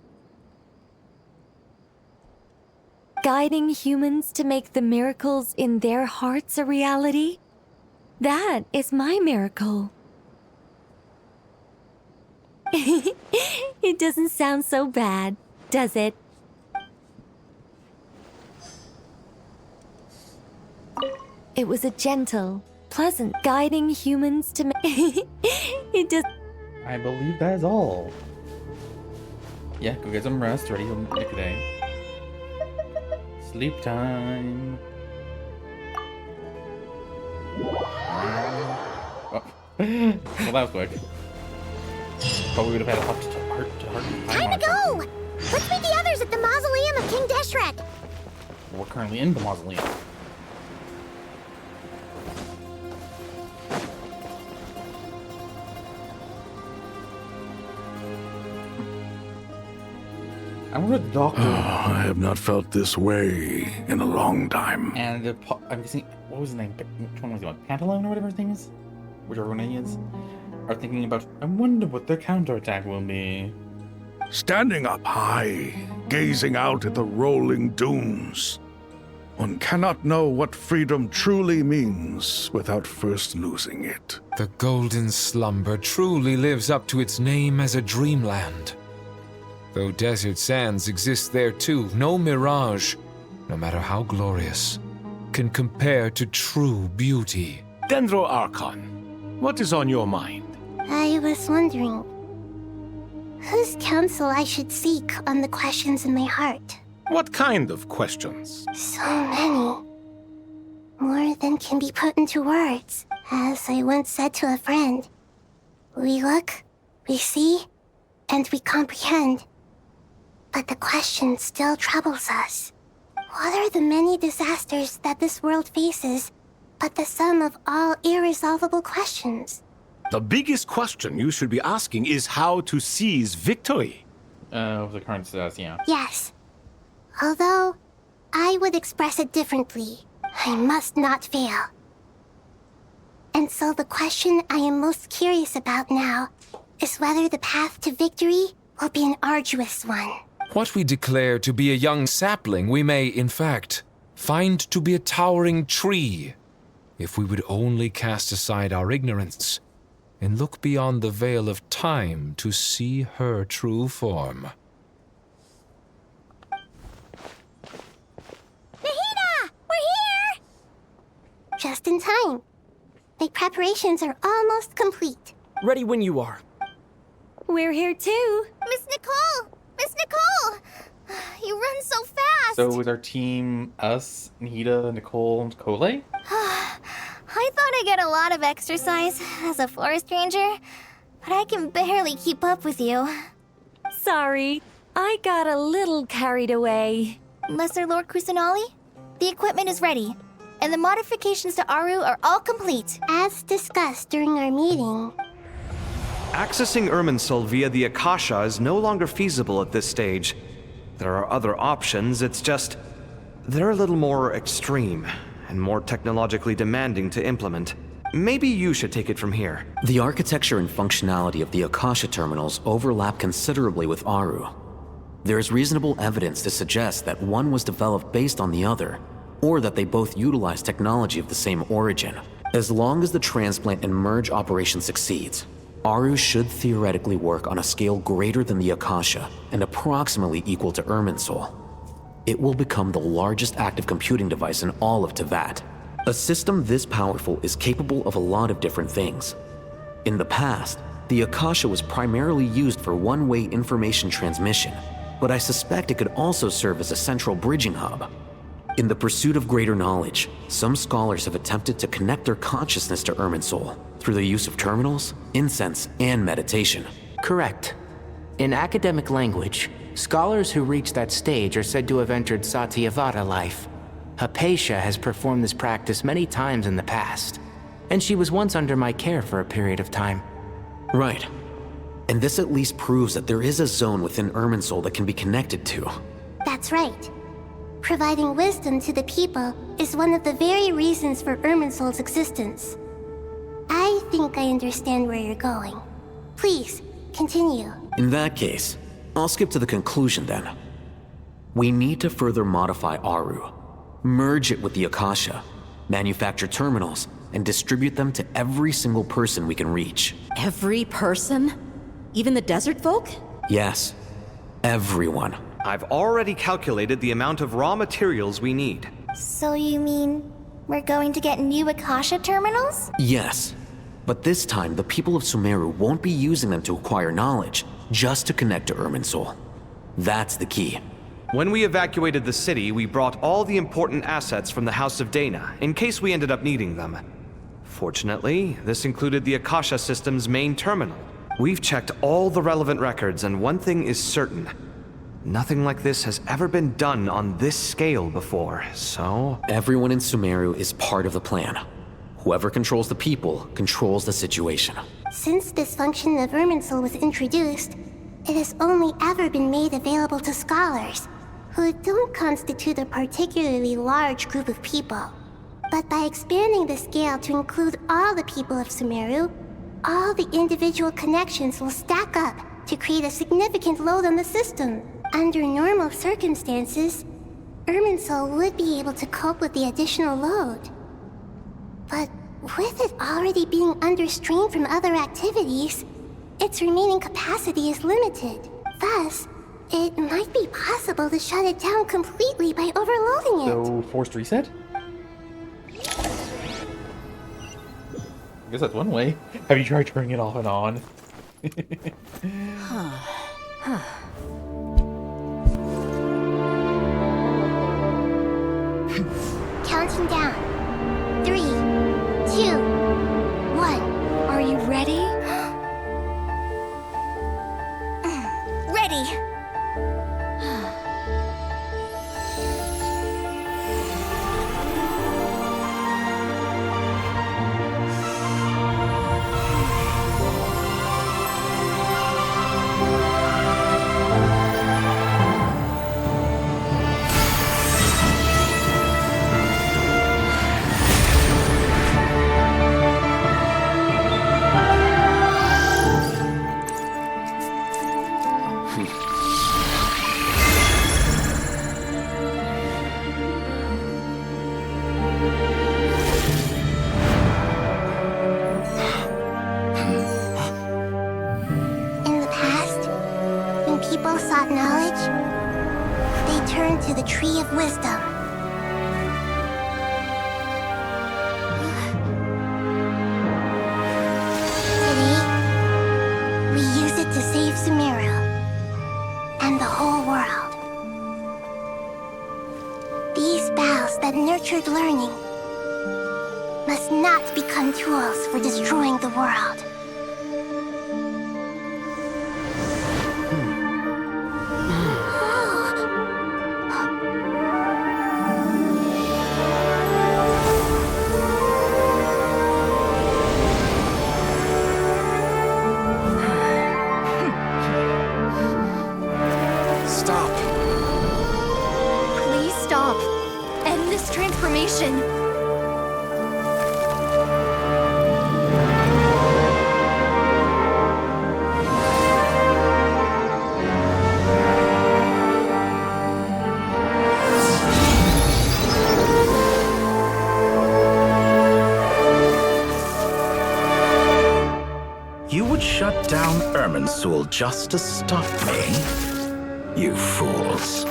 Guiding humans to make the miracles in their hearts a reality, that is my miracle. It doesn't sound so bad, does it? It was a gentle, pleasant guiding humans to it does. I believe that is all. Yeah, go get some rest, ready for the next day. Sleep time. Oh. Well, that was quick. Probably would have had a heart Time to go! Let's meet the others at the mausoleum of King Deshret. We're currently in the mausoleum. I'm with the doctor. I have not felt this way in a long time. And I'm guessing, what was his name? Which one was he on? Pantalone or whatever his name is? Whichever one he is. Are thinking about, I wonder what their counterattack will be. Standing up high, gazing out at the rolling dunes. One cannot know what freedom truly means without first losing it. The golden slumber truly lives up to its name as a dreamland. Though desert sands exist there too, no mirage, no matter how glorious, can compare to true beauty. Dendro Archon, what is on your mind? I was wondering whose counsel I should seek on the questions in my heart. What kind of questions? So many. More than can be put into words. As I once said to a friend, we look, we see, and we comprehend. But the question still troubles us. What are the many disasters that this world faces, but the sum of all irresolvable questions? The biggest question you should be asking is how to seize victory. Of the current status, yeah. Yes. Although, I would express it differently. I must not fail. And so the question I am most curious about now is whether the path to victory will be an arduous one. What we declare to be a young sapling, we may, in fact, find to be a towering tree, if we would only cast aside our ignorance and look beyond the veil of time to see her true form. Nahida! We're here! Just in time. My preparations are almost complete. Ready when you are. We're here too. Miss Nicole! Miss Nicole! You run so fast! So was our team us, Nahida, Nicole, and Cole? I thought I'd get a lot of exercise as a forest ranger, but I can barely keep up with you. Sorry, I got a little carried away. Lesser Lord Kusanali, the equipment is ready, and the modifications to Aru are all complete. As discussed during our meeting, Accessing Irminsul via the Akasha is no longer feasible at this stage. There are other options, it's just they're a little more extreme and more technologically demanding to implement. Maybe you should take it from here. The architecture and functionality of the Akasha terminals overlap considerably with Aru. There is reasonable evidence to suggest that one was developed based on the other, or that they both utilize technology of the same origin. As long as the transplant and merge operation succeeds, Aru should theoretically work on a scale greater than the Akasha and approximately equal to Irminsul. It will become the largest active computing device in all of Teyvat. A system this powerful is capable of a lot of different things. In the past, the Akasha was primarily used for one-way information transmission, but I suspect it could also serve as a central bridging hub. In the pursuit of greater knowledge, some scholars have attempted to connect their consciousness to Irminsul through the use of terminals, incense, and meditation. Correct. In academic language, scholars who reach that stage are said to have entered Satyavada life. Hypatia has performed this practice many times in the past, and she was once under my care for a period of time. Right. And this at least proves that there is a zone within Irminsul that can be connected to. That's right. Providing wisdom to the people is one of the very reasons for Irminsul's existence. I think I understand where you're going. Please, continue. In that case, I'll skip to the conclusion then. We need to further modify Aru, merge it with the Akasha, manufacture terminals, and distribute them to every single person we can reach. Every person? Even the desert folk? Yes, everyone. I've already calculated the amount of raw materials we need. So you mean we're going to get new Akasha terminals? Yes, but this time the people of Sumeru won't be using them to acquire knowledge, just to connect to Irminsul. That's the key. When we evacuated the city, we brought all the important assets from the House of Dana, in case we ended up needing them. Fortunately, this included the Akasha system's main terminal. We've checked all the relevant records, and one thing is certain. Nothing like this has ever been done on this scale before, so... Everyone in Sumeru is part of the plan. Whoever controls the people controls the situation. Since this function of Irminsul was introduced, it has only ever been made available to scholars, who don't constitute a particularly large group of people. But by expanding the scale to include all the people of Sumeru, all the individual connections will stack up to create a significant load on the system. Under normal circumstances, Irminsul would be able to cope with the additional load. But with it already being under strain from other activities, its remaining capacity is limited. Thus, it might be possible to shut it down completely by overloading it. So, forced reset? I guess that's one way. Have you tried turning it off and on? Counting down. 3, 2, 1. Are you ready? Ready! knowledge, they turn to the Tree of Wisdom. Today, we use it to save Sumeru and the whole world. These boughs that nurtured learning must not become tools for destroying the world. Stop. Please stop. End this transformation. You would shut down Irminsul just to stop me? You fools.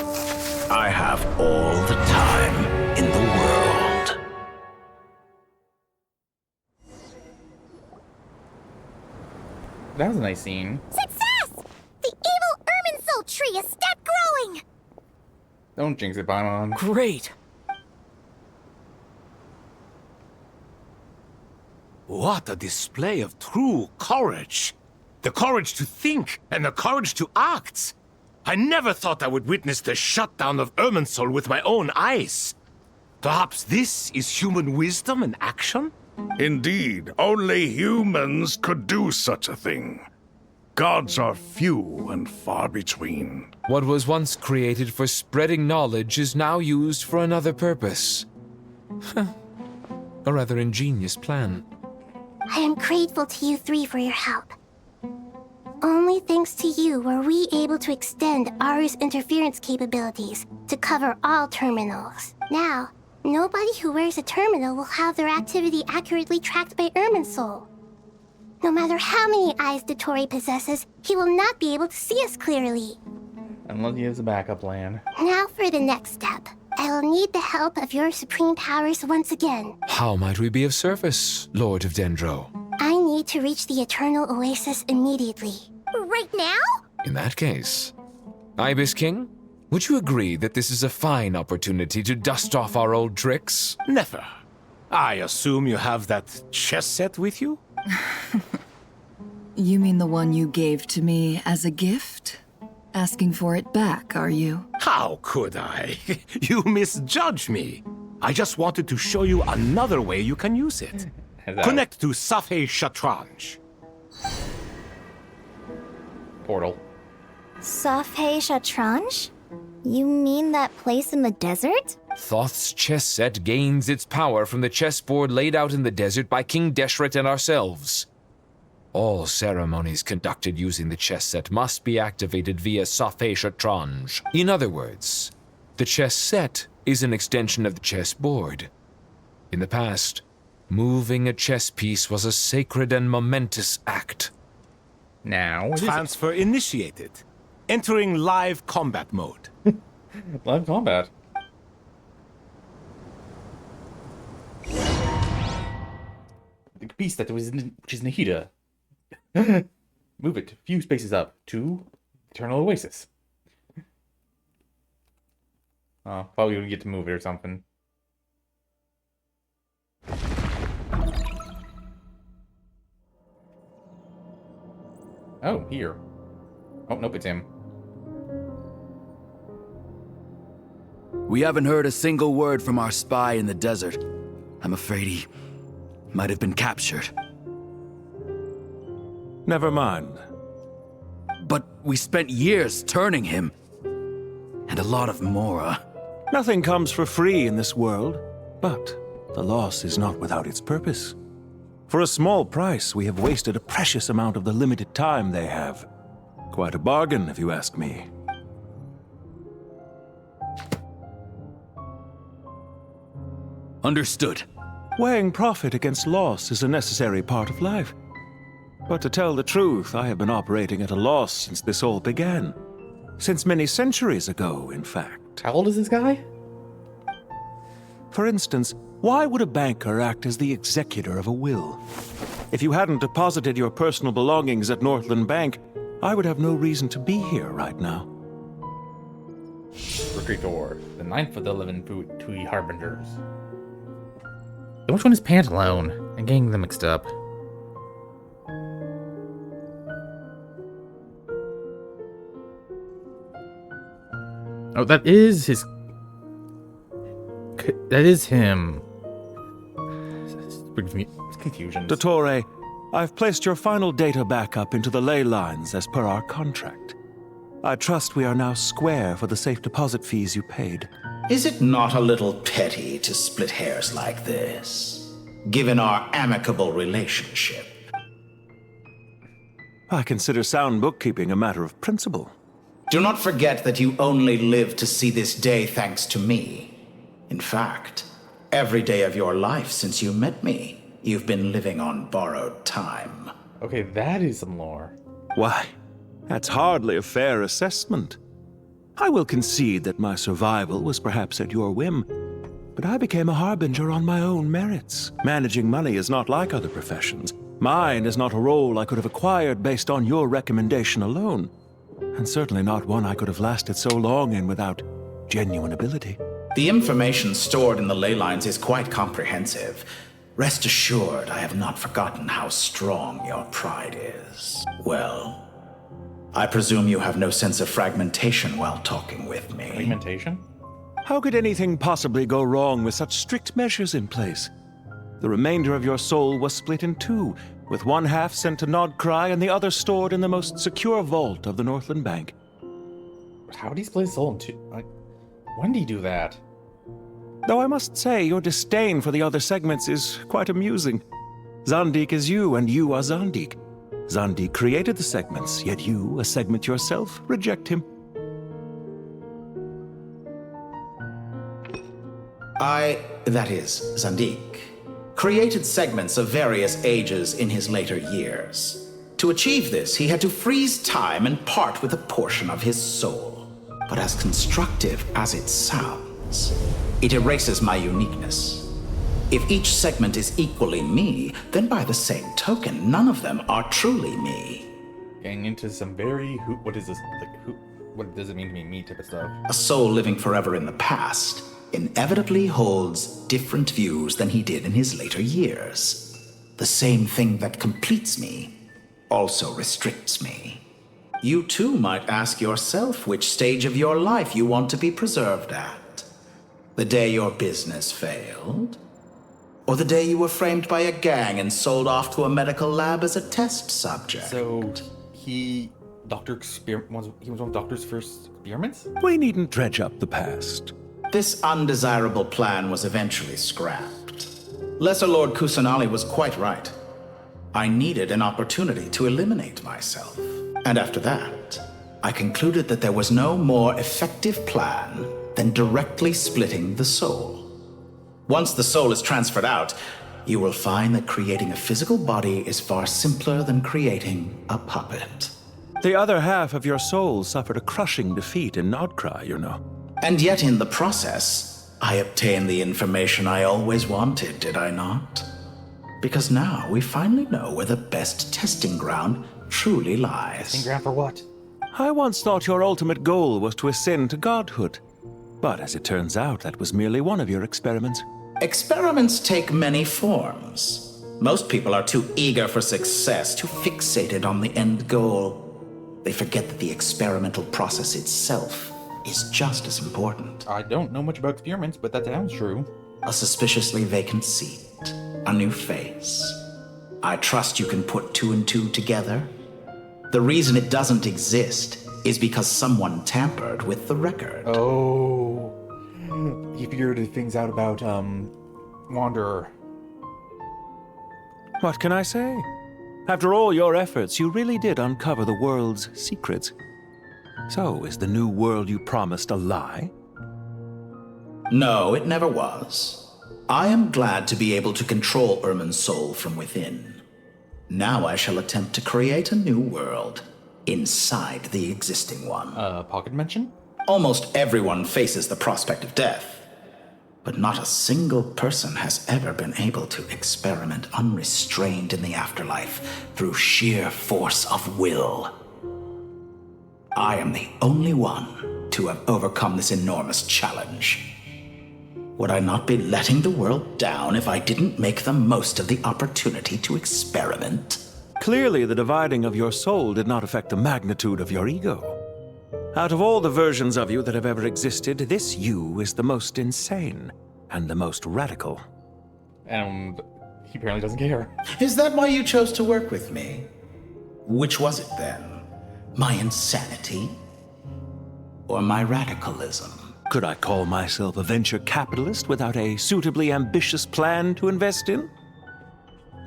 I have all the time in the world. That was a nice scene. Success! The evil Irminsul tree is step grown Don't jinx it, Paimon. Great. What a display of true courage. The courage to think and the courage to act. I never thought I would witness the shutdown of Irminsul with my own eyes. Perhaps this is human wisdom in action? Indeed, only humans could do such a thing. Gods are few and far between. What was once created for spreading knowledge is now used for another purpose. A rather ingenious plan. I am grateful to you three for your help. Only thanks to you were we able to extend Aru's interference capabilities to cover all terminals. Now, nobody who wears a terminal will have their activity accurately tracked by Irminsul. No matter how many eyes Dottore possesses, he will not be able to see us clearly. Unless he has a backup plan. Now for the next step. I will need the help of your supreme powers once again. How might we be of service, Lord of Dendro? I need to reach the Eternal Oasis immediately. Right now? In that case, Ibis King, would you agree that this is a fine opportunity to dust off our old tricks? Never. I assume you have that chess set with you? You mean the one you gave to me as a gift? Asking for it back, are you? How could I? You misjudge me. I just wanted to show you another way you can use it. Connect to Safhe Shatranj. Portal. Safhe Shatranj? You mean that place in the desert? Thoth's chess set gains its power from the chessboard laid out in the desert by King Deshret and ourselves. All ceremonies conducted using the chess set must be activated via Safhe Shatranj. In other words, the chess set is an extension of the chessboard. In the past, moving a chess piece was a sacred and momentous act. Now, transfer initiated. Entering live combat mode. Live combat. The piece that was which is Nahida. Move it a few spaces up to Eternal Oasis. Oh, probably would get to move it or something. Oh, here. Oh, nope, it's him. We haven't heard a single word from our spy in the desert. I'm afraid he might have been captured. Never mind. But we spent years turning him. And a lot of Mora. Nothing comes for free in this world, but the loss is not without its purpose. For a small price, we have wasted a precious amount of the limited time they have. Quite a bargain, if you ask me. Understood. Weighing profit against loss is a necessary part of life. But to tell the truth, I have been operating at a loss since this all began. Since many centuries ago, in fact. How old is this guy? For instance, why would a banker act as the executor of a will? If you hadn't deposited your personal belongings at Northland Bank, I would have no reason to be here right now. Recruitor, the 9th of the 11 Tui Harbingers. Which one is Pantalone? I'm getting them mixed up. Oh, that is his... That is him. Brings me confusion. Dottore, I've placed your final data backup into the ley lines as per our contract. I trust we are now square for the safe deposit fees you paid. Is it not a little petty to split hairs like this, given our amicable relationship? I consider sound bookkeeping a matter of principle. Do not forget that you only live to see this day thanks to me. In fact, every day of your life since you met me, you've been living on borrowed time. Okay, that is some lore. Why, that's hardly a fair assessment. I will concede that my survival was perhaps at your whim, but I became a harbinger on my own merits. Managing money is not like other professions. Mine is not a role I could have acquired based on your recommendation alone, and certainly not one I could have lasted so long in without genuine ability. The information stored in the ley lines is quite comprehensive. Rest assured, I have not forgotten how strong your pride is. Well, I presume you have no sense of fragmentation while talking with me. Fragmentation? How could anything possibly go wrong with such strict measures in place? The remainder of your soul was split in two, with one half sent to Nodcry and the other stored in the most secure vault of the Northland Bank. But how did he split his soul in two? When did he do that? Though I must say, your disdain for the other segments is quite amusing. Zandik is you, and you are Zandik. Zandik created the segments, yet you, a segment yourself, reject him. That is, Zandik, created segments of various ages in his later years. To achieve this, he had to freeze time and part with a portion of his soul. But as constructive as it sounds, it erases my uniqueness. If each segment is equally me, then by the same token, none of them are truly me. Getting into some very what is this? What does it mean to be me type of stuff? A soul living forever in the past inevitably holds different views than he did in his later years. The same thing that completes me also restricts me. You too might ask yourself which stage of your life you want to be preserved at. The day your business failed? Or the day you were framed by a gang and sold off to a medical lab as a test subject? So, he was one of Doctor's first experiments? We needn't dredge up the past. This undesirable plan was eventually scrapped. Lesser Lord Kusanali was quite right. I needed an opportunity to eliminate myself. And after that, I concluded that there was no more effective plan than directly splitting the soul. Once the soul is transferred out, you will find that creating a physical body is far simpler than creating a puppet. The other half of your soul suffered a crushing defeat in Nodcry, you know. And yet in the process, I obtained the information I always wanted, did I not? Because now we finally know where the best testing ground truly lies. Testing ground for what? I once thought your ultimate goal was to ascend to godhood. But as it turns out, that was merely one of your experiments. Experiments take many forms. Most people are too eager for success, too fixated on the end goal. They forget that the experimental process itself is just as important. I don't know much about experiments, but that sounds true. A suspiciously vacant seat, a new face. I trust you can put two and two together. The reason it doesn't exist is because someone tampered with the record. Oh, he figured things out about, Wanderer. What can I say? After all your efforts, you really did uncover the world's secrets. So, is the new world you promised a lie? No, it never was. I am glad to be able to control Irmin's soul from within. Now I shall attempt to create a new world inside the existing one. Pocket dimension? Almost everyone faces the prospect of death, but not a single person has ever been able to experiment unrestrained in the afterlife through sheer force of will. I am the only one to have overcome this enormous challenge. Would I not be letting the world down if I didn't make the most of the opportunity to experiment? Clearly, the dividing of your soul did not affect the magnitude of your ego. Out of all the versions of you that have ever existed, this you is the most insane and the most radical. And he apparently doesn't care. Is that why you chose to work with me? Which was it then? My insanity? Or my radicalism? Could I call myself a venture capitalist without a suitably ambitious plan to invest in?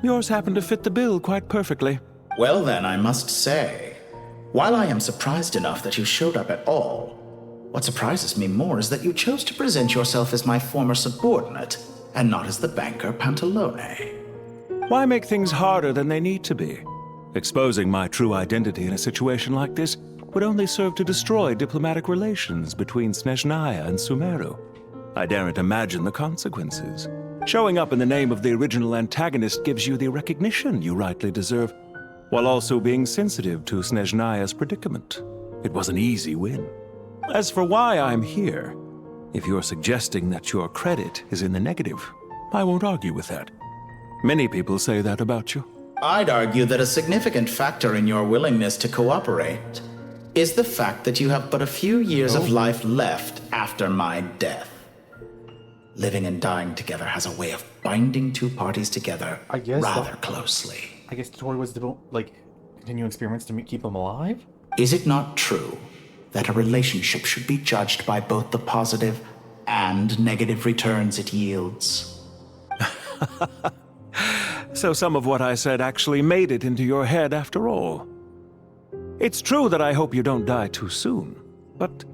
Yours happened to fit the bill quite perfectly. Well then, I must say, while I am surprised enough that you showed up at all, what surprises me more is that you chose to present yourself as my former subordinate, and not as the banker Pantalone. Why make things harder than they need to be? Exposing my true identity in a situation like this would only serve to destroy diplomatic relations between Snezhnaya and Sumeru. I daren't imagine the consequences. Showing up in the name of the original antagonist gives you the recognition you rightly deserve, while also being sensitive to Snezhnaya's predicament. It was an easy win. As for why I'm here, If you're suggesting that your credit is in the negative, I won't argue with that. Many people say that about you. I'd argue that a significant factor in your willingness to cooperate is the fact that you have but a few years of life left after my death. Living and dying together has a way of binding two parties together rather closely. I guess the story was to, continue experiments to keep them alive? Is it not true that a relationship should be judged by both the positive and negative returns it yields? So some of what I said actually made it into your head after all. It's true that I hope you don't die too soon, but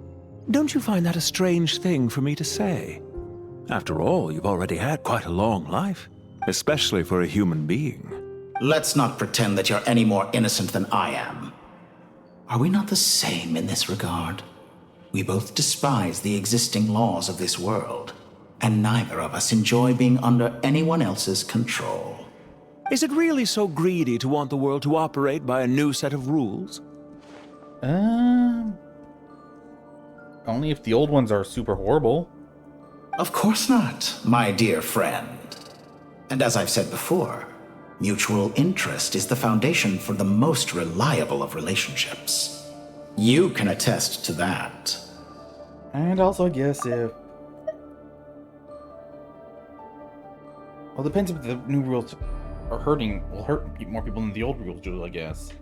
don't you find that a strange thing for me to say? After all, you've already had quite a long life, especially for a human being. Let's not pretend that you're any more innocent than I am. Are we not the same in this regard? We both despise the existing laws of this world, and neither of us enjoy being under anyone else's control. Is it really so greedy to want the world to operate by a new set of rules? Only if the old ones are super horrible. Of course not, my dear friend. And as I've said before, mutual interest is the foundation for the most reliable of relationships. You can attest to that. And also, I guess if... Well, it depends if the new rules are will hurt more people than the old rules do, I guess.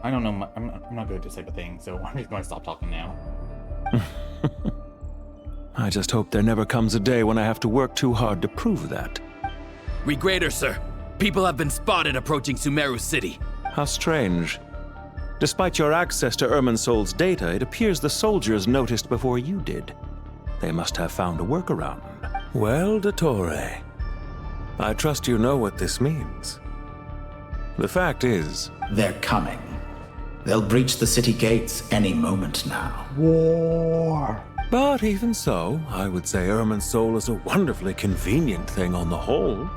I don't know, I'm not good at this type of thing, so I'm just going to stop talking now. I just hope there never comes a day when I have to work too hard to prove that. Regrader, sir. People have been spotted approaching Sumeru City. How strange. Despite your access to Irminsol's data, it appears the soldiers noticed before you did. They must have found a workaround. Well, Dottore, I trust you know what this means. The fact is... They're coming. They'll breach the city gates any moment now. War! But even so, I would say Irminsol is a wonderfully convenient thing on the whole.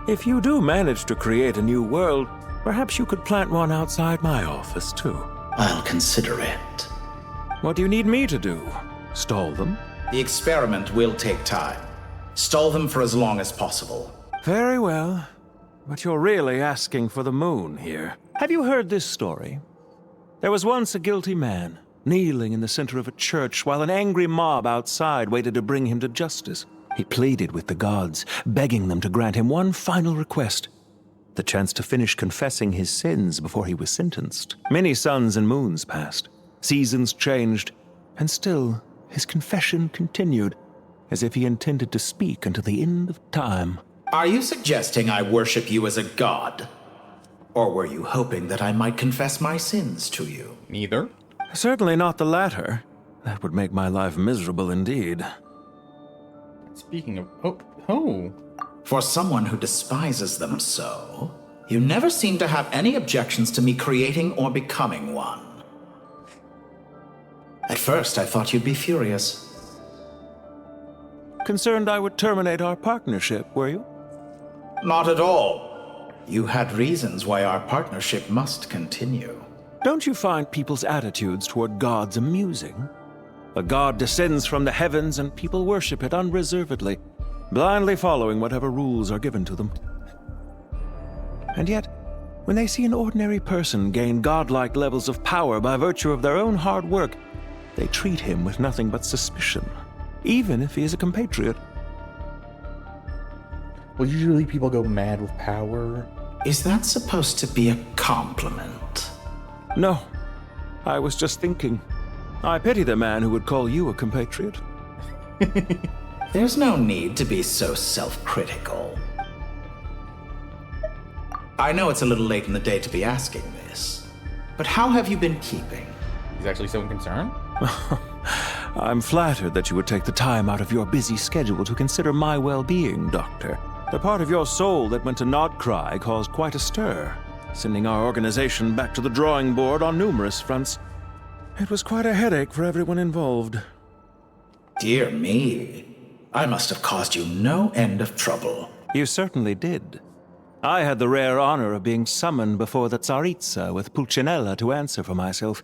If you do manage to create a new world, perhaps you could plant one outside my office, too. I'll consider it. What do you need me to do? Stall them? The experiment will take time. Stall them for as long as possible. Very well. But you're really asking for the moon here. Have you heard this story? There was once a guilty man, kneeling in the center of a church while an angry mob outside waited to bring him to justice. He pleaded with the gods, begging them to grant him one final request: the chance to finish confessing his sins before he was sentenced. Many suns and moons passed, seasons changed, and still his confession continued, as if he intended to speak until the end of time. Are you suggesting I worship you as a god? Or were you hoping that I might confess my sins to you? Neither. Certainly not the latter. That would make my life miserable indeed. Speaking of... Oh. For someone who despises them so, you never seem to have any objections to me creating or becoming one. At first, I thought you'd be furious. Concerned I would terminate our partnership, were you? Not at all. You had reasons why our partnership must continue. Don't you find people's attitudes toward gods amusing? A god descends from the heavens and people worship it unreservedly, blindly following whatever rules are given to them. And yet, when they see an ordinary person gain godlike levels of power by virtue of their own hard work, they treat him with nothing but suspicion, even if he is a compatriot. Well, usually people go mad with power. Is that supposed to be a compliment? No. I was just thinking. I pity the man who would call you a compatriot. There's no need to be so self-critical. I know it's a little late in the day to be asking this, but how have you been keeping? He's actually so concerned? I'm flattered that you would take the time out of your busy schedule to consider my well-being, Doctor. The part of your soul that went to Nodcry caused quite a stir, sending our organization back to the drawing board on numerous fronts. It was quite a headache for everyone involved. Dear me. I must have caused you no end of trouble. You certainly did. I had the rare honor of being summoned before the Tsaritsa with Pulcinella to answer for myself.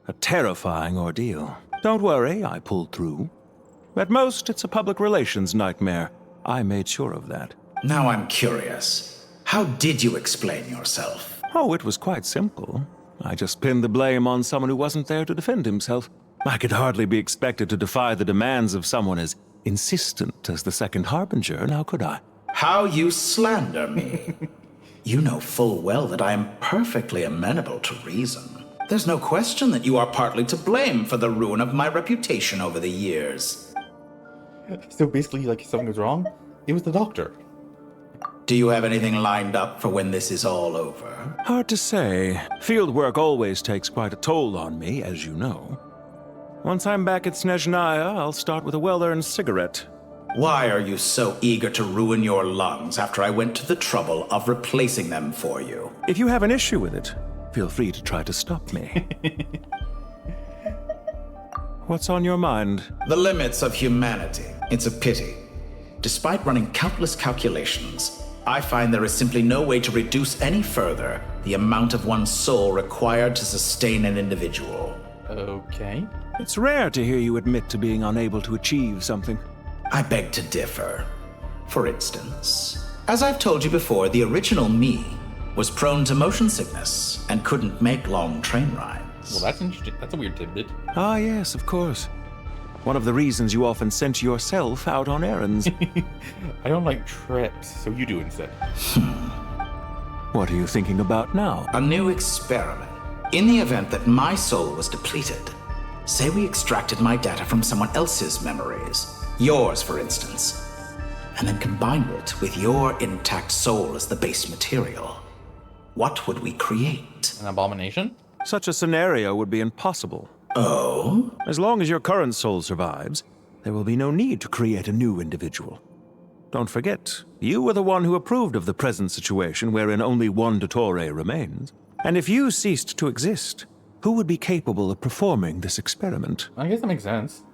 A terrifying ordeal. Don't worry, I pulled through. At most, it's a public relations nightmare. I made sure of that. Now I'm curious. How did you explain yourself? Oh, it was quite simple. I just pinned the blame on someone who wasn't there to defend himself. I could hardly be expected to defy the demands of someone as insistent as the Second Harbinger, now could I? How you slander me. You know full well that I am perfectly amenable to reason. There's no question that you are partly to blame for the ruin of my reputation over the years. So basically, like, if something goes wrong, it was the doctor. Do you have anything lined up for when this is all over? Hard to say. Field work always takes quite a toll on me, as you know. Once I'm back at Snezhnaya, I'll start with a well-earned cigarette. Why are you so eager to ruin your lungs after I went to the trouble of replacing them for you? If you have an issue with it, feel free to try to stop me. What's on your mind? The limits of humanity. It's a pity. Despite running countless calculations, I find there is simply no way to reduce any further the amount of one's soul required to sustain an individual. Okay. It's rare to hear you admit to being unable to achieve something. I beg to differ. For instance, as I've told you before, the original me was prone to motion sickness and couldn't make long train rides. Well, that's interesting. That's a weird tidbit. Ah, yes, of course. One of the reasons you often sent yourself out on errands. I don't like trips, so you do instead. What are you thinking about now? A new experiment. In the event that my soul was depleted, say we extracted my data from someone else's memories, yours for instance, and then combined it with your intact soul as the base material, what would we create? An abomination? Such a scenario would be impossible. Oh? As long as your current soul survives, there will be no need to create a new individual. Don't forget, you were the one who approved of the present situation wherein only one Dottore remains. And if you ceased to exist, who would be capable of performing this experiment? I guess that makes sense.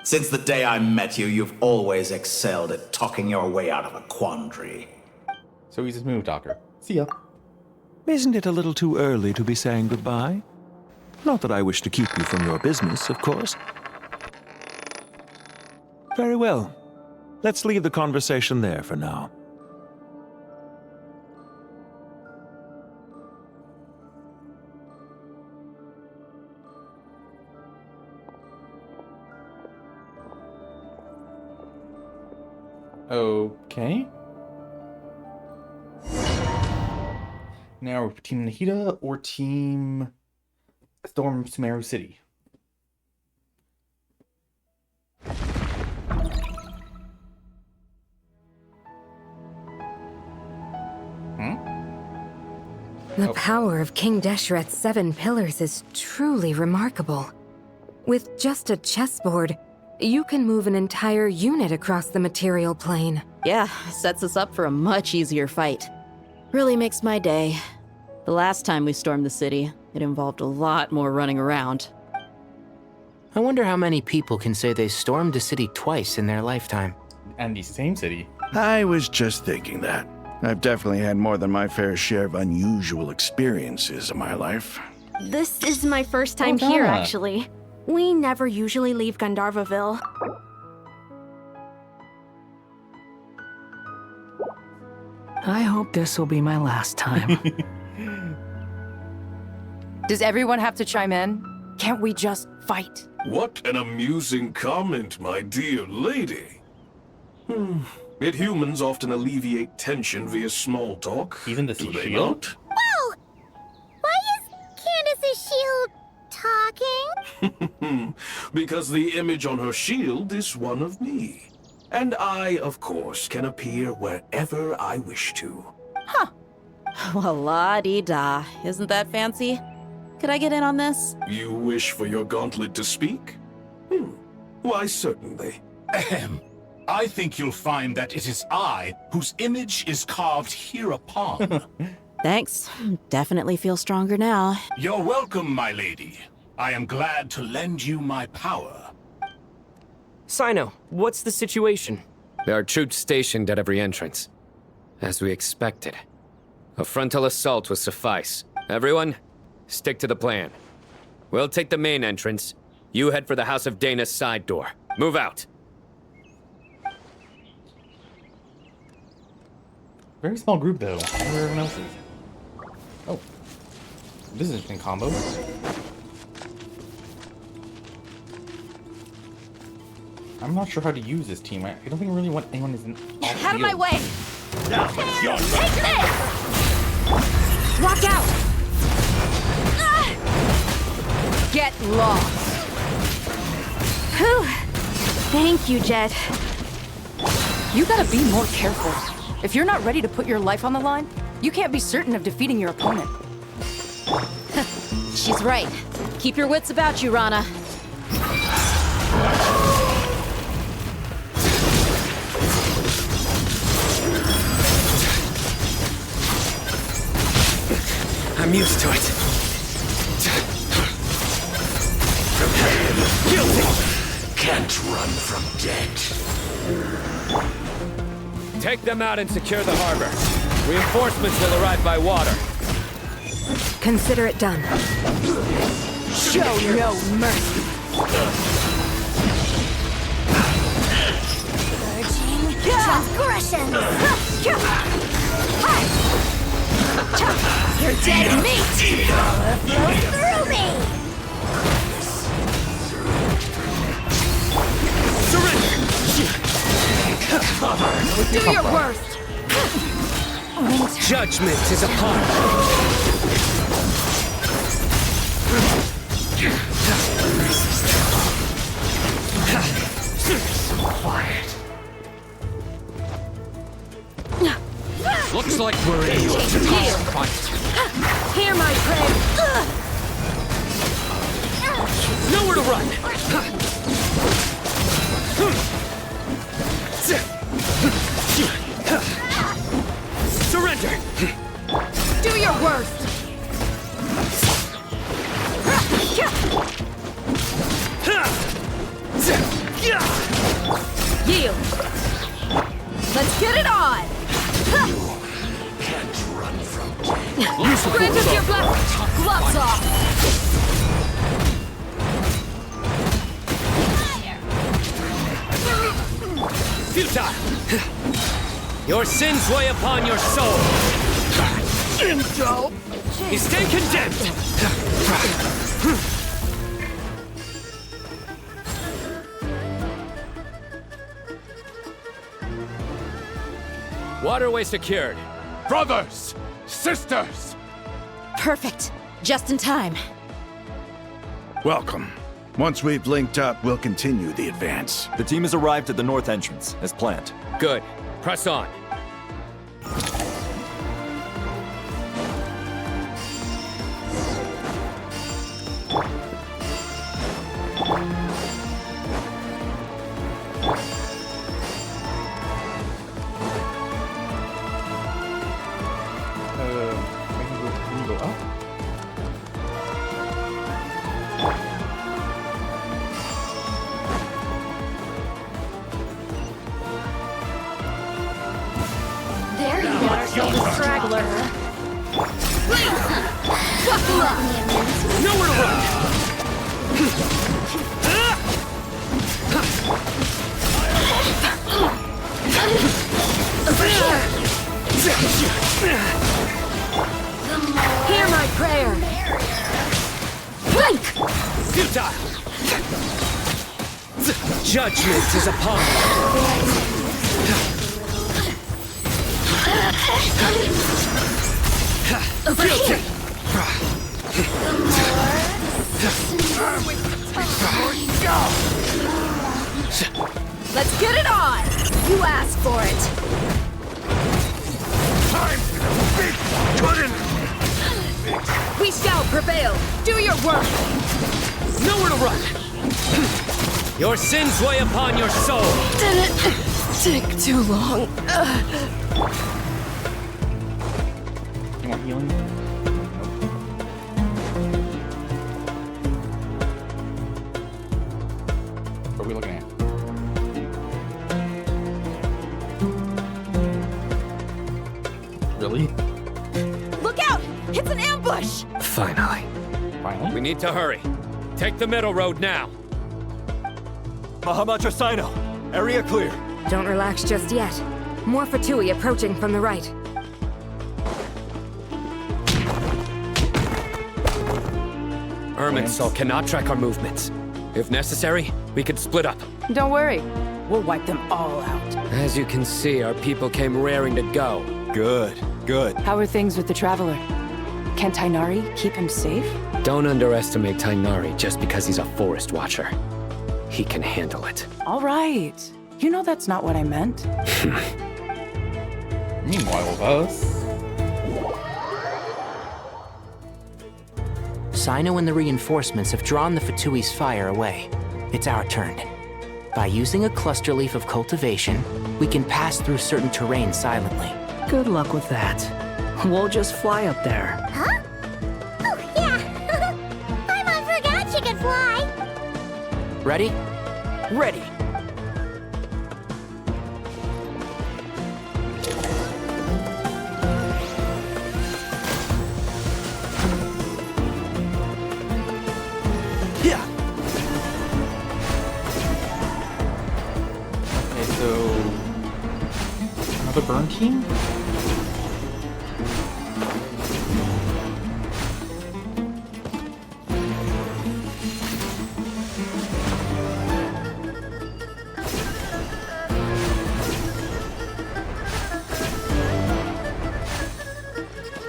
Since the day I met you, you've always excelled at talking your way out of a quandary. So he's a smooth talker. See ya. Isn't it a little too early to be saying goodbye? Not that I wish to keep you from your business, of course. Very well. Let's leave the conversation there for now. Okay. Now we're Team Nahida or Team Storm Sumeru City. The power of King Deshret's 7 pillars is truly remarkable. With just a chessboard, you can move an entire unit across the material plane. Yeah, sets us up for a much easier fight. Really makes my day. The last time we stormed the city, it involved a lot more running around. I wonder how many people can say they stormed a city twice in their lifetime. And the same city. I was just thinking that. I've definitely had more than my fair share of unusual experiences in my life. This is my first time here, actually. We never usually leave Gandharvaville. I hope this will be my last time. Does everyone have to chime in? Can't we just fight? What an amusing comment, my dear lady. Yet humans often alleviate tension via small talk. Even the do they shield? not? Wow! Why is Candace's shield talking? Because the image on her shield is one of me. And I, of course, can appear wherever I wish to. Well, la-dee-da. Isn't that fancy? Could I get in on this? You wish for your gauntlet to speak? Why, certainly. Ahem. I think you'll find that it is I whose image is carved hereupon. Thanks. Definitely feel stronger now. You're welcome, my lady. I am glad to lend you my power. Sino, what's the situation? There are troops stationed at every entrance. As we expected. A frontal assault will suffice. Everyone, stick to the plan. We'll take the main entrance. You head for the House of Dana's side door. Move out. Very small group though. I wonder where everyone else is. Oh. This is an interesting combo. I'm not sure how to use this team. I don't think I really want anyone who's in. Out of my way! Now it's your Take this! Watch out! Get lost. Whew. Thank you, Jet. You gotta be more careful. If you're not ready to put your life on the line, you can't be certain of defeating your opponent. She's right. Keep your wits about you, Rana. I'm used to it. Guilty! Can't run from death. Take them out and secure the harbor. Reinforcements will arrive by water. Consider it done. Show no mercy. Transgression! You're dead meat! Power flows through me! Do your worst! Judgment is upon us. Quiet. Looks like we're in your fight. Hear my prayer! Nowhere to run! Surrender! Do your worst! Yield! Let's get it on! Can't run from death. Grant us your blessing! Gloves off! Futile! Your sins weigh upon your soul! Intro! You stay condemned! Waterway secured. Brothers! Sisters! Perfect. Just in time. Welcome. Once we've linked up, we'll continue the advance. The team has arrived at the north entrance, as planned. Good. Press on. Can you go up? There you are, Straggler. Buckle up! Nowhere to run! Hear my prayer! Blink! Futile! Judgment is upon us! Guilty! Let's get it on! You asked for it! Time to speak! Couldn't! We shall prevail! Do your work! Nowhere to run! Your sins weigh upon your soul! Didn't take too long. You want healing? What are we looking at? Really? Look out! It's an ambush! Finally. Finally? We need to hurry. Take the middle road now. Mahamatra Sino, area clear. Don't relax just yet. More Fatui approaching from the right. Irminsul cannot track our movements. If necessary, we could split up. Don't worry. We'll wipe them all out. As you can see, our people came raring to go. Good, good. How are things with the Traveler? Can Tainari keep him safe? Don't underestimate Tainari just because he's a forest watcher. He can handle it. All right. You know that's not what I meant. Meanwhile, us. Sino and the reinforcements have drawn the Fatui's fire away. It's our turn. By using a cluster leaf of cultivation, we can pass through certain terrain silently. Good luck with that. We'll just fly up there. Huh? Oh, yeah. Paimon forgot she could fly. Ready? Ready! Yeah. Okay, so another burn team?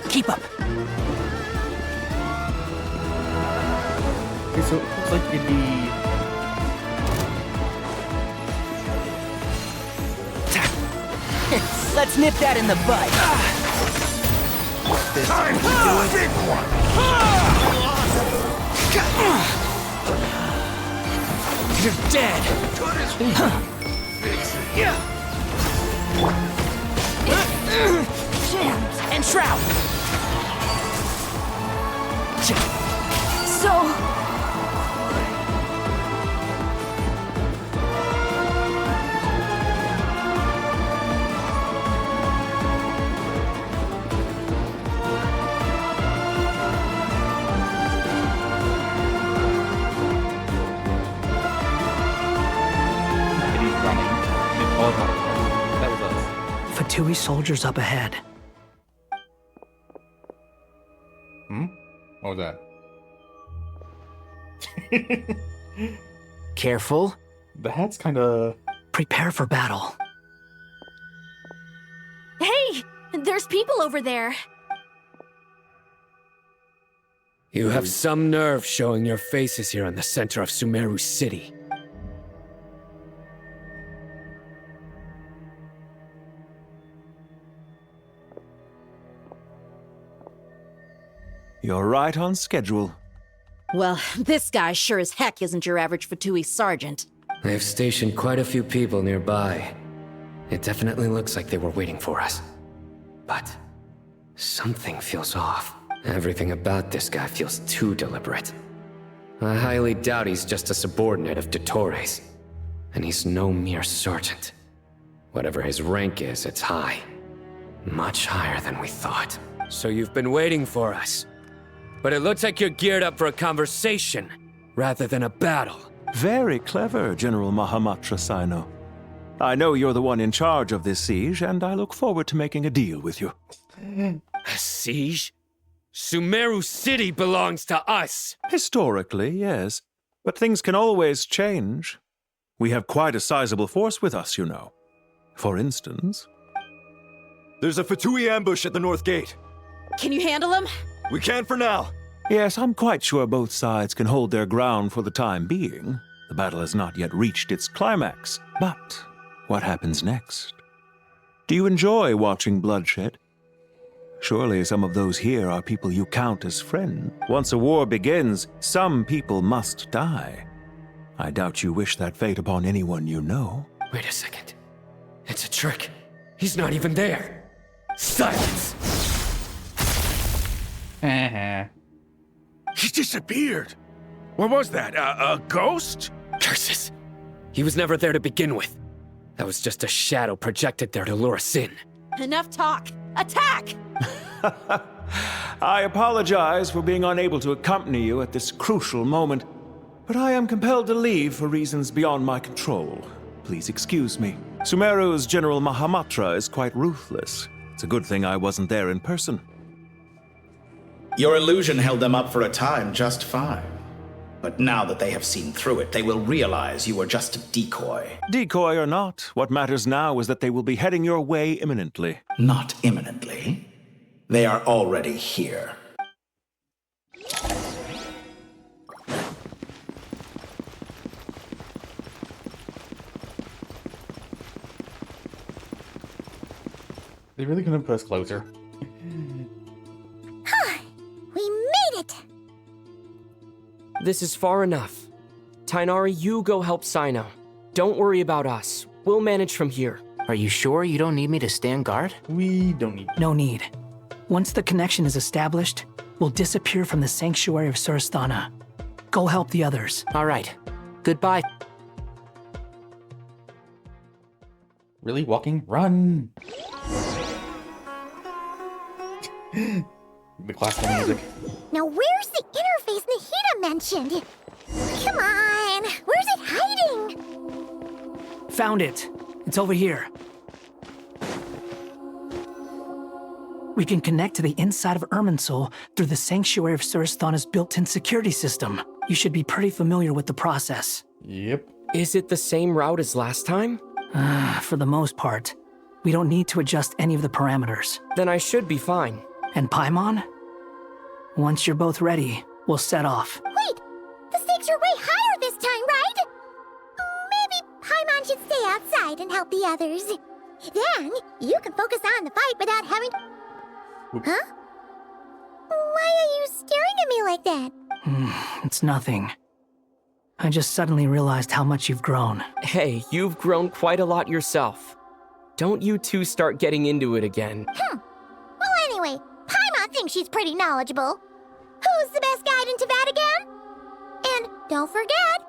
Keep up. Okay, so it looks like it'd be Let's nip that in the bud. This time to do it. Big one. You're dead. Jams and shroud. So... Fatui soldiers up ahead. What was that? Careful. The hat's kinda... Prepare for battle. Hey! There's people over there. You have some nerve showing your faces here in the center of Sumeru City. You're right on schedule. Well, this guy sure as heck isn't your average Fatui sergeant. They've stationed quite a few people nearby. It definitely looks like they were waiting for us. But something feels off. Everything about this guy feels too deliberate. I highly doubt he's just a subordinate of Dottores. And he's no mere sergeant. Whatever his rank is, it's high. Much higher than we thought. So you've been waiting for us. But it looks like you're geared up for a conversation, rather than a battle. Very clever, General Mahamatra Sino. I know you're the one in charge of this siege, and I look forward to making a deal with you. A siege? Sumeru City belongs to us! Historically, yes. But things can always change. We have quite a sizable force with us, you know. For instance... There's a Fatui ambush at the north gate. Can you handle him? We can for now. Yes, I'm quite sure both sides can hold their ground for the time being. The battle has not yet reached its climax. But what happens next? Do you enjoy watching bloodshed? Surely some of those here are people you count as friends. Once a war begins, some people must die. I doubt you wish that fate upon anyone you know. Wait a second. It's a trick. He's not even there. Silence! He disappeared. What was that? A ghost? Curses! He was never there to begin with. That was just a shadow projected there to lure us in. Enough talk! Attack! I apologize for being unable to accompany you at this crucial moment, but I am compelled to leave for reasons beyond my control. Please excuse me. Sumeru's General Mahamatra is quite ruthless. It's a good thing I wasn't there in person. Your illusion held them up for a time just fine. But now that they have seen through it, they will realize you were just a decoy. Decoy or not, what matters now is that they will be heading your way imminently. Not imminently. They are already here. They really couldn't put us closer. We made it! This is far enough. Tainari, you go help Sino. Don't worry about us. We'll manage from here. Are you sure you don't need me to stand guard? We don't need... No need. Once the connection is established, we'll disappear from the sanctuary of Surasthana. Go help the others. All right. Goodbye. Really? Walking? Run! The classical music. Now where's the interface Nahida mentioned? Come on, where's it hiding? Found it. It's over here. We can connect to the inside of Irminsul through the Sanctuary of Surasthana's built-in security system. You should be pretty familiar with the process. Yep. Is it the same route as last time? For the most part. We don't need to adjust any of the parameters. Then I should be fine. And Paimon? Once you're both ready, we'll set off. Wait! The stakes are way higher this time, right? Maybe Paimon should stay outside and help the others. Then, you can focus on the fight without having... Oops. Huh? Why are you staring at me like that? It's nothing. I just suddenly realized how much you've grown. Hey, you've grown quite a lot yourself. Don't you two start getting into it again. Well, anyway, Paimon thinks she's pretty knowledgeable. Who's the best guide into Vatican? And don't forget,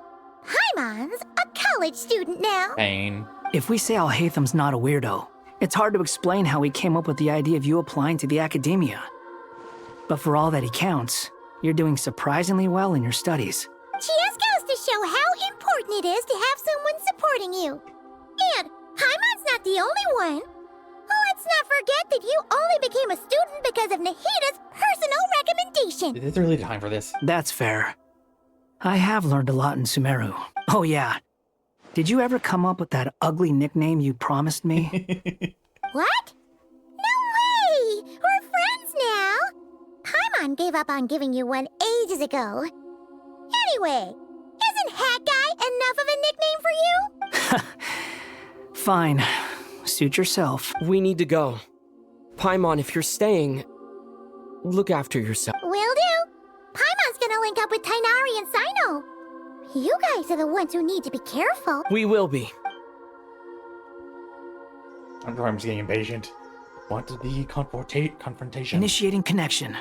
Paimon's a college student now. Pain. If we say Alhatham's not a weirdo, it's hard to explain how he came up with the idea of you applying to the academia. But for all that he counts, you're doing surprisingly well in your studies. Just goes to show how important it is to have someone supporting you. And Paimon's not the only one. Let's not forget that you only became a student because of Nahida's personal recommendation. Is there really time for this? That's fair. I have learned a lot in Sumeru. Oh yeah. Did you ever come up with that ugly nickname you promised me? What? No way! We're friends now! Paimon gave up on giving you one ages ago. Anyway, isn't Hat Guy enough of a nickname for you? Fine. Suit yourself. We need to go. Paimon, if you're staying, look after yourself. Will do. Paimon's gonna link up with Tainari and Sino. You guys are the ones who need to be careful. We will be. I'm just getting impatient. Want the confrontation. Initiating connection.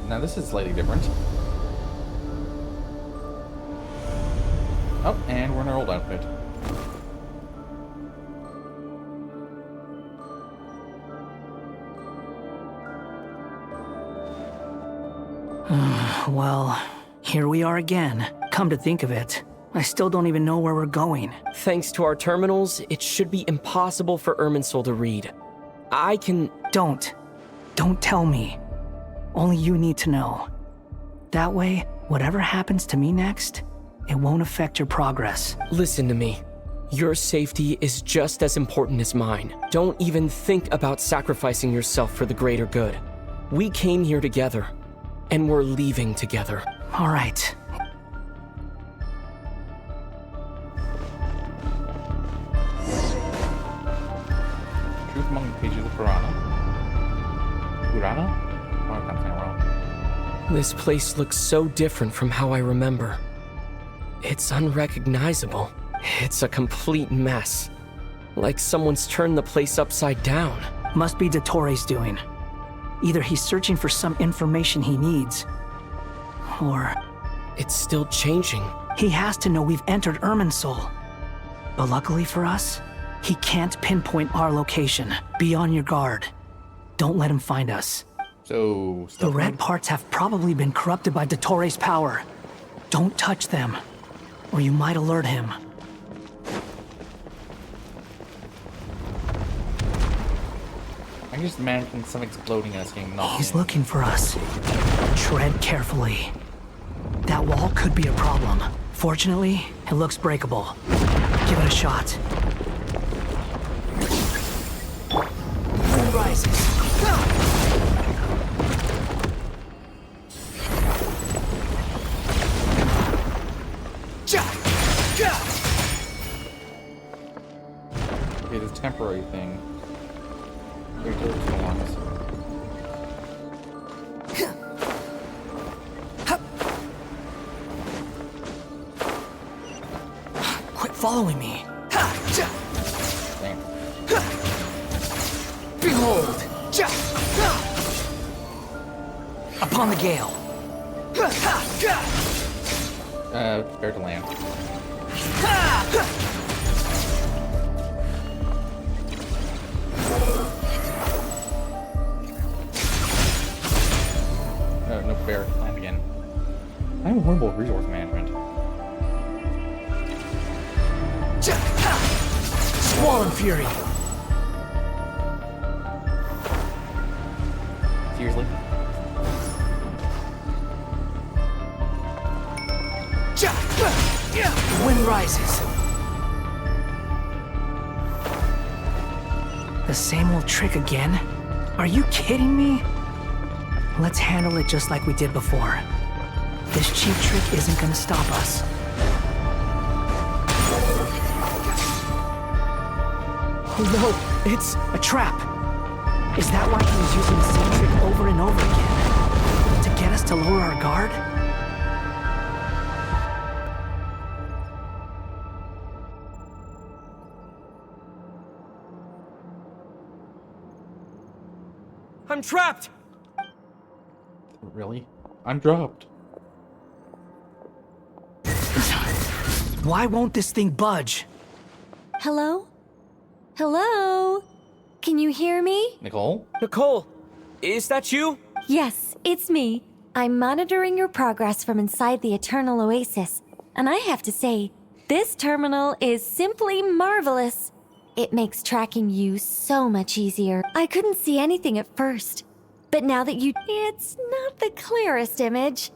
Now this is slightly different. Oh, and we're in our old outfit. Well, here we are again. Come to think of it, I still don't even know where we're going. Thanks to our terminals, it should be impossible for Irminsul to read. I can... Don't tell me. Only you need to know. That way, whatever happens to me next, it won't affect your progress. Listen to me. Your safety is just as important as mine. Don't even think about sacrificing yourself for the greater good. We came here together, and we're leaving together. All right. Truth among the pages of Purana. Purana? Oh, I'm saying it wrong. This place looks so different from how I remember. It's unrecognizable. It's a complete mess. Like someone's turned the place upside down. Must be Dottoro's doing. Either he's searching for some information he needs, or... It's still changing. He has to know we've entered Irminsul. But luckily for us, He can't pinpoint our location. Be on your guard. Don't let him find us. So, the red parts have probably been corrupted by Dottoro's power. Don't touch them, or you might alert him. I can just imagine some exploding and us getting knocked. He's looking for us. Tread carefully. That wall could be a problem. Fortunately, it looks breakable. Give it a shot. Moon rises. Okay, this temporary thing. Wait till it storms. Quit following me. Damn. Behold! Upon the gale. Prepare to land. No fair. Land again. I'm horrible at resource management. Squall and Fury. Seriously? Wind rises. The same old trick again? Are you kidding me? Let's handle it just like we did before. This cheap trick isn't gonna stop us. Oh no, it's a trap. Is that why he was using the same trick over and over again? To get us to lower our guard? I'm trapped! Really? I'm dropped. Why won't this thing budge? Hello? Hello? Can you hear me? Nicole? Nicole, is that you? Yes, it's me. I'm monitoring your progress from inside the Eternal Oasis, and I have to say, this terminal is simply marvelous. It makes tracking you so much easier. I couldn't see anything at first, but now that it's not the clearest image,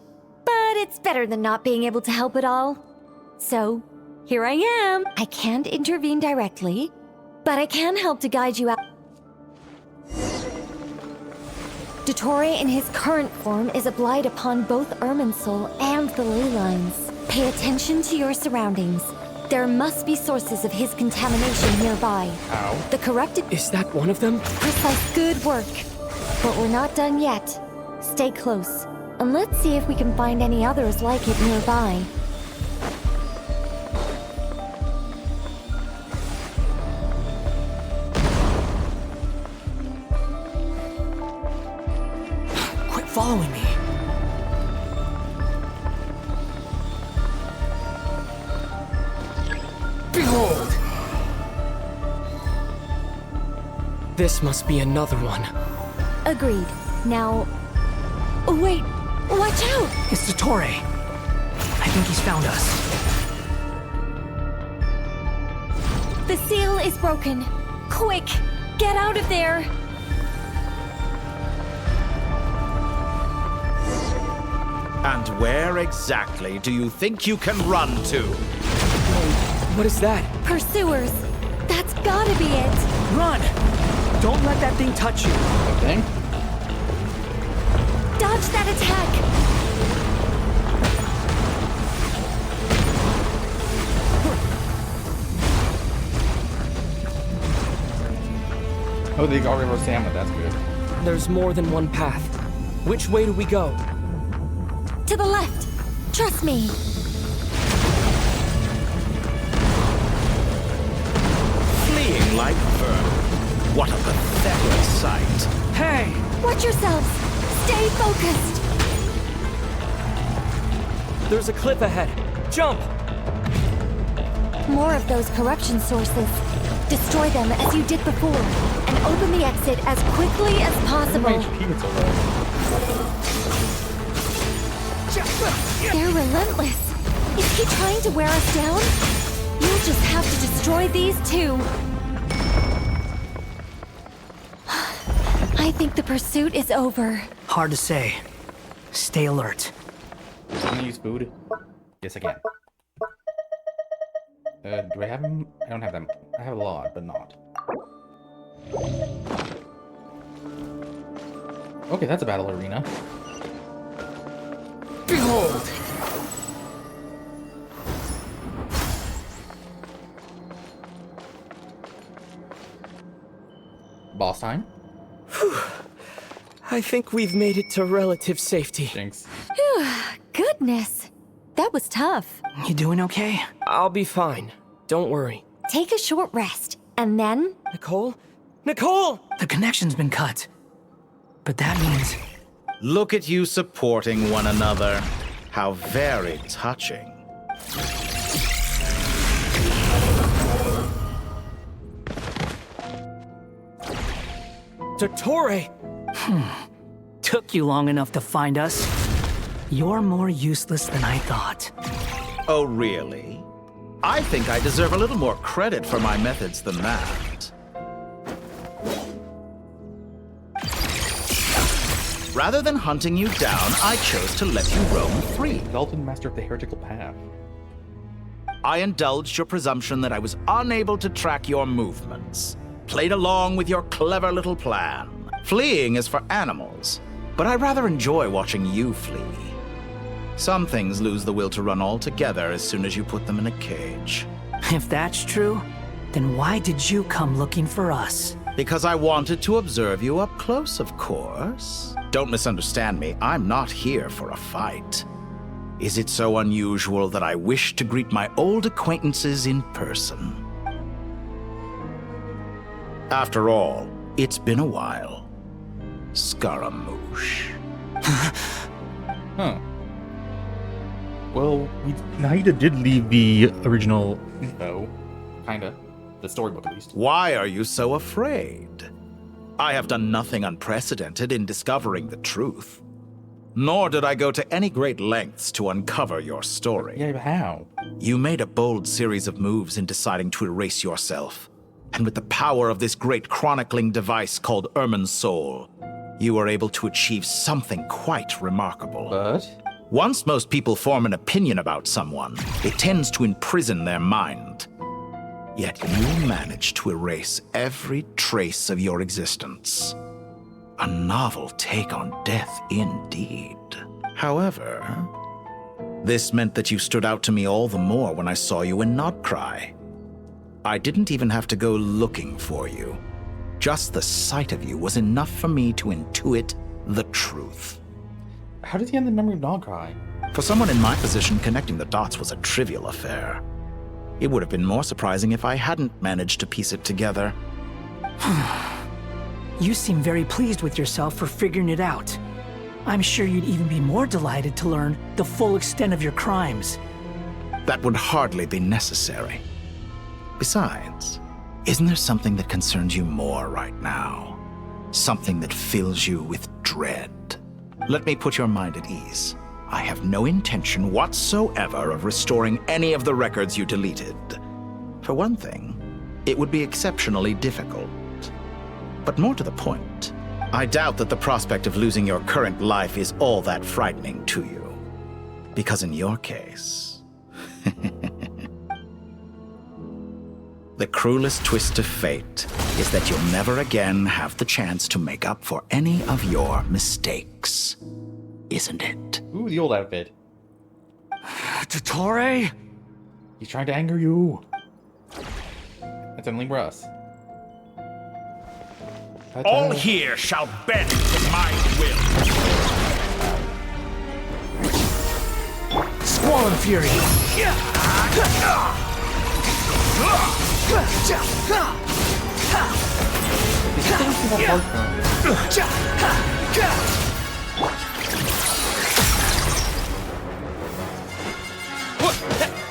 but it's better than not being able to help at all. So, here I am. I can't intervene directly, but I can help to guide you out. Dottore in his current form is a blight upon both Irminsul and the ley lines. Pay attention to your surroundings. There must be sources of his contamination nearby. Ow. The corrupted... Is that one of them? Precise. Good work. But we're not done yet. Stay close, and let's see if we can find any others like it nearby. Quit following me. Behold! This must be another one. Agreed. Now... Oh, wait! Watch out! It's Dottore. I think he's found us. The seal is broken. Quick! Get out of there! And where exactly do you think you can run to? What is that? Pursuers! That's gotta be it! Run! Don't let that thing touch you. That thing? Dodge that attack! Oh, they got rid of our stamina. That's good. There's more than one path. Which way do we go? To the left! Trust me! Fleeing like vermin. What a pathetic sight. Hey! Watch yourselves! Stay focused! There's a cliff ahead. Jump! More of those corruption sources. Destroy them as you did before, and open the exit as quickly as possible. They're relentless. Is he trying to wear us down? You'll just have to destroy these too. I think the pursuit is over. Hard to say. Stay alert. Can I use food? Yes, I can. Do I have them? I don't have them. I have a lot, but not. Okay, that's a battle arena. Behold! Boss time? I think we've made it to relative safety. Thanks. Goodness, that was tough. You doing okay? I'll be fine. Don't worry. Take a short rest, and then... Nicole? Nicole! The connection's been cut. But that means... Look at you supporting one another. How very touching. Dottore! Took you long enough to find us. You're more useless than I thought. Oh, really? I think I deserve a little more credit for my methods than that. Rather than hunting you down, I chose to let you roam free. Dalton, master of the heretical path. I indulged your presumption that I was unable to track your movements. Played along with your clever little plan. Fleeing is for animals, but I rather enjoy watching you flee. Some things lose the will to run altogether as soon as you put them in a cage. If that's true, then why did you come looking for us? Because I wanted to observe you up close, of course. Don't misunderstand me, I'm not here for a fight. Is it so unusual that I wish to greet my old acquaintances in person? After all, it's been a while. Scaramouche. Huh. Well, Naida did leave the original info. Kinda. The storybook, at least. Why are you so afraid? I have done nothing unprecedented in discovering the truth. Nor did I go to any great lengths to uncover your story. Yeah, but how? You made a bold series of moves in deciding to erase yourself. And with the power of this great chronicling device called Ermin's Soul, you were able to achieve something quite remarkable. But? Once most people form an opinion about someone, it tends to imprison their mind. Yet you managed to erase every trace of your existence. A novel take on death indeed. However, this meant that you stood out to me all the more when I saw you in Nodcry. I didn't even have to go looking for you. Just the sight of you was enough for me to intuit the truth. How did he end the memory of Nodcry? For someone in my position, connecting the dots was a trivial affair. It would have been more surprising if I hadn't managed to piece it together. You seem very pleased with yourself for figuring it out. I'm sure you'd even be more delighted to learn the full extent of your crimes. That would hardly be necessary. Besides, isn't there something that concerns you more right now? Something that fills you with dread? Let me put your mind at ease. I have no intention whatsoever of restoring any of the records you deleted. For one thing, it would be exceptionally difficult. But more to the point, I doubt that the prospect of losing your current life is all that frightening to you. Because in your case... the cruelest twist of fate is that you'll never again have the chance to make up for any of your mistakes. Isn't it? Ooh, the old outfit. Dottore? He's trying to anger you. That's only for us. All here shall bend to my will. Squall and Fury.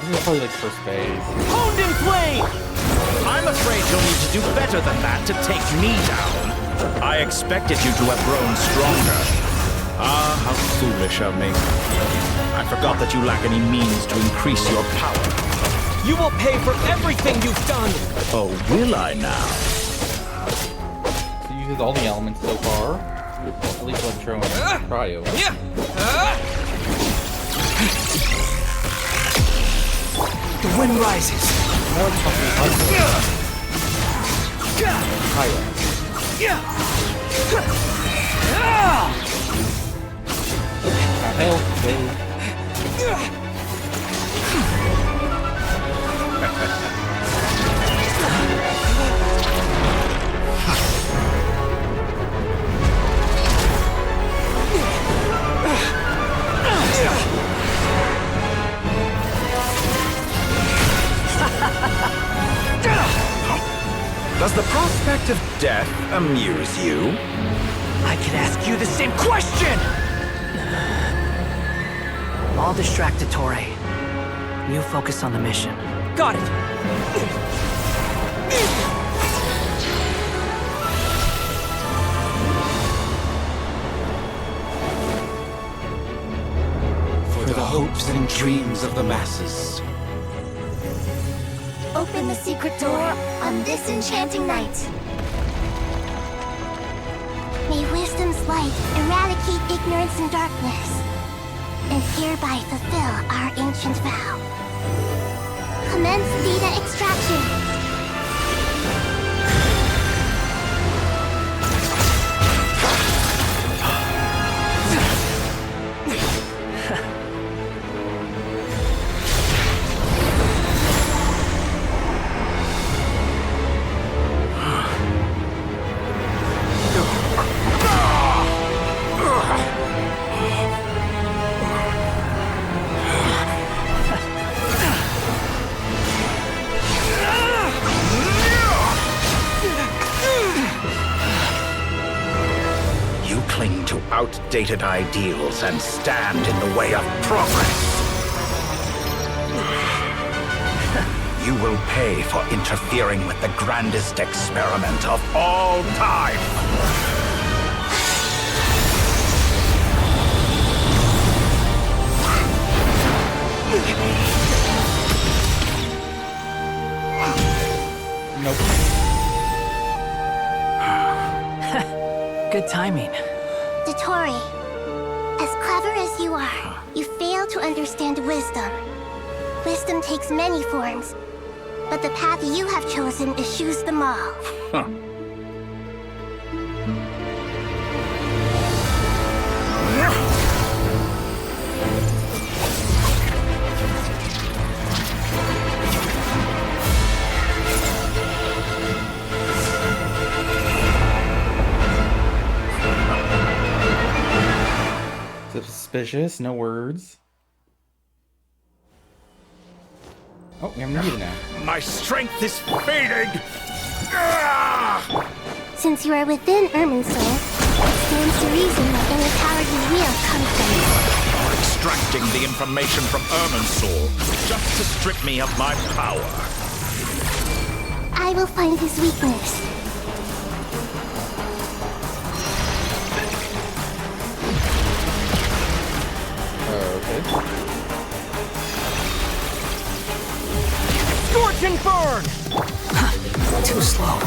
This is probably like first phase. Honed in flame! I'm afraid you'll need to do better than that to take me down. I expected you to have grown stronger. Ah, how foolish of me. I forgot that you lack any means to increase your power. You will pay for everything you've done! Oh, will I now? So you used all the elements so far. At least Electro and Cryo. The wind rises. Does the prospect of death amuse you? I could ask you the same question! I'll distract Torre. You focus on the mission. Got it! For the hopes and dreams of the masses. Open the secret door on this enchanting night. May wisdom's light eradicate ignorance and darkness, and hereby fulfill our ancient vow. Commence data extraction. Outdated ideals and stand in the way of progress. You will pay for interfering with the grandest experiment of all time. Nope. Good timing. Tori, as clever as you are, you fail to understand wisdom. Wisdom takes many forms, but the path you have chosen eschews them all. Huh. Suspicious, no words. Oh, we have Myriad now. My strength is fading! Since you are within Irmin's soul, it stands to reason that any power you wield comes from it. You're extracting the information from Irmin's soul just to strip me of my power. I will find his weakness. Okay. Scorch and burn! Too slow.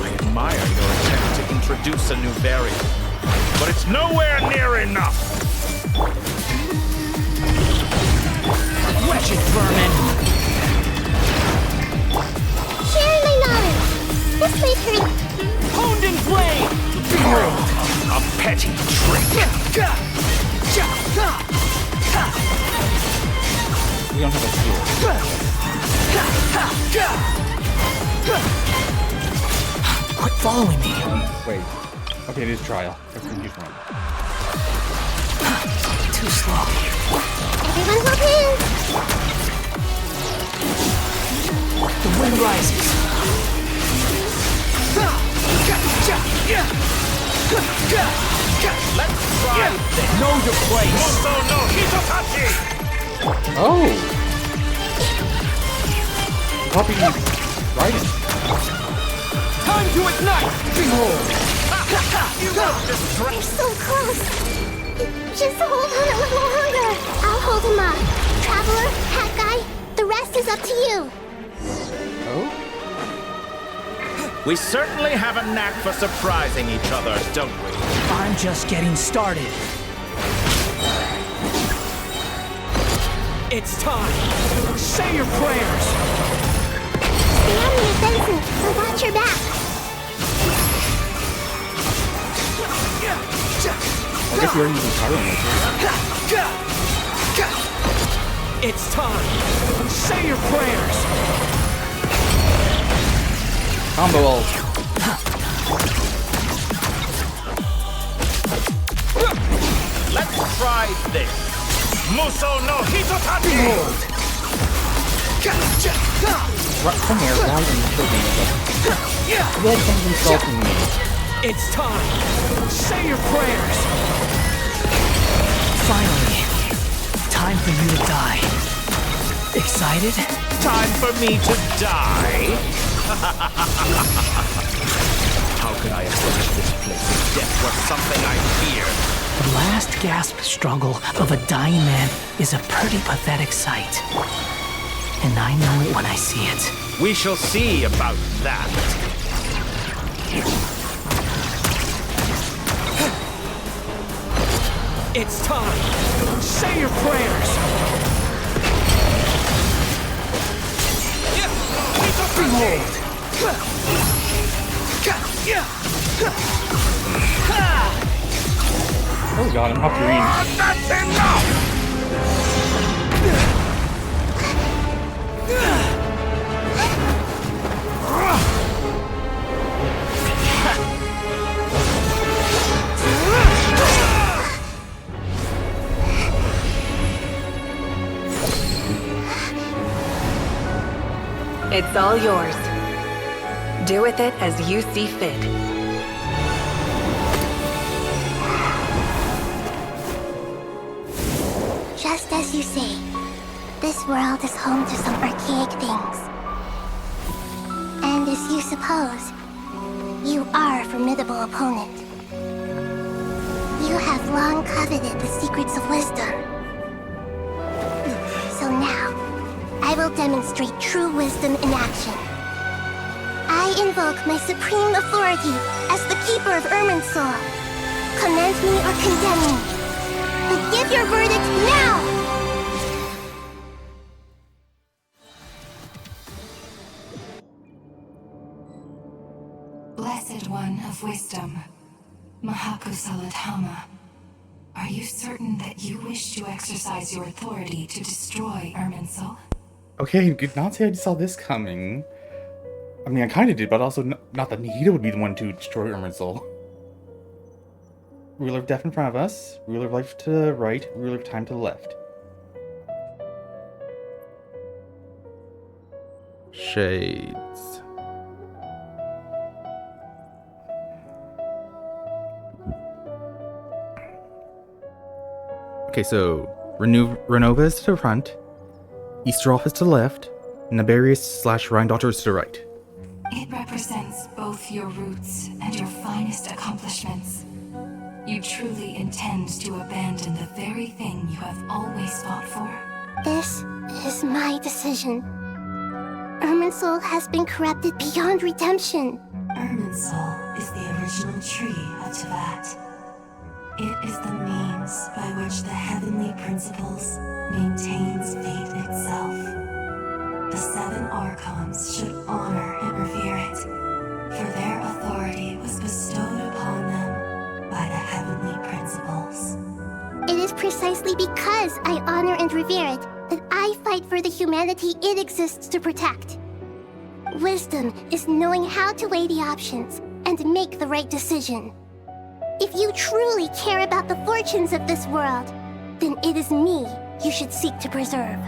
I admire your attempt to introduce a new variant, but it's nowhere near enough. Wretched vermin! Sharing my knowledge. This may turn. Honed in flame! A petty trick. We don't have a shield. Quit following me. Wait. Okay, it is trial. Execution one. Too slow. Everyone hold hands. The wind rises. Let's try this. Know your place. Moto no Hitotachi! Oh! Poppy riding. Time to ignite! Behold! You're so close! Just hold on a little longer. I'll hold him up. Traveler, Hat Guy, the rest is up to you. Oh? We certainly have a knack for surprising each other, don't we? I'm just getting started. It's time. Say your prayers. Stay on the offensive and watch your back. I guess you're using Pyro Mode. It's time. Say your prayers. Combo ult. Let's try this. Muso no Hitotachi! Come here, now you killed me. You had someone insulting me. It's time. Say your prayers. Finally. Time for you to die. Excited? Time for me to die? How could I approach this place if death was something I feared? The last gasp struggle of a dying man is a pretty pathetic sight. And I know it when I see it. We shall see about that. It's time. Say your prayers. Behold. Oh god, I'm off green. That's enough! It's all yours. Do with it as you see fit. Just as you say, this world is home to some archaic things. And as you suppose, you are a formidable opponent. You have long coveted the secrets of wisdom. So now, I will demonstrate true wisdom in action. I invoke my supreme authority as the keeper of Irminsul. Commend me or condemn me. But give your verdict now! Blessed One of Wisdom, Mahakusaladhama, are you certain that you wish to exercise your authority to destroy Irminsul? Okay, you did not say I saw this coming. I mean, I kind of did, but also not that Nihida would be the one to destroy Irminsul. Ruler of Death in front of us, Ruler of Life to the right, Ruler of Time to the left. Shades. Okay, so Renova is to the front, Easterolf is to the left, Naberius/Rhine-Daughter is to the right. It represents both your roots and your finest accomplishments. You truly intend to abandon the very thing you have always fought for? This is my decision. Irminsul has been corrupted beyond redemption. Irminsul is the original tree of Tevat. It is the means by which the heavenly principles maintains fate itself. The seven Archons should honor and revere it, for their authority was bestowed upon them by the heavenly principles. It is precisely because I honor and revere it that I fight for the humanity it exists to protect. Wisdom is knowing how to weigh the options and make the right decision. If you truly care about the fortunes of this world, then it is me you should seek to preserve.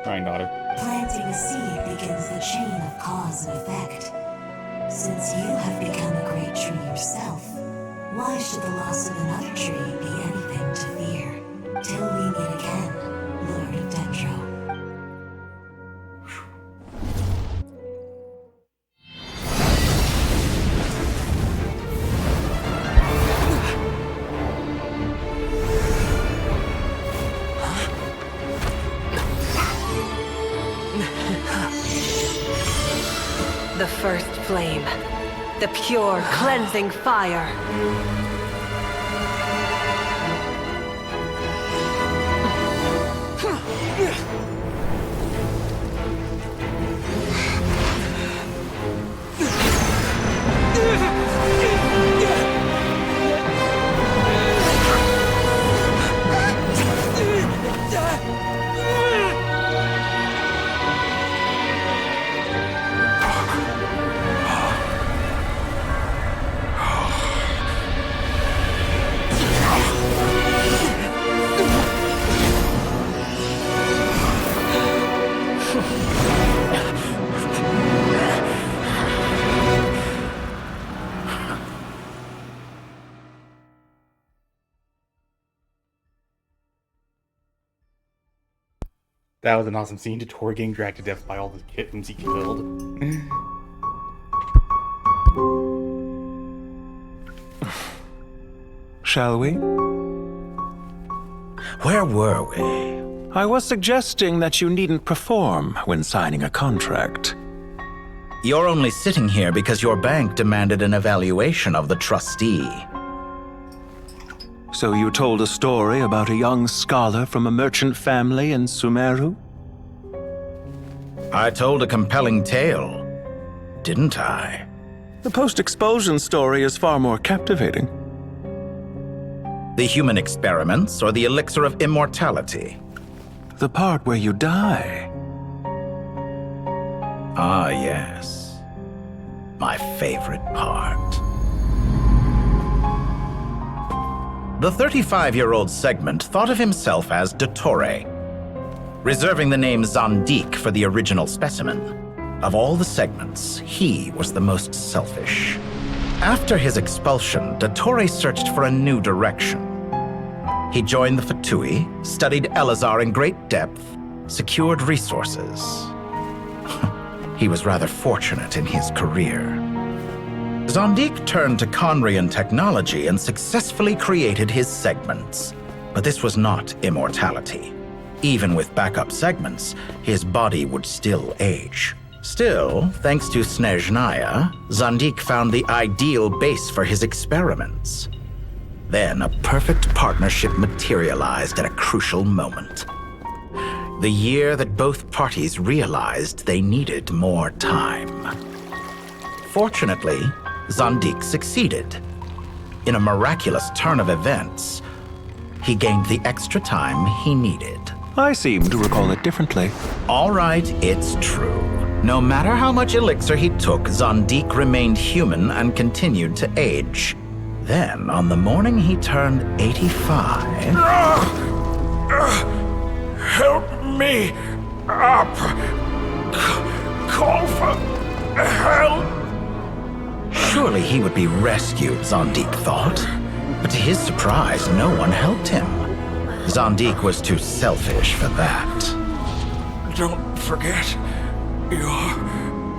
Rhine-Daughter. Planting a seed begins the chain of cause and effect. Since you have become a great tree yourself, Why should the loss of another tree be anything to fear? Till we meet again, Lord of Dendro. The first flame. The pure, cleansing fire. That was an awesome scene. Dottore getting dragged to death by all the kittens he killed. Shall we? Where were we? I was suggesting that you needn't perform when signing a contract. You're only sitting here because your bank demanded an evaluation of the trustee. So you told a story about a young scholar from a merchant family in Sumeru? I told a compelling tale, didn't I? The post-expulsion story is far more captivating. The human experiments or the elixir of immortality? The part where you die. Ah, yes. My favorite part. The 35-year-old Segment thought of himself as Dottore, reserving the name Zandik for the original specimen. Of all the Segments, he was the most selfish. After his expulsion, Dottore searched for a new direction. He joined the Fatui, studied Elazar in great depth, secured resources. He was rather fortunate in his career. Zandik turned to Conrian technology and successfully created his segments. But this was not immortality. Even with backup segments, his body would still age. Still, thanks to Snezhnaya, Zandik found the ideal base for his experiments. Then a perfect partnership materialized at a crucial moment. The year that both parties realized they needed more time. Fortunately, Zandik succeeded. In a miraculous turn of events, he gained the extra time he needed. I seem to recall it differently. All right, it's true. No matter how much elixir he took, Zandik remained human and continued to age. Then, on the morning he turned 85... Help me up! Call for help! Surely he would be rescued, Zandik thought. But to his surprise, no one helped him. Zandik was too selfish for that. Don't forget, you're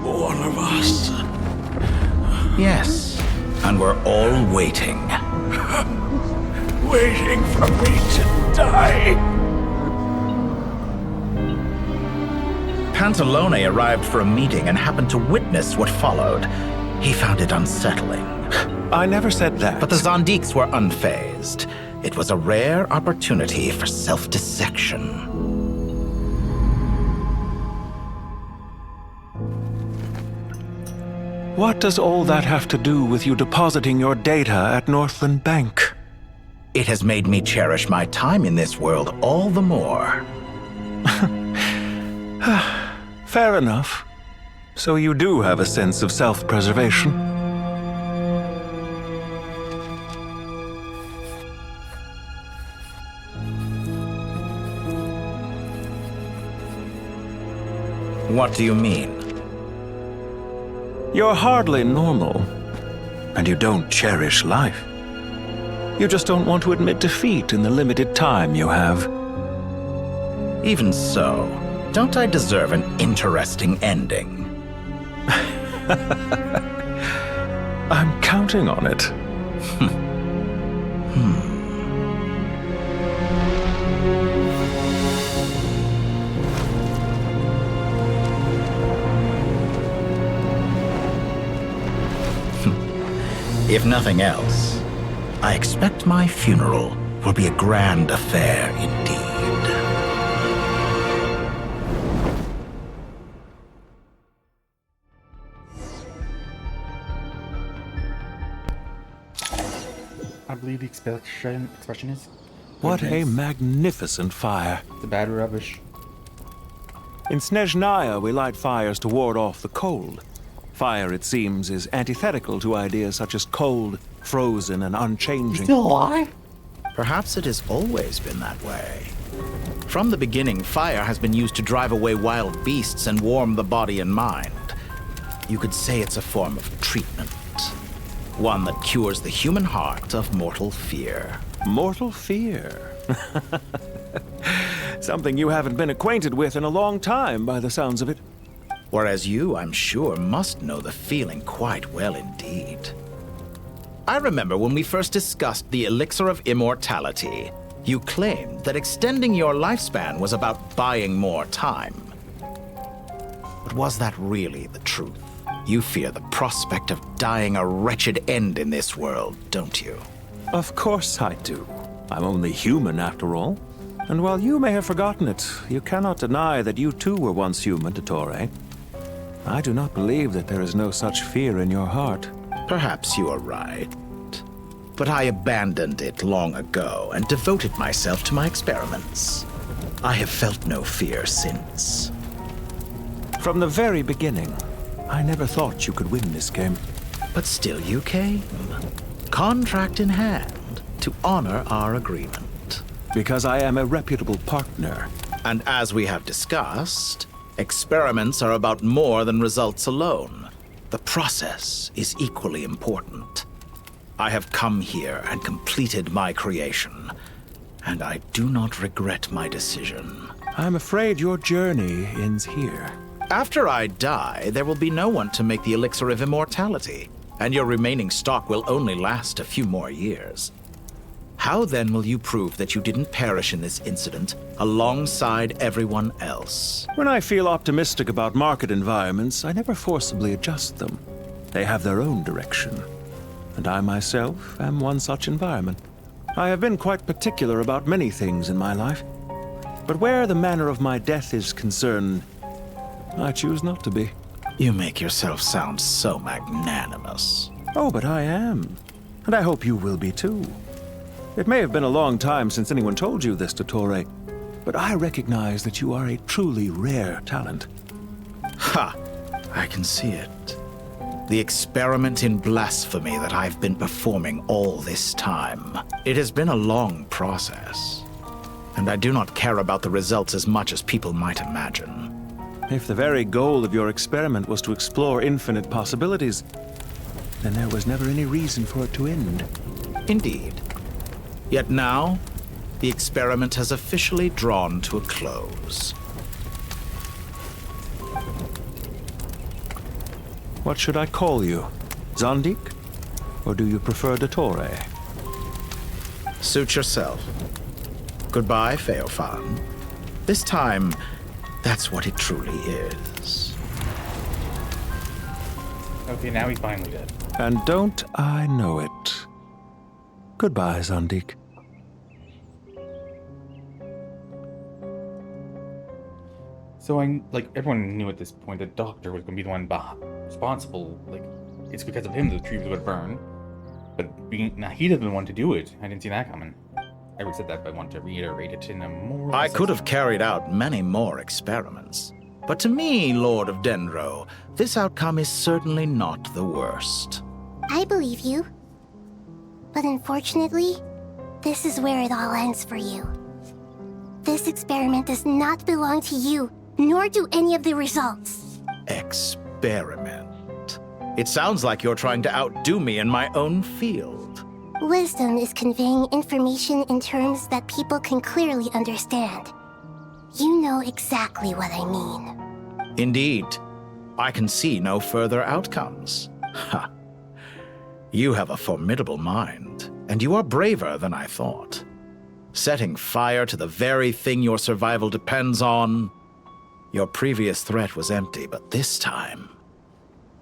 one of us. Yes, and we're all waiting. Waiting for me to die. Pantalone arrived for a meeting and happened to witness what followed. He found it unsettling. I never said that. But the Zandiks were unfazed. It was a rare opportunity for self-dissection. What does all that have to do with you depositing your data at Northland Bank? It has made me cherish my time in this world all the more. Fair enough. So you do have a sense of self-preservation. What do you mean? You're hardly normal, and you don't cherish life. You just don't want to admit defeat in the limited time you have. Even so, don't I deserve an interesting ending? I'm counting on it. If nothing else, I expect my funeral will be a grand affair indeed. I believe the expression is... What a magnificent fire. The bad rubbish. In Snezhnaya, we light fires to ward off the cold. Fire, it seems, is antithetical to ideas such as cold, frozen, and unchanging. Still alive? Perhaps it has always been that way. From the beginning, fire has been used to drive away wild beasts and warm the body and mind. You could say it's a form of treatment. One that cures the human heart of mortal fear. Mortal fear? Something you haven't been acquainted with in a long time, by the sounds of it. Whereas you, I'm sure, must know the feeling quite well indeed. I remember when we first discussed the elixir of immortality, you claimed that extending your lifespan was about buying more time. But was that really the truth? You fear the prospect of dying a wretched end in this world, don't you? Of course I do. I'm only human, after all. And while you may have forgotten it, you cannot deny that you too were once human, Dottore. I do not believe that there is no such fear in your heart. Perhaps you are right. But I abandoned it long ago and devoted myself to my experiments. I have felt no fear since. From the very beginning, I never thought you could win this game. But still you came. Contract in hand, to honor our agreement. Because I am a reputable partner. And as we have discussed, experiments are about more than results alone. The process is equally important. I have come here and completed my creation, and I do not regret my decision. I'm afraid your journey ends here. After I die, there will be no one to make the elixir of immortality, and your remaining stock will only last a few more years. How then will you prove that you didn't perish in this incident alongside everyone else? When I feel optimistic about market environments, I never forcibly adjust them. They have their own direction. And I myself am one such environment. I have been quite particular about many things in my life. But where the manner of my death is concerned, I choose not to be. You make yourself sound so magnanimous. Oh, but I am. And I hope you will be too. It may have been a long time since anyone told you this, Dottore, but I recognize that you are a truly rare talent. Ha! I can see it. The experiment in blasphemy that I've been performing all this time. It has been a long process, and I do not care about the results as much as people might imagine. If the very goal of your experiment was to explore infinite possibilities, then there was never any reason for it to end. Indeed. Yet now, the experiment has officially drawn to a close. What should I call you? Zandik? Or do you prefer Dottore? Suit yourself. Goodbye, Feofan. This time, that's what it truly is. Okay, now he's finally dead. And don't I know it? Goodbye, Zandik. So everyone knew at this point that Doctor was going to be the one responsible. It's because of him that the tree was going to burn. But he didn't the one to do it. I didn't see that coming. I already said that, but I want to reiterate it in a more... I could have carried out many more experiments. But to me, Lord of Dendro, this outcome is certainly not the worst. I believe you. But unfortunately, this is where it all ends for you. This experiment does not belong to you, nor do any of the results. Experiment? It sounds like you're trying to outdo me in my own field. Wisdom is conveying information in terms that people can clearly understand. You know exactly what I mean. Indeed. I can see no further outcomes. Ha. You have a formidable mind, and you are braver than I thought. Setting fire to the very thing your survival depends on. Your previous threat was empty, but this time,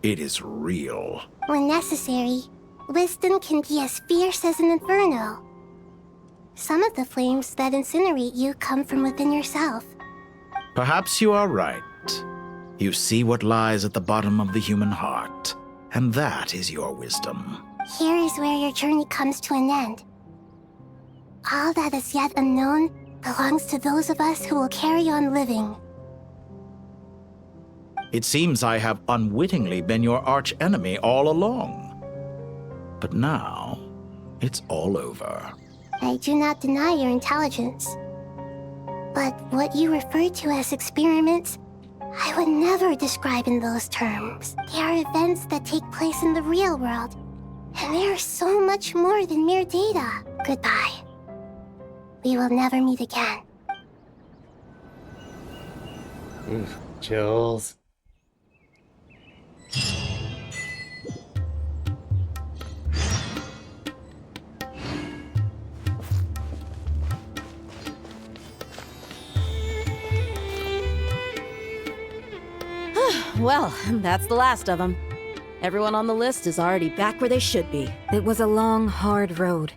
it is real. When necessary, wisdom can be as fierce as an inferno. Some of the flames that incinerate you come from within yourself. Perhaps you are right. You see what lies at the bottom of the human heart, and that is your wisdom. Here is where your journey comes to an end. All that is yet unknown belongs to those of us who will carry on living. It seems I have unwittingly been your arch-enemy all along. But now, it's all over. I do not deny your intelligence. But what you refer to as experiments, I would never describe in those terms. They are events that take place in the real world, and they are so much more than mere data. Goodbye. We will never meet again. Oof, chills. Well, that's the last of them. Everyone on the list is already back where they should be. It was a long, hard road,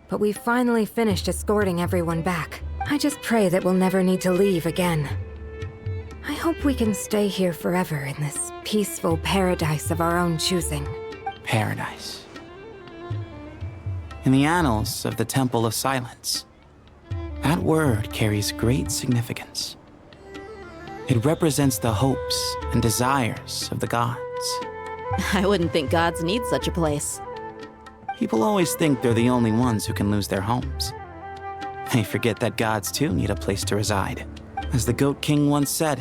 but we finally finished escorting everyone back. I just pray that we'll never need to leave again. I hope we can stay here forever in this peaceful paradise of our own choosing. Paradise. In the annals of the Temple of Silence, that word carries great significance. It represents the hopes and desires of the gods. I wouldn't think gods need such a place. People always think they're the only ones who can lose their homes. They forget that gods too need a place to reside. As the Goat King once said,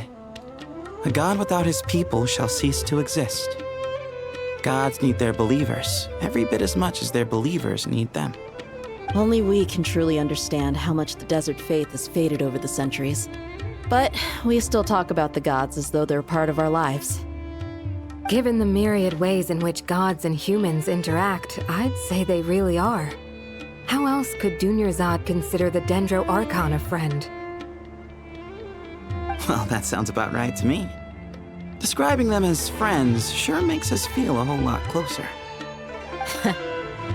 "A god without his people shall cease to exist." Gods need their believers every bit as much as their believers need them. Only we can truly understand how much the desert faith has faded over the centuries. But we still talk about the gods as though they're part of our lives. Given the myriad ways in which gods and humans interact, I'd say they really are. How else could Dunyarzad consider the Dendro Archon a friend? Well, that sounds about right to me. Describing them as friends sure makes us feel a whole lot closer.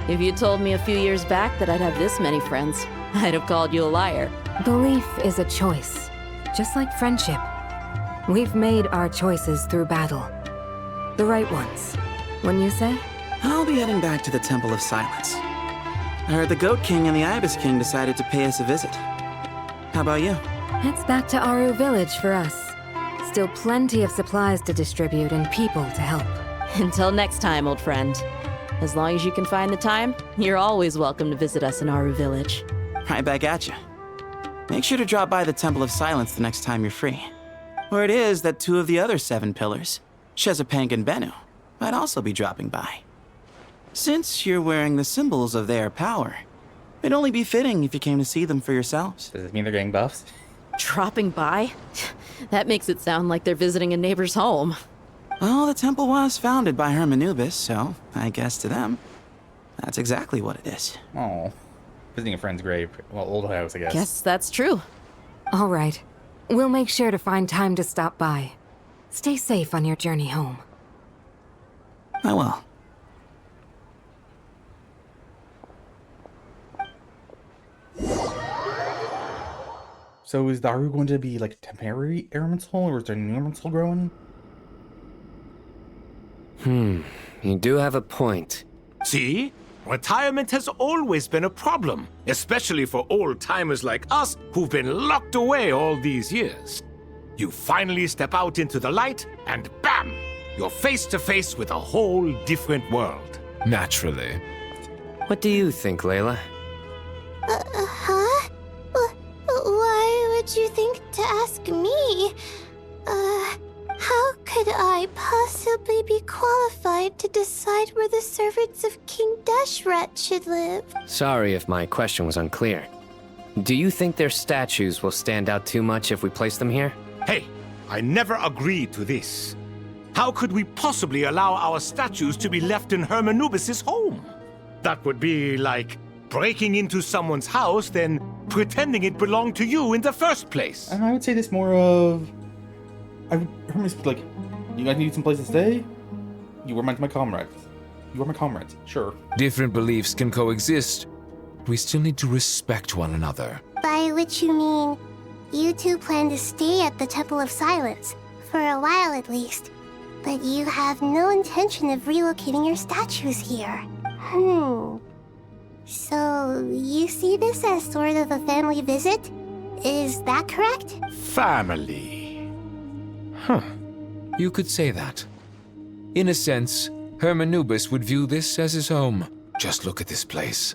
If you told me a few years back that I'd have this many friends, I'd have called you a liar. Belief is a choice, just like friendship. We've made our choices through battle. The right ones, wouldn't you say? I'll be heading back to the Temple of Silence. I heard the Goat King and the Ibis King decided to pay us a visit. How about you? It's back to Aru Village for us. Still plenty of supplies to distribute and people to help. Until next time, old friend. As long as you can find the time, you're always welcome to visit us in Aru Village. Right back at you. Make sure to drop by the Temple of Silence the next time you're free. Where it is that two of the other 7 pillars, Chesapank and Bennu, might also be dropping by. Since you're wearing the symbols of their power, it'd only be fitting if you came to see them for yourselves. Does this mean they're getting buffs? Dropping by? That makes it sound like they're visiting a neighbor's home. Well, the temple was founded by Hermanubis, so I guess to them, that's exactly what it is. Oh, visiting a friend's grave. Well, old house, I guess. Guess that's true. All right. We'll make sure to find time to stop by. Stay safe on your journey home. I will. So is Daru going to be like a temporary elemental, or is there a new elemental growing? You do have a point. See? Retirement has always been a problem, especially for old-timers like us who've been locked away all these years. You finally step out into the light, and bam! You're face to face with a whole different world. Naturally. What do you think, Layla? Huh? Why would you think to ask me? How could I I possibly be qualified to decide where the servants of King Deshret should live? Sorry if my question was unclear. Do you think their statues will stand out too much if we place them here? Hey, I never agreed to this. How could we possibly allow our statues to be left in Hermanubis' home? That would be like breaking into someone's house, then pretending it belonged to you in the first place. I would say this more of... Hermes, like, you guys need some place to stay? You are my comrades. You are my comrades, sure. Different beliefs can coexist. We still need to respect one another. By which you mean, you two plan to stay at the Temple of Silence, for a while at least. But you have no intention of relocating your statues here. So, you see this as sort of a family visit? Is that correct? Family. Huh. You could say that. In a sense, Hermanubis would view this as his home. Just look at this place.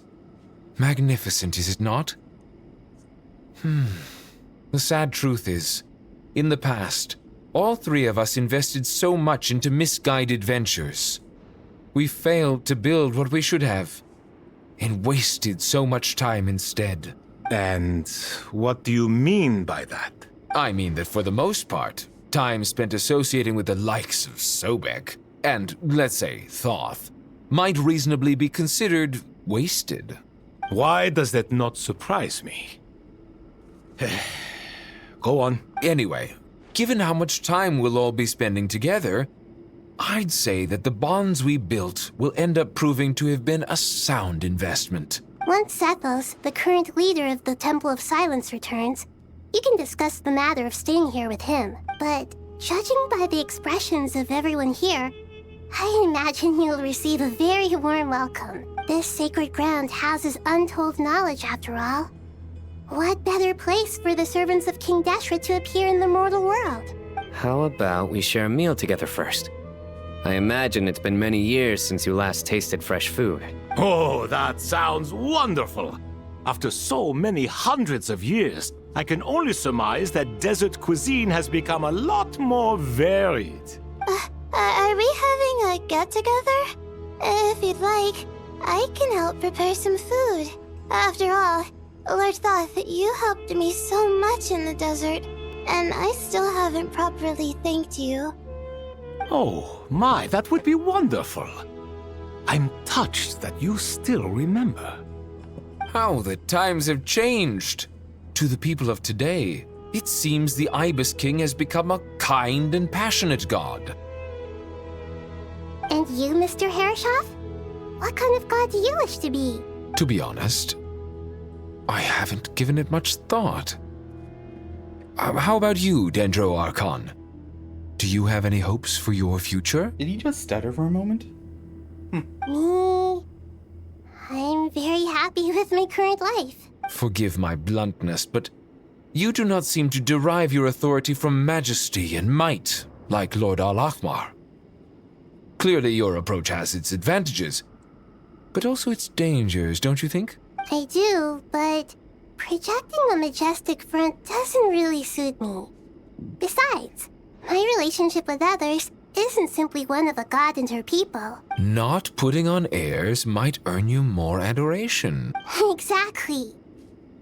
Magnificent, is it not? The sad truth is, in the past, all three of us invested so much into misguided ventures. We failed to build what we should have, and wasted so much time instead. And what do you mean by that? I mean that for the most part, time spent associating with the likes of Sobek, and, let's say, Thoth, might reasonably be considered wasted. Why does that not surprise me? Go on. Anyway, given how much time we'll all be spending together, I'd say that the bonds we built will end up proving to have been a sound investment. Once Sethos, the current leader of the Temple of Silence, returns, you can discuss the matter of staying here with him. But judging by the expressions of everyone here, I imagine you'll receive a very warm welcome. This sacred ground houses untold knowledge, after all. What better place for the servants of King Deshret to appear in the mortal world? How about we share a meal together first? I imagine it's been many years since you last tasted fresh food. Oh, that sounds wonderful! After so many hundreds of years, I can only surmise that desert cuisine has become a lot more varied. Are we having a get-together? If you'd like, I can help prepare some food. After all, Lord Thoth, you helped me so much in the desert, and I still haven't properly thanked you. Oh, my, that would be wonderful. I'm touched that you still remember. How the times have changed. To the people of today, it seems the Ibis King has become a kind and passionate god. And you, Mr. Herreshoff? What kind of god do you wish to be? To be honest, I haven't given it much thought. How about you, Dendro Archon? Do you have any hopes for your future? Did he just stutter for a moment? Me? I'm very happy with my current life. Forgive my bluntness, but you do not seem to derive your authority from majesty and might, like Lord Al-Ahmar. Clearly your approach has its advantages, but also its dangers, don't you think? I do, but projecting a majestic front doesn't really suit me. Besides, my relationship with others isn't simply one of a god and her people. Not putting on airs might earn you more adoration. Exactly.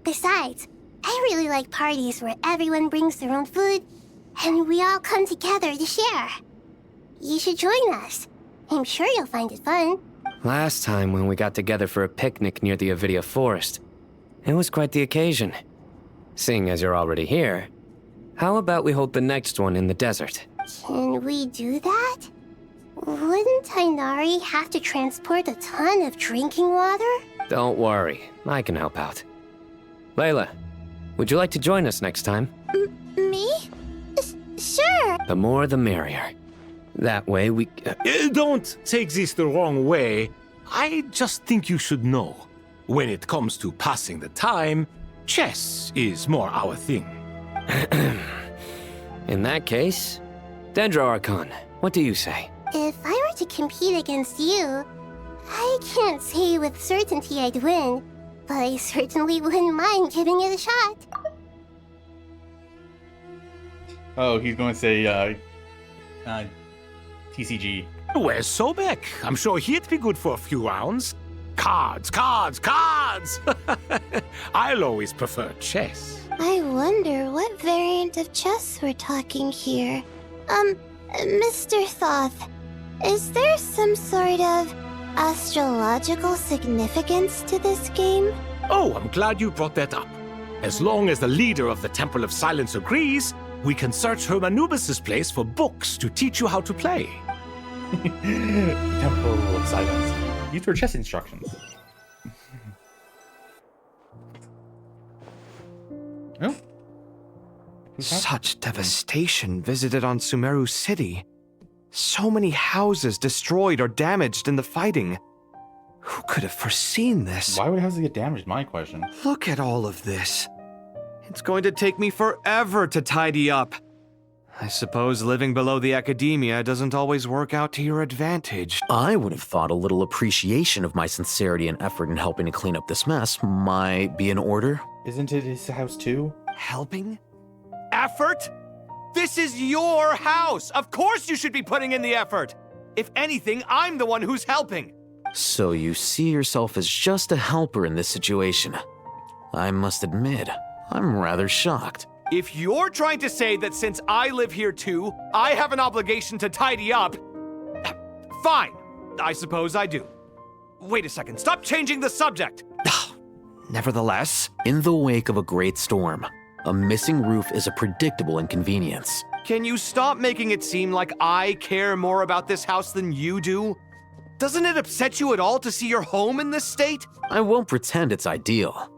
Besides, I really like parties where everyone brings their own food and we all come together to share. You should join us. I'm sure you'll find it fun. Last time when we got together for a picnic near the Avidia Forest, it was quite the occasion. Seeing as you're already here, how about we hold the next one in the desert? Can we do that? Wouldn't Tainari have to transport a ton of drinking water? Don't worry, I can help out. Layla, would you like to join us next time? Me? Sure. The more the merrier. That way we... Don't take this the wrong way. I just think you should know. When it comes to passing the time, chess is more our thing. In that case, Dendro Archon, what do you say? If I were to compete against you, I can't say with certainty I'd win, but I certainly wouldn't mind giving it a shot. Oh, he's going to say, TCG. Where's Sobek? I'm sure he'd be good for a few rounds. Cards, cards, cards! I'll always prefer chess. I wonder what variant of chess we're talking here. Mr. Thoth, is there some sort of astrological significance to this game? Oh, I'm glad you brought that up. As long as the leader of the Temple of Silence agrees, we can search Herm Anubis' place for books to teach you how to play. Temple of Silence. Use for chess instructions. Oh. Such devastation visited on Sumeru City. So many houses destroyed or damaged in the fighting. Who could have foreseen this? Why would houses get damaged? My question. Look at all of this. It's going to take me forever to tidy up. I suppose living below the academia doesn't always work out to your advantage. I would have thought a little appreciation of my sincerity and effort in helping to clean up this mess might be in order. Isn't it his house too? Helping? Effort? This is your house! Of course you should be putting in the effort! If anything, I'm the one who's helping! So you see yourself as just a helper in this situation. I must admit, I'm rather shocked. If you're trying to say that since I live here too, I have an obligation to tidy up, fine. I suppose I do. Wait a second, stop changing the subject! Nevertheless, in the wake of a great storm, a missing roof is a predictable inconvenience. Can you stop making it seem like I care more about this house than you do? Doesn't it upset you at all to see your home in this state? I won't pretend it's ideal,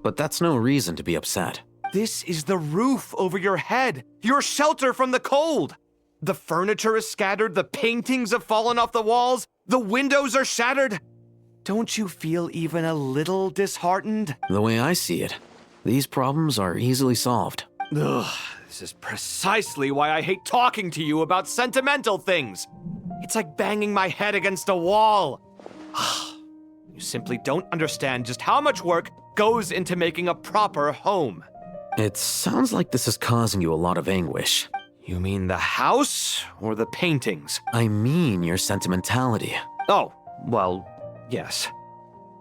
but that's no reason to be upset. This is the roof over your head, your shelter from the cold. The furniture is scattered, the paintings have fallen off the walls, the windows are shattered. Don't you feel even a little disheartened? The way I see it, these problems are easily solved. Ugh, this is precisely why I hate talking to you about sentimental things. It's like banging my head against a wall. You simply don't understand just how much work goes into making a proper home. It sounds like this is causing you a lot of anguish. You mean the house or the paintings? I mean your sentimentality. Oh, well, yes.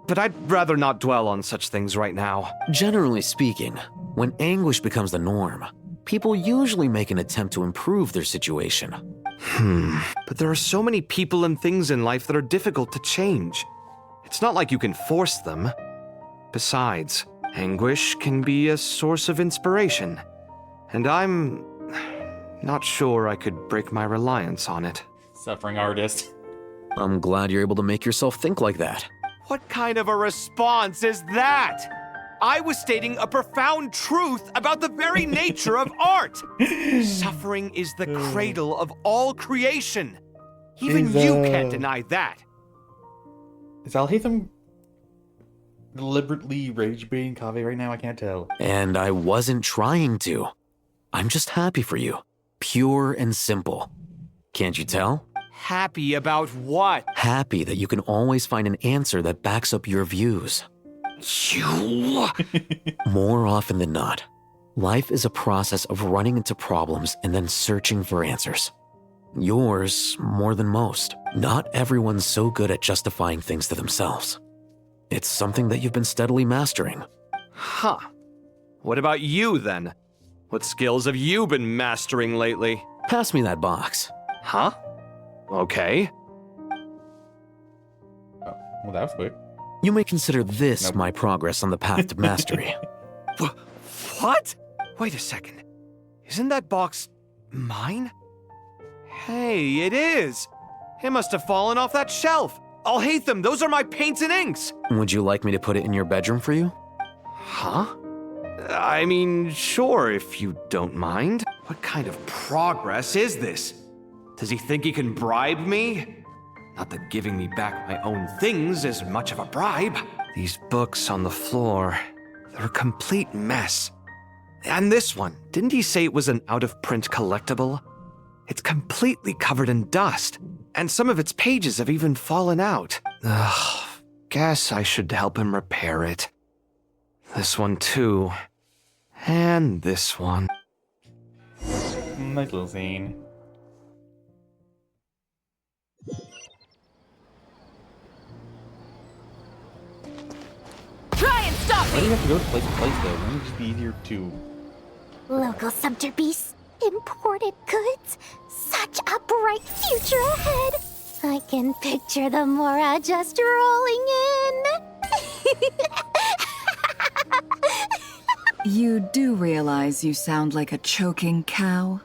But I'd rather not dwell on such things right now. Generally speaking, when anguish becomes the norm, people usually make an attempt to improve their situation. But there are so many people and things in life that are difficult to change. It's not like you can force them. Besides, anguish can be a source of inspiration, and I'm not sure I could break my reliance on it. Suffering artist. I'm glad you're able to make yourself think like that. What kind of a response is that? I was stating a profound truth about the very nature of art. Suffering is the cradle of all creation. Even you can't deny that. Is Alhaitham deliberately rage-baiting Kaveh right now? I can't tell. And I wasn't trying to. I'm just happy for you. Pure and simple. Can't you tell? Happy about what? Happy that you can always find an answer that backs up your views. You... More often than not, life is a process of running into problems and then searching for answers. Yours more than most. Not everyone's so good at justifying things to themselves. It's something that you've been steadily mastering. Huh. What about you, then? What skills have you been mastering lately? Pass me that box. Huh? Okay. Oh, well, that was quick. You may consider this my progress on the path to mastery. What? Wait a second. Isn't that box mine? Hey, it is. It must have fallen off that shelf. Alhaitham, those are my paints and inks. Would you like me to put it in your bedroom for you? Huh? I mean, sure, if you don't mind. What kind of progress is this? Does he think he can bribe me? Not that giving me back my own things is much of a bribe. These books on the floor, they're a complete mess. And this one, didn't he say it was an out-of-print collectible? It's completely covered in dust, and some of its pages have even fallen out. Ugh, guess I should help him repair it. This one too. And this one. Nice little scene. stop Why do me! you have to go to place to place though? Wouldn't it just be easier to... Local subter beasts, imported goods, such a bright future ahead. I can picture the Mora just rolling in. You do realize you sound like a choking cow?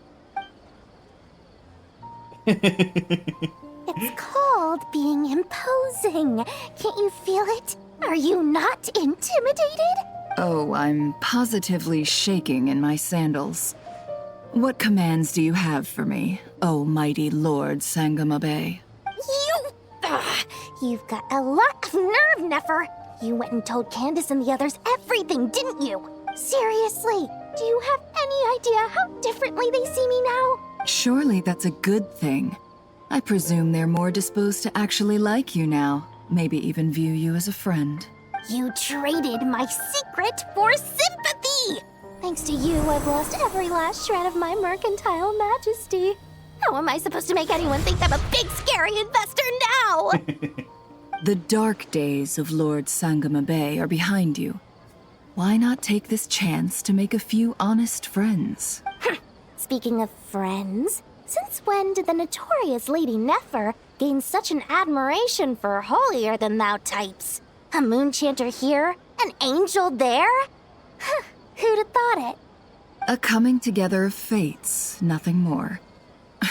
It's called being imposing. Can't you feel it? Are you not intimidated? Oh, I'm positively shaking in my sandals. What commands do you have for me, oh mighty Lord Sangamabe? You've got a lot of nerve, Nefer. You went and told Candace and the others everything, didn't you? Seriously, do you have any idea how differently they see me now? Surely that's a good thing. I presume they're more disposed to actually like you now, maybe even view you as a friend. You traded my secret for sympathy! Thanks to you, I've lost every last shred of my mercantile majesty. How am I supposed to make anyone think I'm a big, scary investor now? The dark days of Lord Sangamabe are behind you. Why not take this chance to make a few honest friends? Speaking of friends, since when did the notorious Lady Nefer gain such an admiration for holier-than-thou types? A moon chanter here, an angel there? Who'd have thought it? A coming together of fates, nothing more.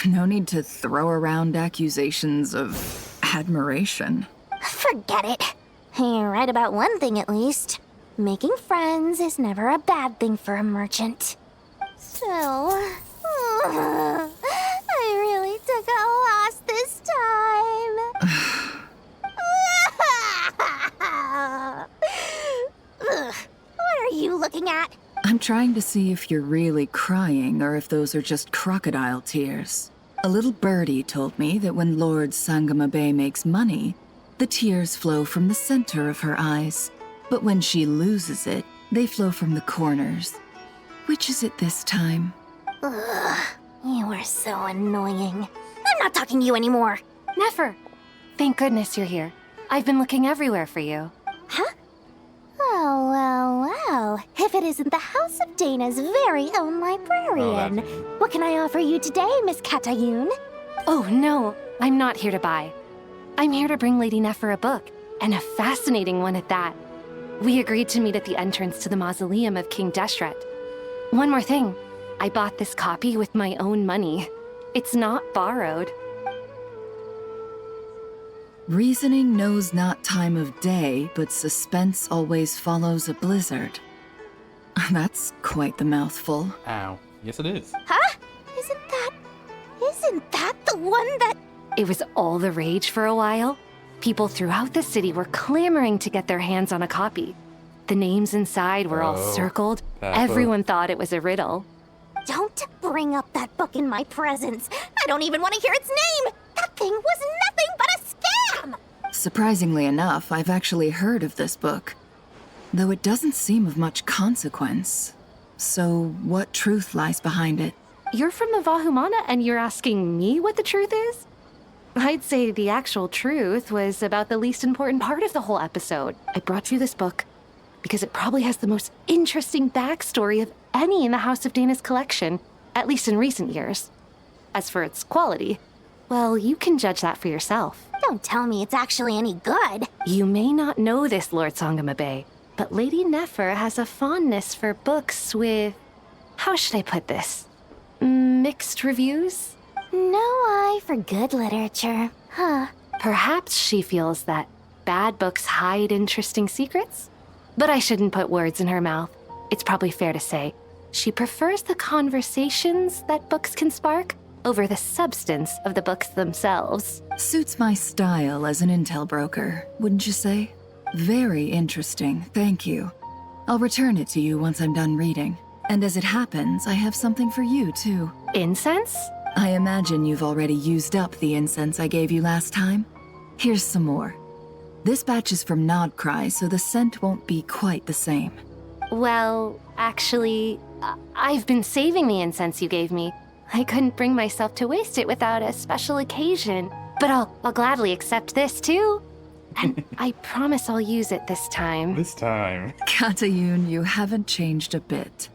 No need to throw around accusations of admiration. Forget it. You're right about one thing at least. Making friends is never a bad thing for a merchant. So, I really took a loss this time. What are you looking at? I'm trying to see if you're really crying or if those are just crocodile tears. A little birdie told me that when Lord Sangamabe makes money, the tears flow from the center of her eyes. But when she loses it, they flow from the corners. Which is it this time? Ugh, you are so annoying. I'm not talking to you anymore. Nefer, thank goodness you're here. I've been looking everywhere for you. Huh? Oh, well. If it isn't the House of Dana's very own librarian. What can I offer you today, Miss Katayun? Oh, no, I'm not here to buy. I'm here to bring Lady Nefer a book, and a fascinating one at that. We agreed to meet at the entrance to the mausoleum of King Deshret. One more thing, I bought this copy with my own money. It's not borrowed. Reasoning knows not time of day, but suspense always follows a blizzard. That's quite the mouthful. Ow. Yes, it is. Huh? Isn't that the one that... It was all the rage for a while. People throughout the city were clamoring to get their hands on a copy. The names inside were all circled. Everyone thought it was a riddle. Don't bring up that book in my presence. I don't even want to hear its name. That thing was nothing but a scam. Surprisingly enough, I've actually heard of this book, though it doesn't seem of much consequence. So, what truth lies behind it? You're from the Vahumana and you're asking me what the truth is? I'd say the actual truth was about the least important part of the whole episode. I brought you this book because it probably has the most interesting backstory of any in the House of Dana's collection, at least in recent years. As for its quality, well, you can judge that for yourself. Don't tell me it's actually any good. You may not know this, Lord Sangamabe, but Lady Nefer has a fondness for books with... how should I put this? Mixed reviews? No eye for good literature, huh? Perhaps she feels that bad books hide interesting secrets? But I shouldn't put words in her mouth. It's probably fair to say she prefers the conversations that books can spark over the substance of the books themselves. Suits my style as an intel broker, wouldn't you say? Very interesting, thank you. I'll return it to you once I'm done reading. And as it happens, I have something for you, too. Incense? I imagine you've already used up the incense I gave you last time. Here's some more. This batch is from Nodcry, so the scent won't be quite the same. Well, actually, I've been saving the incense you gave me. I couldn't bring myself to waste it without a special occasion. But I'll gladly accept this, too. And I promise I'll use it this time. This time. Katayun, you haven't changed a bit.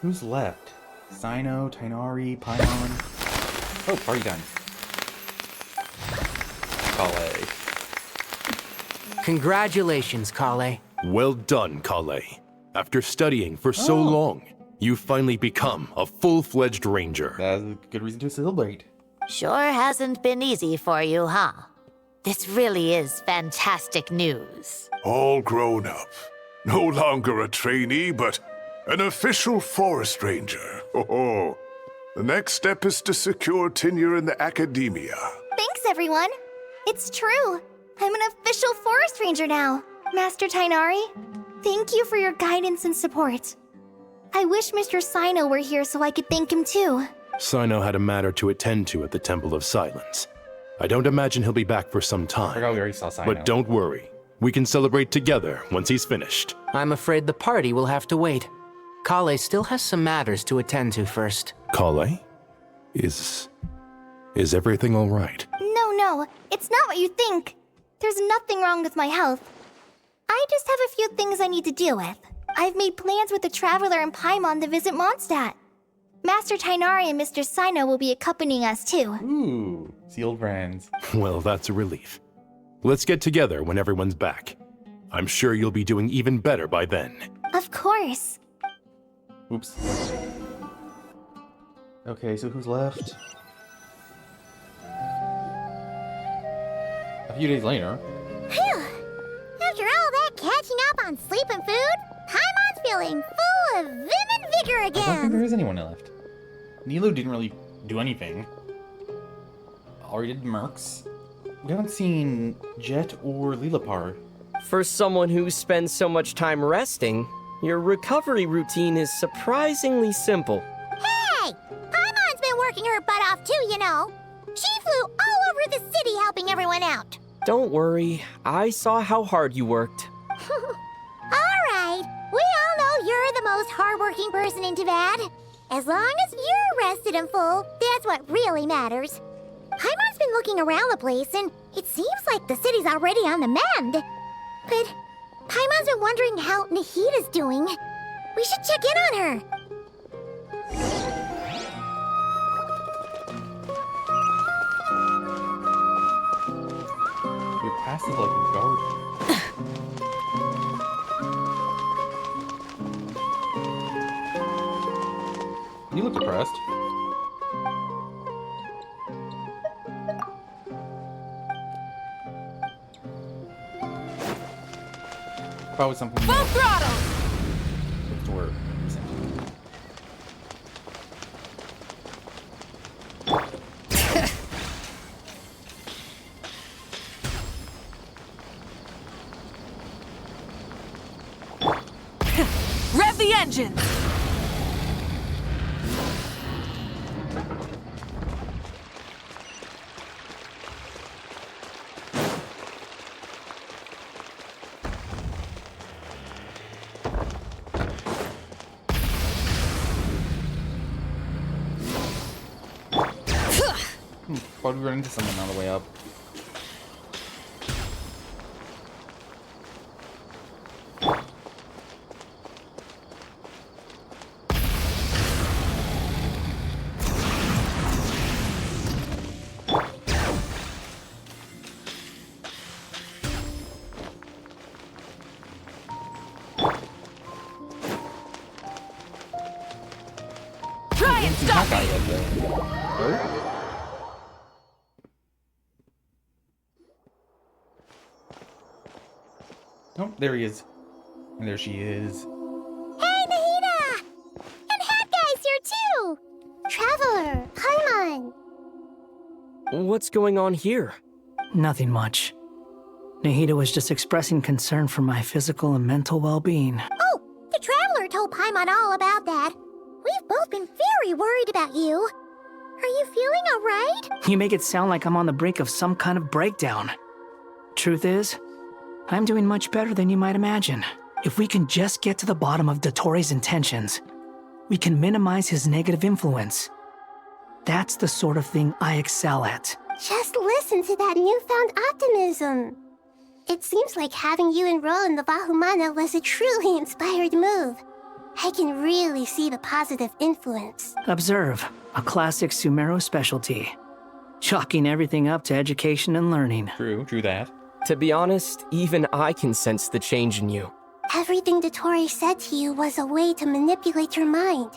Who's left? Sino, Tainari, Paimon. Oh, party done. Kale. Congratulations, Kale. Well done, Kale. After studying for so long, you've finally become a full-fledged ranger. That's a good reason to celebrate. Sure hasn't been easy for you, huh? This really is fantastic news. All grown up. No longer a trainee, but an official forest ranger. Oh, the next step is to secure tenure in the academia. Thanks, everyone. It's true. I'm an official forest ranger now. Master Tainari, thank you for your guidance and support. I wish Mr. Sino were here so I could thank him too. Sino had a matter to attend to at the Temple of Silence. I don't imagine he'll be back for some time. I forgot we already saw Sino. But don't worry. We can celebrate together once he's finished. I'm afraid the party will have to wait. Kale still has some matters to attend to first. Kale? Is everything all right? No, it's not what you think. There's nothing wrong with my health. I just have a few things I need to deal with. I've made plans with the Traveler and Paimon to visit Mondstadt. Master Tainari and Mr. Sino will be accompanying us too. Ooh, sealed friends. Well, that's a relief. Let's get together when everyone's back. I'm sure you'll be doing even better by then. Of course. Oops. Okay, so who's left? A few days later. Phew! After all that catching up on sleep and food, Paimon's feeling full of vim and vigor I don't think again. there is anyone left. Nilo didn't really do anything. Already did Mercs. We haven't seen Jet or Lilapar. For someone who spends so much time resting, your recovery routine is surprisingly simple. Hey! Paimon's been working her butt off too, you know. She flew all over the city helping everyone out. Don't worry, I saw how hard you worked. Alright, we all know you're the most hardworking person in Tavad. As long as you're rested and full, that's what really matters. Paimon's been looking around the place, and it seems like the city's already on the mend. But Paimon's been wondering how Nahida's doing. We should check in on her. You're passive like a garden. You look depressed. Probably something. Full throttle! What's the word? Rev the engine! Thought we ran into someone on the way up. Try and stop me! Oh? Oh, there he is. And there she is. Hey, Nahida! And Hat Guy's here too! Traveler, Paimon. What's going on here? Nothing much. Nahida was just expressing concern for my physical and mental well-being. Oh, the Traveler told Paimon all about that. We've both been very worried about you. Are you feeling alright? You make it sound like I'm on the brink of some kind of breakdown. Truth is, I'm doing much better than you might imagine. If we can just get to the bottom of Dottoro's intentions, we can minimize his negative influence. That's the sort of thing I excel at. Just listen to that newfound optimism. It seems like having you enroll in the Vahumana was a truly inspired move. I can really see the positive influence. Observe, a classic Sumeru specialty. Chalking everything up to education and learning. True that. To be honest, even I can sense the change in you. Everything Dottore said to you was a way to manipulate your mind.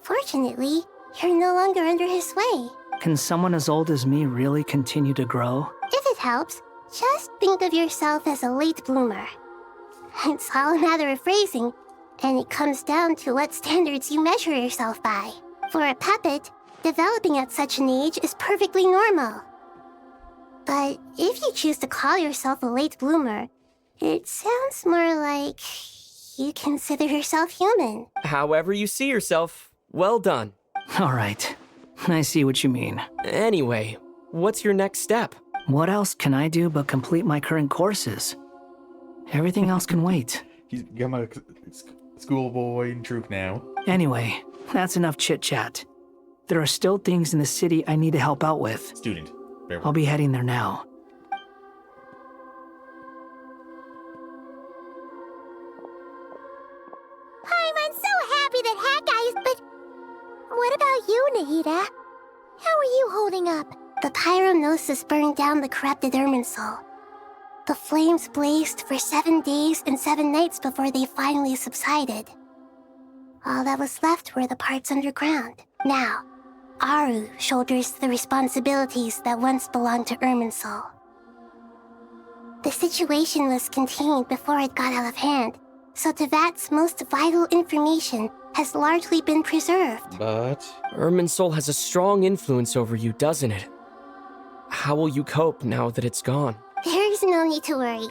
Fortunately, you're no longer under his sway. Can someone as old as me really continue to grow? If it helps, just think of yourself as a late bloomer. It's all a matter of phrasing, and it comes down to what standards you measure yourself by. For a puppet, developing at such an age is perfectly normal. But if you choose to call yourself a late bloomer, it sounds more like you consider yourself human. However you see yourself, well done. All right, I see what you mean. Anyway, what's your next step? What else can I do but complete my current courses? Everything else can wait. He's become a schoolboy in troop now. Anyway, that's enough chit-chat. There are still things in the city I need to help out with. Student. I'll be heading there now. I'm so happy that Hat Guy is... But what about you, Nahida? How are you holding up? The pyronosis burned down the corrupted Irminsul. The flames blazed for 7 days and 7 nights before they finally subsided. All that was left were the parts underground. Now, Aru shoulders the responsibilities that once belonged to Irminsul. The situation was contained before it got out of hand, so Tevat's most vital information has largely been preserved. But... Irminsul has a strong influence over you, doesn't it? How will you cope now that it's gone? There's no need to worry.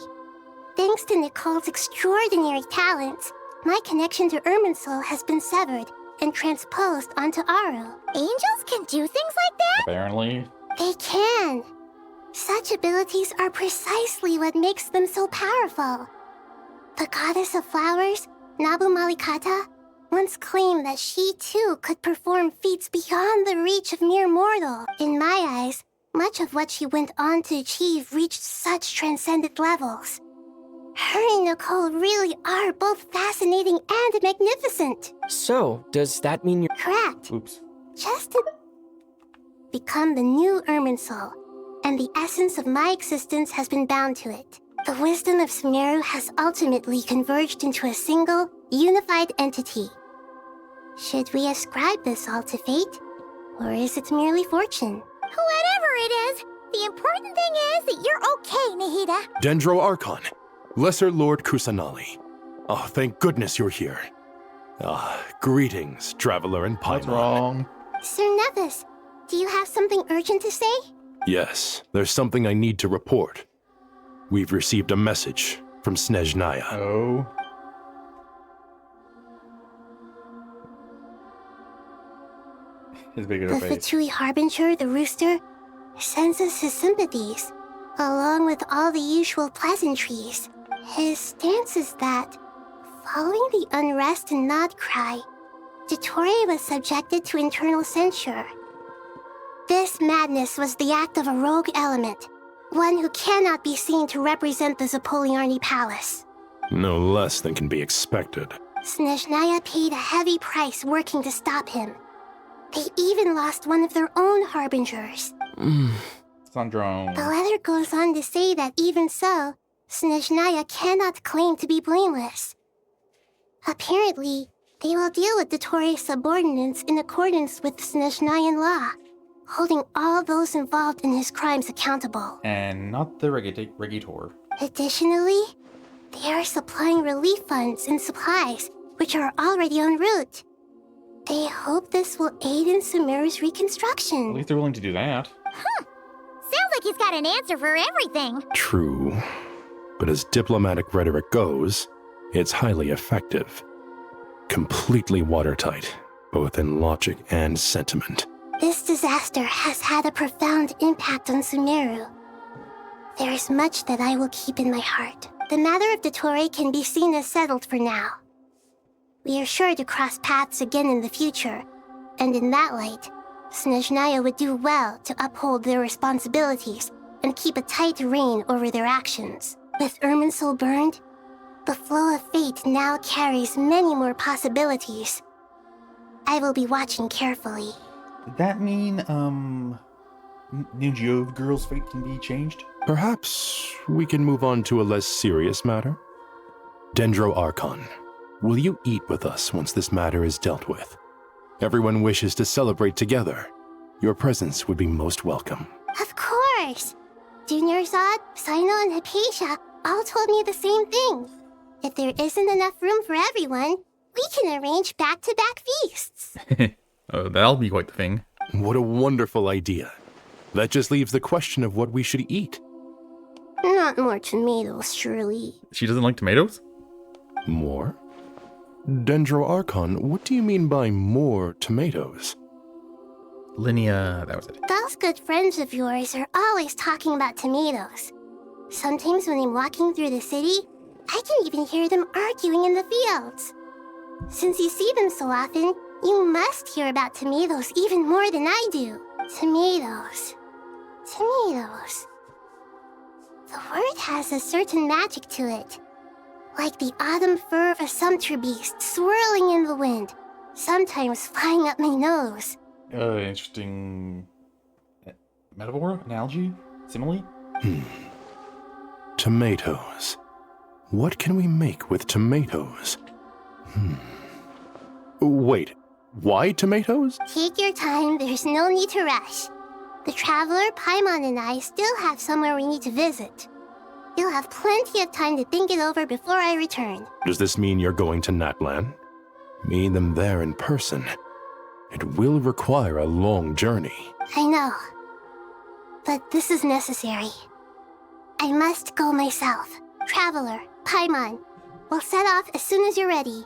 Thanks to Nicole's extraordinary talents, my connection to Irminsul has been severed and transposed onto Aru. Angels can do things like that? Apparently. They can. Such abilities are precisely what makes them so powerful. The goddess of flowers, Nabu Malikata, once claimed that she too could perform feats beyond the reach of mere mortal. In my eyes, much of what she went on to achieve reached such transcendent levels. Her and Nicole really are both fascinating and magnificent. So, does that mean you're... Correct. Oops. Just to become the new Irminsul, and the essence of my existence has been bound to it. The wisdom of Sumeru has ultimately converged into a single, unified entity. Should we ascribe this all to fate, or is it merely fortune? Whatever it is, the important thing is that you're okay, Nahida. Dendro Archon, Lesser Lord Kusanali. Oh, thank goodness you're here. Greetings, traveler in Paimon. What's wrong? Sir Nevis, do you have something urgent to say? Yes, there's something I need to report. We've received a message from Snezhnaya. Oh. His bigger The face. Fatui Harbinger, the rooster, sends us his sympathies, along with all the usual pleasantries. His stance is that, following the unrest and Nod Cry, Dottore was subjected to internal censure. This madness was the act of a rogue element, one who cannot be seen to represent the Zapoliarni Palace. No less than can be expected. Snezhnaya paid a heavy price working to stop him. They even lost one of their own harbingers. Sandrone. The letter goes on to say that even so, Snezhnaya cannot claim to be blameless. Apparently, they will deal with Dottore's subordinates in accordance with Snezhnayan law, holding all those involved in his crimes accountable. And not the Regitor. Additionally, they are supplying relief funds and supplies, which are already en route. They hope this will aid in Sumeru's reconstruction. At least they're willing to do that. Sounds like he's got an answer for everything. True. But as diplomatic rhetoric goes, it's highly effective. Completely watertight, both in logic and sentiment. This disaster has had a profound impact on Sumeru. There is much that I will keep in my heart. The matter of Dottore can be seen as settled for now. We are sure to cross paths again in the future, and in that light, Snezhnaya would do well to uphold their responsibilities and keep a tight rein over their actions. With Irminsul burned, the flow of fate now carries many more possibilities. I will be watching carefully. Did that mean, Ninja Girl's fate can be changed? Perhaps we can move on to a less serious matter? Dendro Archon, will you eat with us once this matter is dealt with? Everyone wishes to celebrate together. Your presence would be most welcome. Of course! Junior Zod, Sino, and Hypatia all told me the same thing. If there isn't enough room for everyone, we can arrange back-to-back feasts. Oh, that'll be quite the thing. What a wonderful idea. That just leaves the question of what we should eat. Not more tomatoes, surely. She doesn't like tomatoes? More? Dendro Archon, what do you mean by more tomatoes? Linnea, that was it. Those good friends of yours are always talking about tomatoes. Sometimes when I'm walking through the city, I can even hear them arguing in the fields. Since you see them so often, you must hear about tomatoes even more than I do. Tomatoes. Tomatoes. The word has a certain magic to it. Like the autumn fur of a sumpter beast swirling in the wind, sometimes flying up my nose. Interesting metaphor? Analogy? Simile? Tomatoes. What can we make with tomatoes? Wait, why tomatoes? Take your time, there's no need to rush. The Traveler, Paimon, and I still have somewhere we need to visit. You'll have plenty of time to think it over before I return. Does this mean you're going to Natlan? Meet them there in person. It will require a long journey. I know. But this is necessary. I must go myself. Traveler, Paimon, we'll set off as soon as you're ready.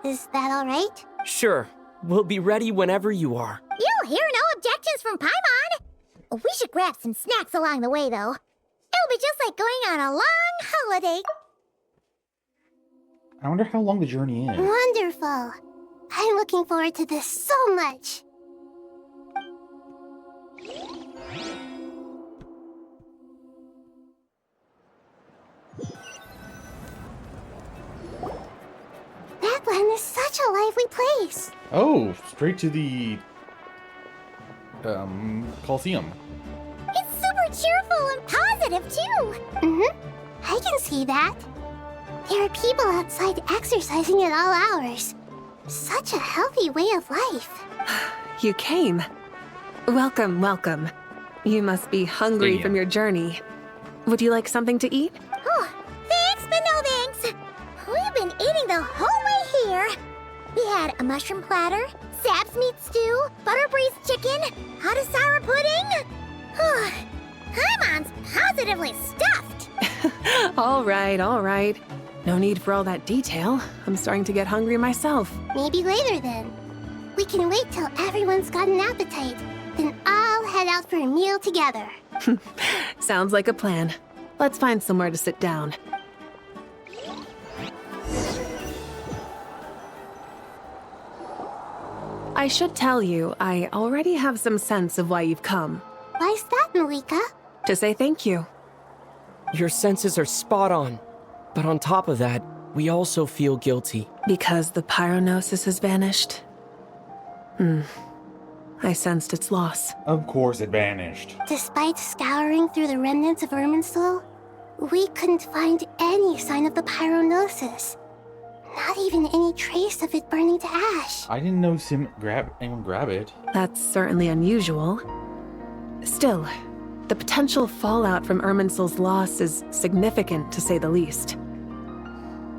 Is that all right? Sure. We'll be ready whenever you are. You'll hear no objections from Paimon. We should grab some snacks along the way, though. It'll be just like going on a long holiday. I wonder how long the journey is. Wonderful. I'm looking forward to this so much. Natlan is such a lively place. Oh, straight to the Coliseum. It's super cheerful and positive, too. I can see that. There are people outside exercising at all hours. Such a healthy way of life. You came. Welcome, welcome. You must be hungry from your journey. Would you like something to eat? Oh, thanks, but no thanks. We've been eating the whole way here. We had a mushroom platter, sap's meat stew, butter braised chicken, hot sour pudding. Paimon's positively stuffed. All right. No need for all that detail. I'm starting to get hungry myself. Maybe later then. We can wait till everyone's got an appetite, then I'll head out for a meal together. Sounds like a plan. Let's find somewhere to sit down. I should tell you, I already have some sense of why you've come. Why's that, Malika? To say thank you. Your senses are spot on. But on top of that, we also feel guilty. Because the pyronosis has vanished? I sensed its loss. Of course it vanished. Despite scouring through the remnants of Irminsul, we couldn't find any sign of the pyronosis. Not even any trace of it burning to ash. I didn't know anyone grab it. That's certainly unusual. Still, the potential fallout from Irminsul's loss is significant, to say the least.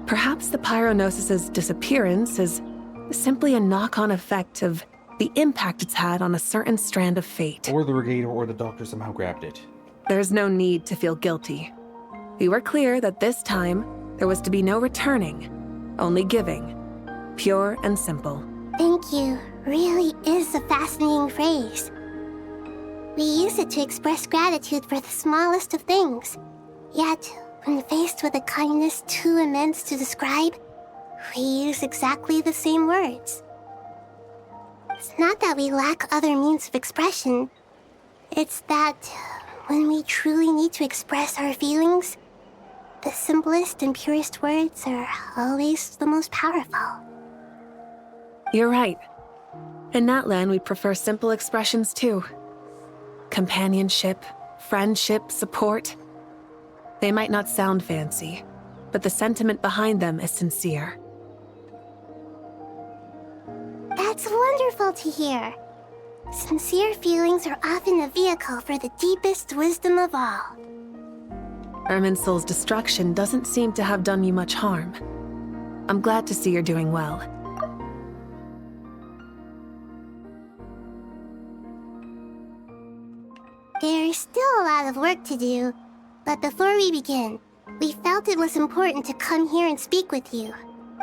Perhaps the pyronosis's disappearance is simply a knock-on effect of the impact it's had on a certain strand of fate. Or the Regator or the Doctor somehow grabbed it. There's no need to feel guilty. We were clear that this time, there was to be no returning, only giving. Pure and simple. Thank you really is a fascinating phrase. We use it to express gratitude for the smallest of things. Yet, when faced with a kindness too immense to describe, we use exactly the same words. It's not that we lack other means of expression. It's that when we truly need to express our feelings, the simplest and purest words are always the most powerful. You're right. In Natlan, we prefer simple expressions too. Companionship, friendship, support. They might not sound fancy, but the sentiment behind them is sincere. That's wonderful to hear. Sincere feelings are often a vehicle for the deepest wisdom of all. Irminsul's destruction doesn't seem to have done you much harm. I'm glad to see you're doing well. There's still a lot of work to do, but before we begin, we felt it was important to come here and speak with you.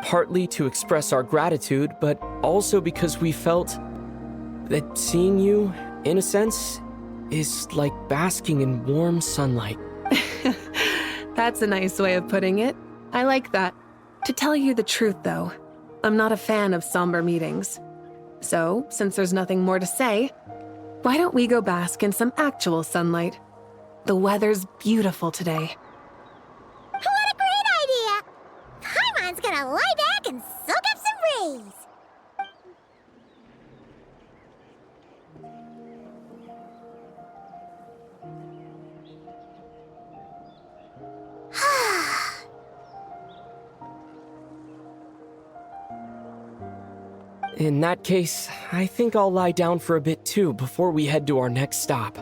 Partly to express our gratitude, but also because we felt that seeing you, in a sense, is like basking in warm sunlight. That's a nice way of putting it. I like that. To tell you the truth, though, I'm not a fan of somber meetings. So, since there's nothing more to say, why don't we go bask in some actual sunlight? The weather's beautiful today. What a great idea! Paimon's gonna lie back and soak up some rays! In that case, I think I'll lie down for a bit too before we head to our next stop.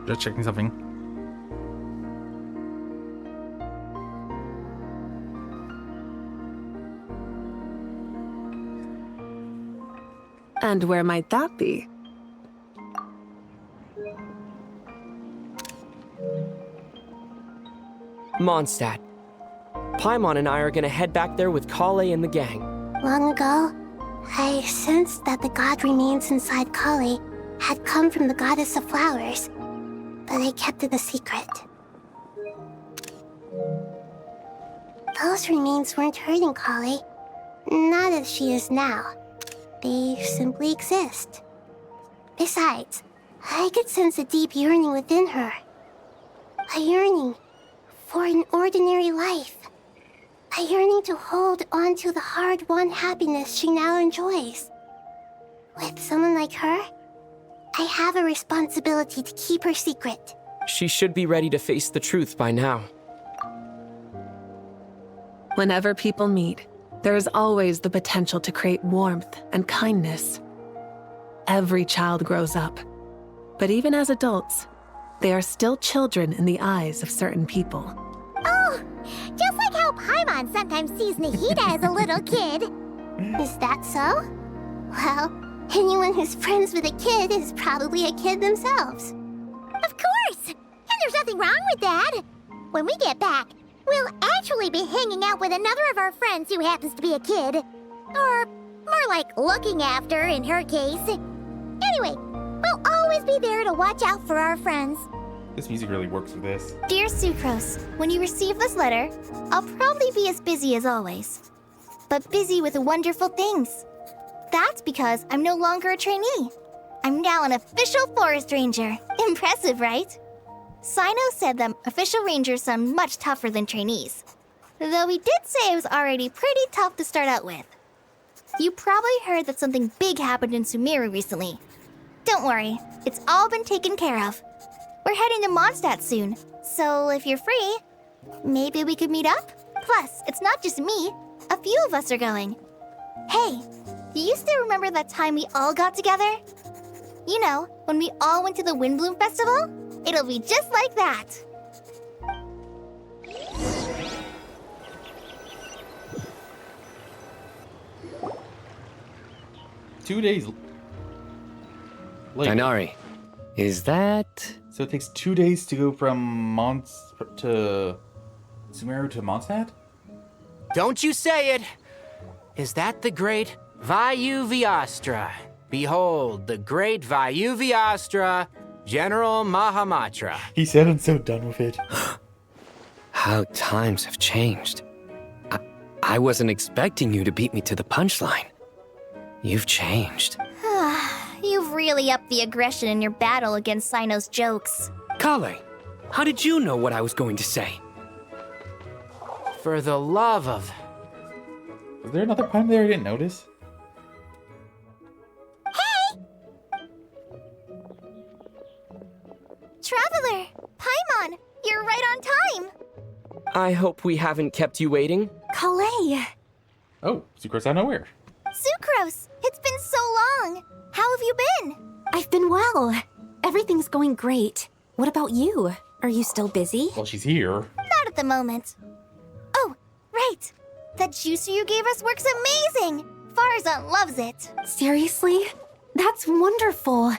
Just checking something. And where might that be? Mondstadt. Paimon and I are gonna head back there with Kale and the gang. Long ago, I sensed that the god remains inside Kali had come from the goddess of flowers, but I kept it a secret. Those remains weren't hurting Kali, not as she is now. They simply exist. Besides, I could sense a deep yearning within her. A yearning for an ordinary life. A yearning to hold on to the hard-won happiness she now enjoys. With someone like her, I have a responsibility to keep her secret. She should be ready to face the truth by now. Whenever people meet, there is always the potential to create warmth and kindness. Every child grows up, but even as adults, they are still children in the eyes of certain people. Oh, just like how Paimon sometimes sees Nahida as a little kid. Is that so? Well, anyone who's friends with a kid is probably a kid themselves. Of course! And there's nothing wrong with that. When we get back, we'll actually be hanging out with another of our friends who happens to be a kid. Or more like looking after, in her case. Anyway, we'll always be there to watch out for our friends. This music really works for this. Dear Sucrose, when you receive this letter, I'll probably be as busy as always. But busy with wonderful things. That's because I'm no longer a trainee. I'm now an official forest ranger. Impressive, right? Sino said that official rangers sound much tougher than trainees. Though he did say it was already pretty tough to start out with. You probably heard that something big happened in Sumeru recently. Don't worry, it's all been taken care of. We're heading to Mondstadt soon, so if you're free, maybe we could meet up? Plus, it's not just me. A few of us are going. Hey, do you still remember that time we all got together? You know, when we all went to the Windbloom Festival? It'll be just like that. Two days later. Inari, is that... So it takes 2 days to go from Sumeru to Mondstadt? Don't you say it! Is that the great Vayu Viastra? Behold, the great Vayu Viastra, General Mahamatra. He sounds so done with it. How times have changed. I wasn't expecting you to beat me to the punchline. You've changed. You've really upped the aggression in your battle against Sino's jokes. Kale, how did you know what I was going to say? For the love of... Was there another pun there I didn't notice? Traveler! Paimon! You're right on time! I hope we haven't kept you waiting. Kalei! Oh, Sucrose out of nowhere. Sucrose! It's been so long! How have you been? I've been well. Everything's going great. What about you? Are you still busy? Well, she's here. Not at the moment. Oh, right! That juicer you gave us works amazing! Farzan loves it! Seriously? That's wonderful.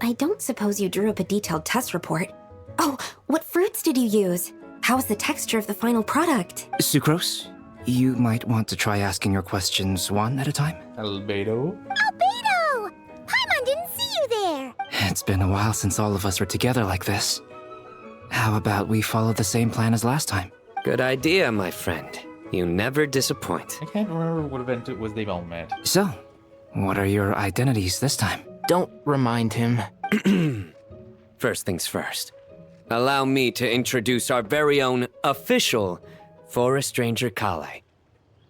I don't suppose you drew up a detailed test report. Oh, what fruits did you use? How's the texture of the final product? Sucrose, you might want to try asking your questions one at a time. Albedo? Albedo! Paimon didn't see you there! It's been a while since all of us were together like this. How about we follow the same plan as last time? Good idea, my friend. You never disappoint. I can't remember what event it was they've all met. So, what are your identities this time? Don't remind him. First things first. Allow me to introduce our very own official Forest Ranger Kale.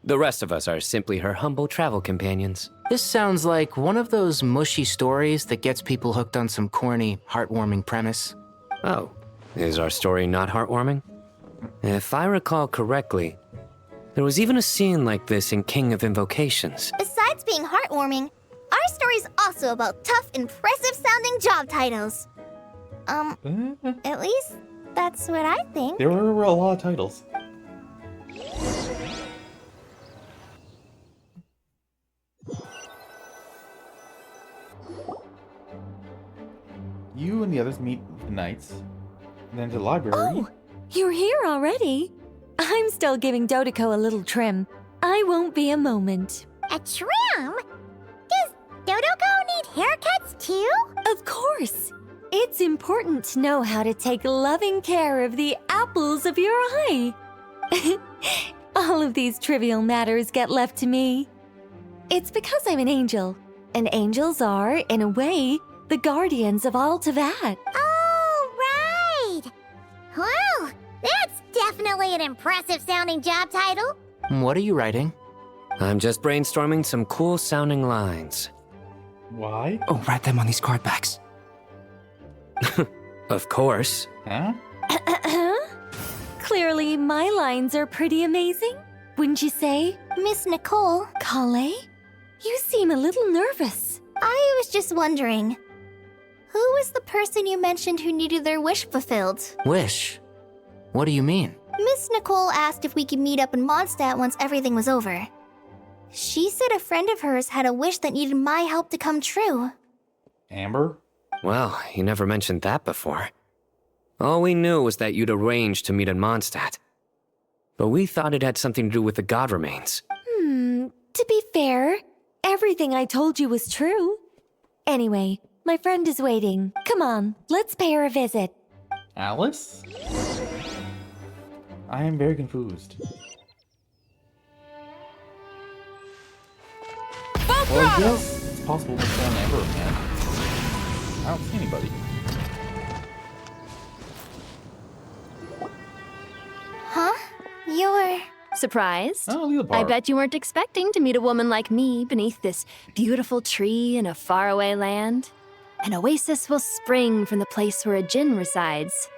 The rest of us are simply her humble travel companions. This sounds like one of those mushy stories that gets people hooked on some corny, heartwarming premise. Oh, is our story not heartwarming? If I recall correctly, there was even a scene like this in King of Invocations. Besides being heartwarming, our story's also about tough, impressive-sounding job titles. At least that's what I think. There were a lot of titles. You and the others meet the knights, and then to the library. Oh, you're here already? I'm still giving Dodiko a little trim. I won't be a moment. A trim? Does Dodoko need haircuts too? Of course. It's important to know how to take loving care of the apples of your eye. All of these trivial matters get left to me. It's because I'm an angel, and angels are, in a way, the guardians of all Teyvat. Oh, right! Well, that's definitely an impressive-sounding job title. What are you writing? I'm just brainstorming some cool-sounding lines. Why? Oh, write them on these card backs. Of course. Huh? Clearly, my lines are pretty amazing, wouldn't you say? Miss Nicole. Kale? You seem a little nervous. I was just wondering, who was the person you mentioned who needed their wish fulfilled? Wish? What do you mean? Miss Nicole asked if we could meet up in Mondstadt once everything was over. She said a friend of hers had a wish that needed my help to come true. Amber? Well, you never mentioned that before. All we knew was that you'd arranged to meet in Mondstadt. But we thought it had something to do with the god remains. To be fair, everything I told you was true. Anyway, my friend is waiting. Come on, let's pay her a visit. Alice? I am very confused. Well, I guess it's possible to find Amber again. I don't see anybody. Huh? You're... Surprised? Oh, look at the I bar. bet you weren't expecting to meet a woman like me beneath this beautiful tree in a faraway land. An oasis will spring from the place where a djinn resides.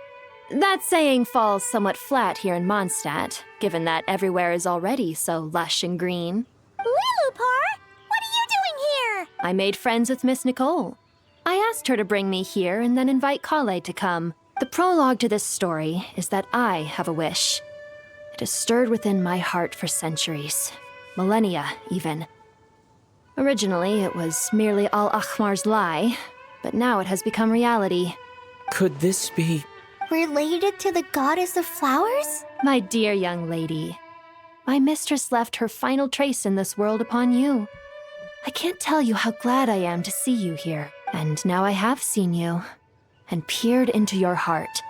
That saying falls somewhat flat here in Mondstadt, given that everywhere is already so lush and green. Lilupar? What are you doing here? I made friends with Miss Nicole. I asked her to bring me here and then invite Kale to come. The prologue to this story is that I have a wish. It has stirred within my heart for centuries. Millennia, even. Originally, it was merely Al-Ahmar's lie, but now it has become reality. Could this be... Related to the goddess of flowers? My dear young lady, my mistress left her final trace in this world upon you. I can't tell you how glad I am to see you here. And now I have seen you. and peered into your heart.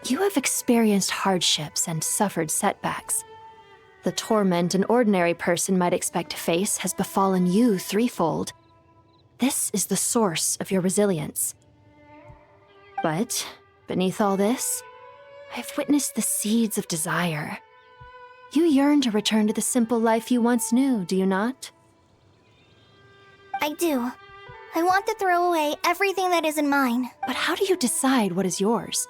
You have experienced hardships and suffered setbacks. The torment an ordinary person might expect to face has befallen you threefold. This is the source of your resilience. But beneath all this, I've witnessed the seeds of desire. You yearn to return to the simple life you once knew, do you not? I do. I want to throw away everything that isn't mine. But how do you decide what is yours?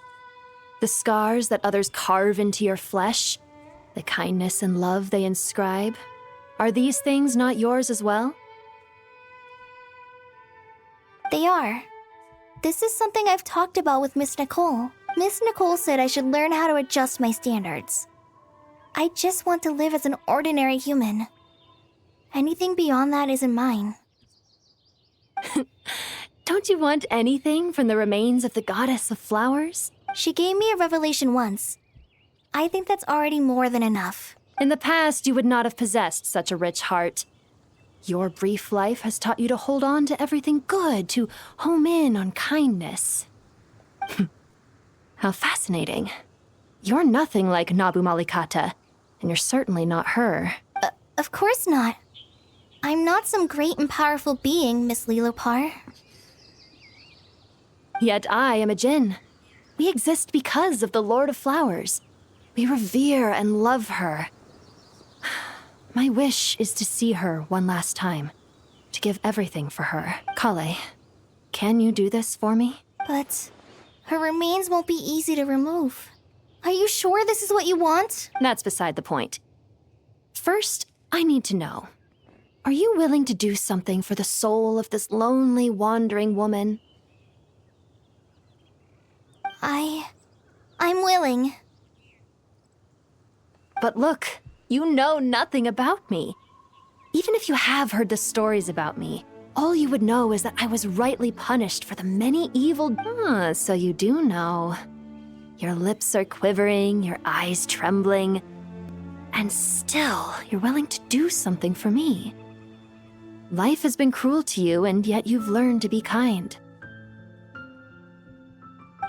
The scars that others carve into your flesh? The kindness and love they inscribe? Are these things not yours as well? They are. This is something I've talked about with Miss Nicole. Miss Nicole said I should learn how to adjust my standards. I just want to live as an ordinary human. Anything beyond that isn't mine. Don't you want anything from the remains of the goddess of flowers? She gave me a revelation once. I think that's already more than enough. In the past, you would not have possessed such a rich heart. Your brief life has taught you to hold on to everything good, to home in on kindness. How fascinating. You're nothing like Nabu Malikata, and you're certainly not her. Of course not. I'm not some great and powerful being, Miss Lilopar. Yet I am a Djinn. We exist because of the Lord of Flowers. We revere and love her. My wish is to see her one last time, to give everything for her. Kale, can you do this for me? But her remains won't be easy to remove. Are you sure this is what you want? That's beside the point. First, I need to know. Are you willing to do something for the soul of this lonely, wandering woman? I'm willing. But look, you know nothing about me. Even if you have heard the stories about me, all you would know is that I was rightly punished for the many evil... so you do know. Your lips are quivering, your eyes trembling, and still you're willing to do something for me. Life has been cruel to you, and yet you've learned to be kind.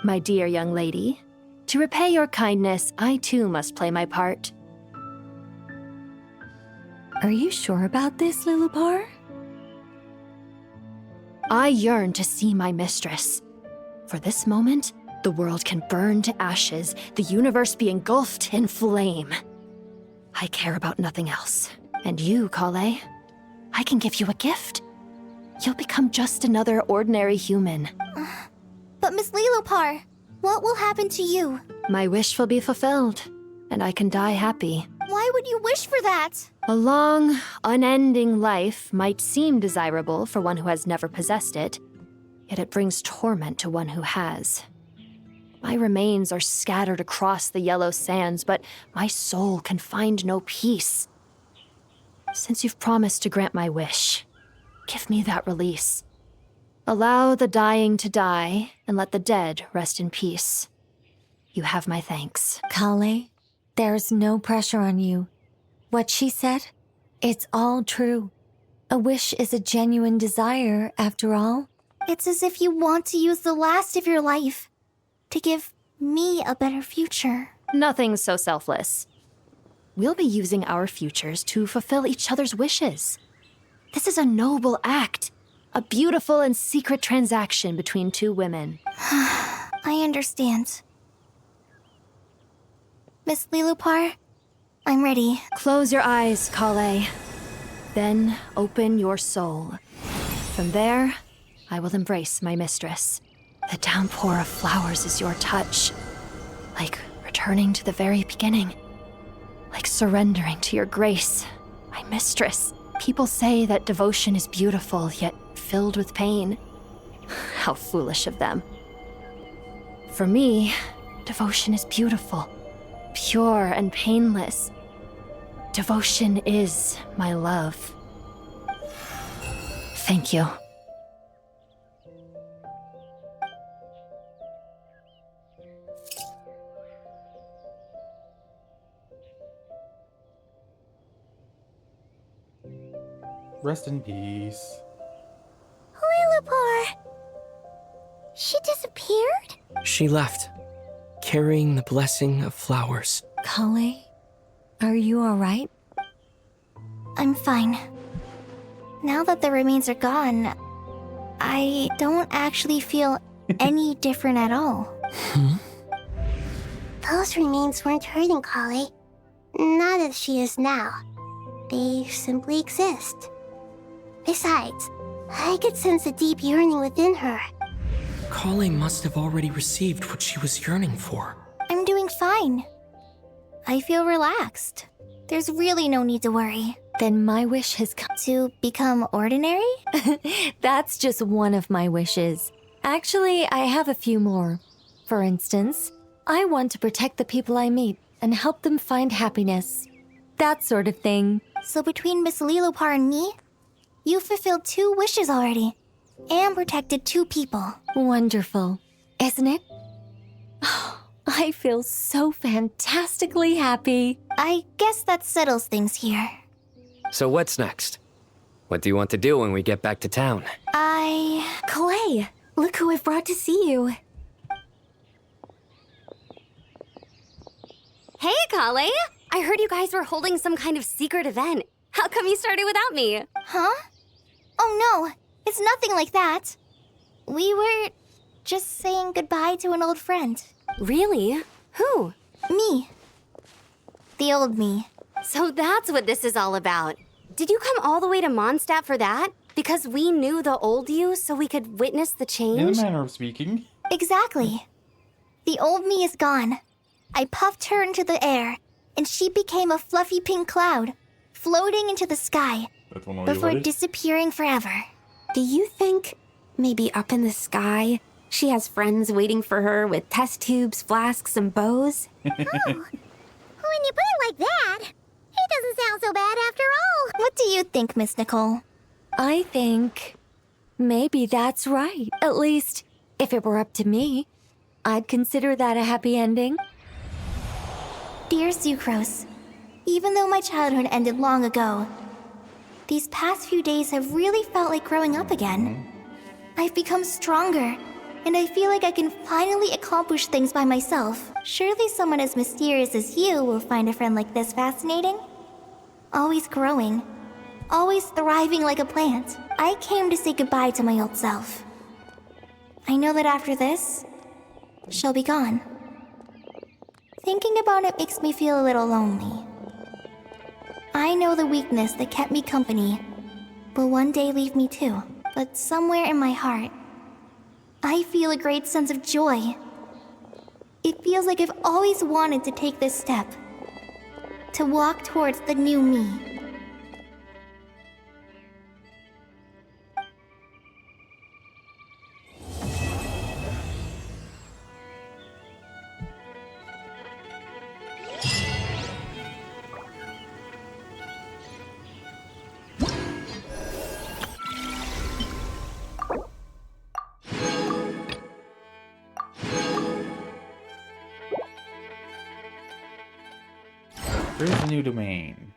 My dear young lady, to repay your kindness, I too must play my part. Are you sure about this, Lilopar? I yearn to see my mistress. For this moment, the world can burn to ashes, the universe be engulfed in flame. I care about nothing else. And you, Kale, I can give you a gift. You'll become just another ordinary human. But Miss Lilopar, what will happen to you? My wish will be fulfilled, and I can die happy. Why would you wish for that? A long, unending life might seem desirable for one who has never possessed it, yet it brings torment to one who has. My remains are scattered across the yellow sands, but my soul can find no peace. Since you've promised to grant my wish, give me that release. Allow the dying to die, and let the dead rest in peace. You have my thanks. Kale, there's no pressure on you. What she said, it's all true. A wish is a genuine desire, after all. It's as if you want to use the last of your life to give me a better future. Nothing's so selfless. We'll be using our futures to fulfill each other's wishes. This is a noble act, a beautiful and secret transaction between two women. I understand. Miss Lilopar, I'm ready. Close your eyes, Kale. Then open your soul. From there, I will embrace my mistress. The downpour of flowers is your touch. Like returning to the very beginning. Like surrendering to your grace, my mistress. People say that devotion is beautiful, yet filled with pain. How foolish of them. For me, devotion is beautiful, pure and painless. Devotion is my love. Thank you. Rest in peace. Lilopar! She disappeared. She left, carrying the blessing of flowers. Kale, are you alright? I'm fine. Now that the remains are gone, I don't actually feel any different at all. Those remains weren't hurting Kale. Not as she is now. They simply exist. Besides, I could sense a deep yearning within her. Kale must have already received what she was yearning for. I'm doing fine. I feel relaxed. There's really no need to worry. Then my wish has come. To become ordinary? That's just one of my wishes. Actually, I have a few more. For instance, I want to protect the people I meet and help them find happiness. That sort of thing. So between Miss Lilopar and me, you fulfilled 2 wishes already. And protected 2 people. Wonderful, isn't it? I feel so fantastically happy. I guess that settles things here. So what's next? What do you want to do when we get back to town? Clay, look who I've brought to see you. Hey, Kale! I heard you guys were holding some kind of secret event. How come you started without me? Huh? Oh no, it's nothing like that. We were just saying goodbye to an old friend. Really? Who? Me. The old me. So that's what this is all about. Did you come all the way to Mondstadt for that? Because we knew the old you so we could witness the change? In a manner of speaking. Exactly. The old me is gone. I puffed her into the air, and she became a fluffy pink cloud, floating into the sky, before disappearing forever. Do you think maybe up in the sky, she has friends waiting for her with test tubes, flasks, and bows? When you put it like that, it doesn't sound so bad after all. What do you think, Miss Nicole? I think maybe that's right. At least, if it were up to me, I'd consider that a happy ending. Dear Sucrose, even though my childhood ended long ago, these past few days have really felt like growing up again. I've become stronger, and I feel like I can finally accomplish things by myself. Surely someone as mysterious as you will find a friend like this fascinating? Always growing, always thriving like a plant. I came to say goodbye to my old self. I know that after this, she'll be gone. Thinking about it makes me feel a little lonely. I know the weakness that kept me company will one day leave me too. But somewhere in my heart, I feel a great sense of joy. It feels like I've always wanted to take this step. To walk towards the new me. There's a new domain.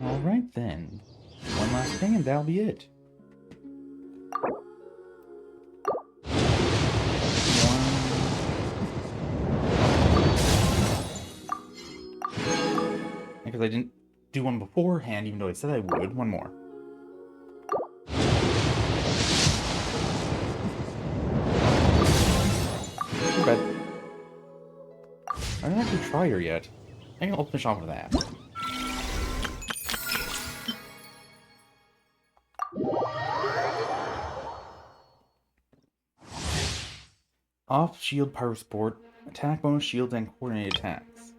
Alright then. One last thing and that'll be it. Because I didn't do one beforehand, even though I said I would. One more. Too bad. I didn't actually try her yet. I can open the shop with that. Off-shield power support, attack bonus shields, and coordinated attacks.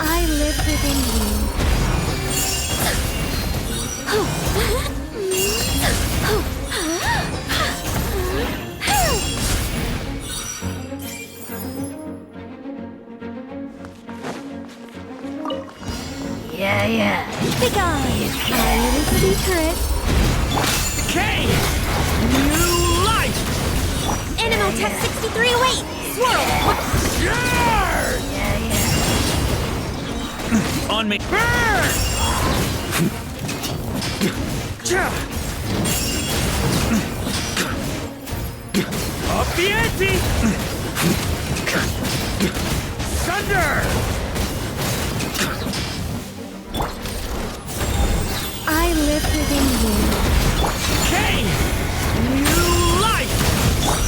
I live within you. Yeah. Be gone. I need a secret. Okay! New life! Animal Tech 6308! Swirl! On me! Burn! Up the ante! Thunder! I live within you. Okay! New life!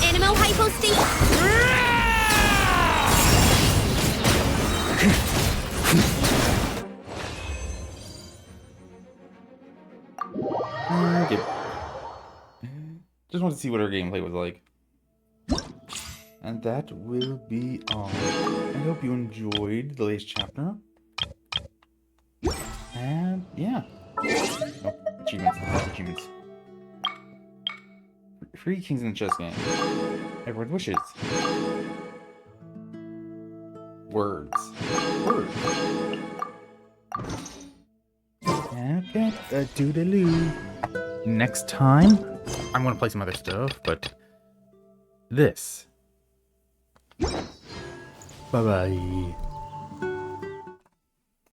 Animal hypostation! Okay. Just wanted to see what our gameplay was like. And that will be all. I hope you enjoyed the latest chapter. And yeah. Oh, achievements. Free kings in the chess game. Everyone wishes. Words. Okay, doodaloo. Next time, I'm gonna play some other stuff, but this. Bye bye.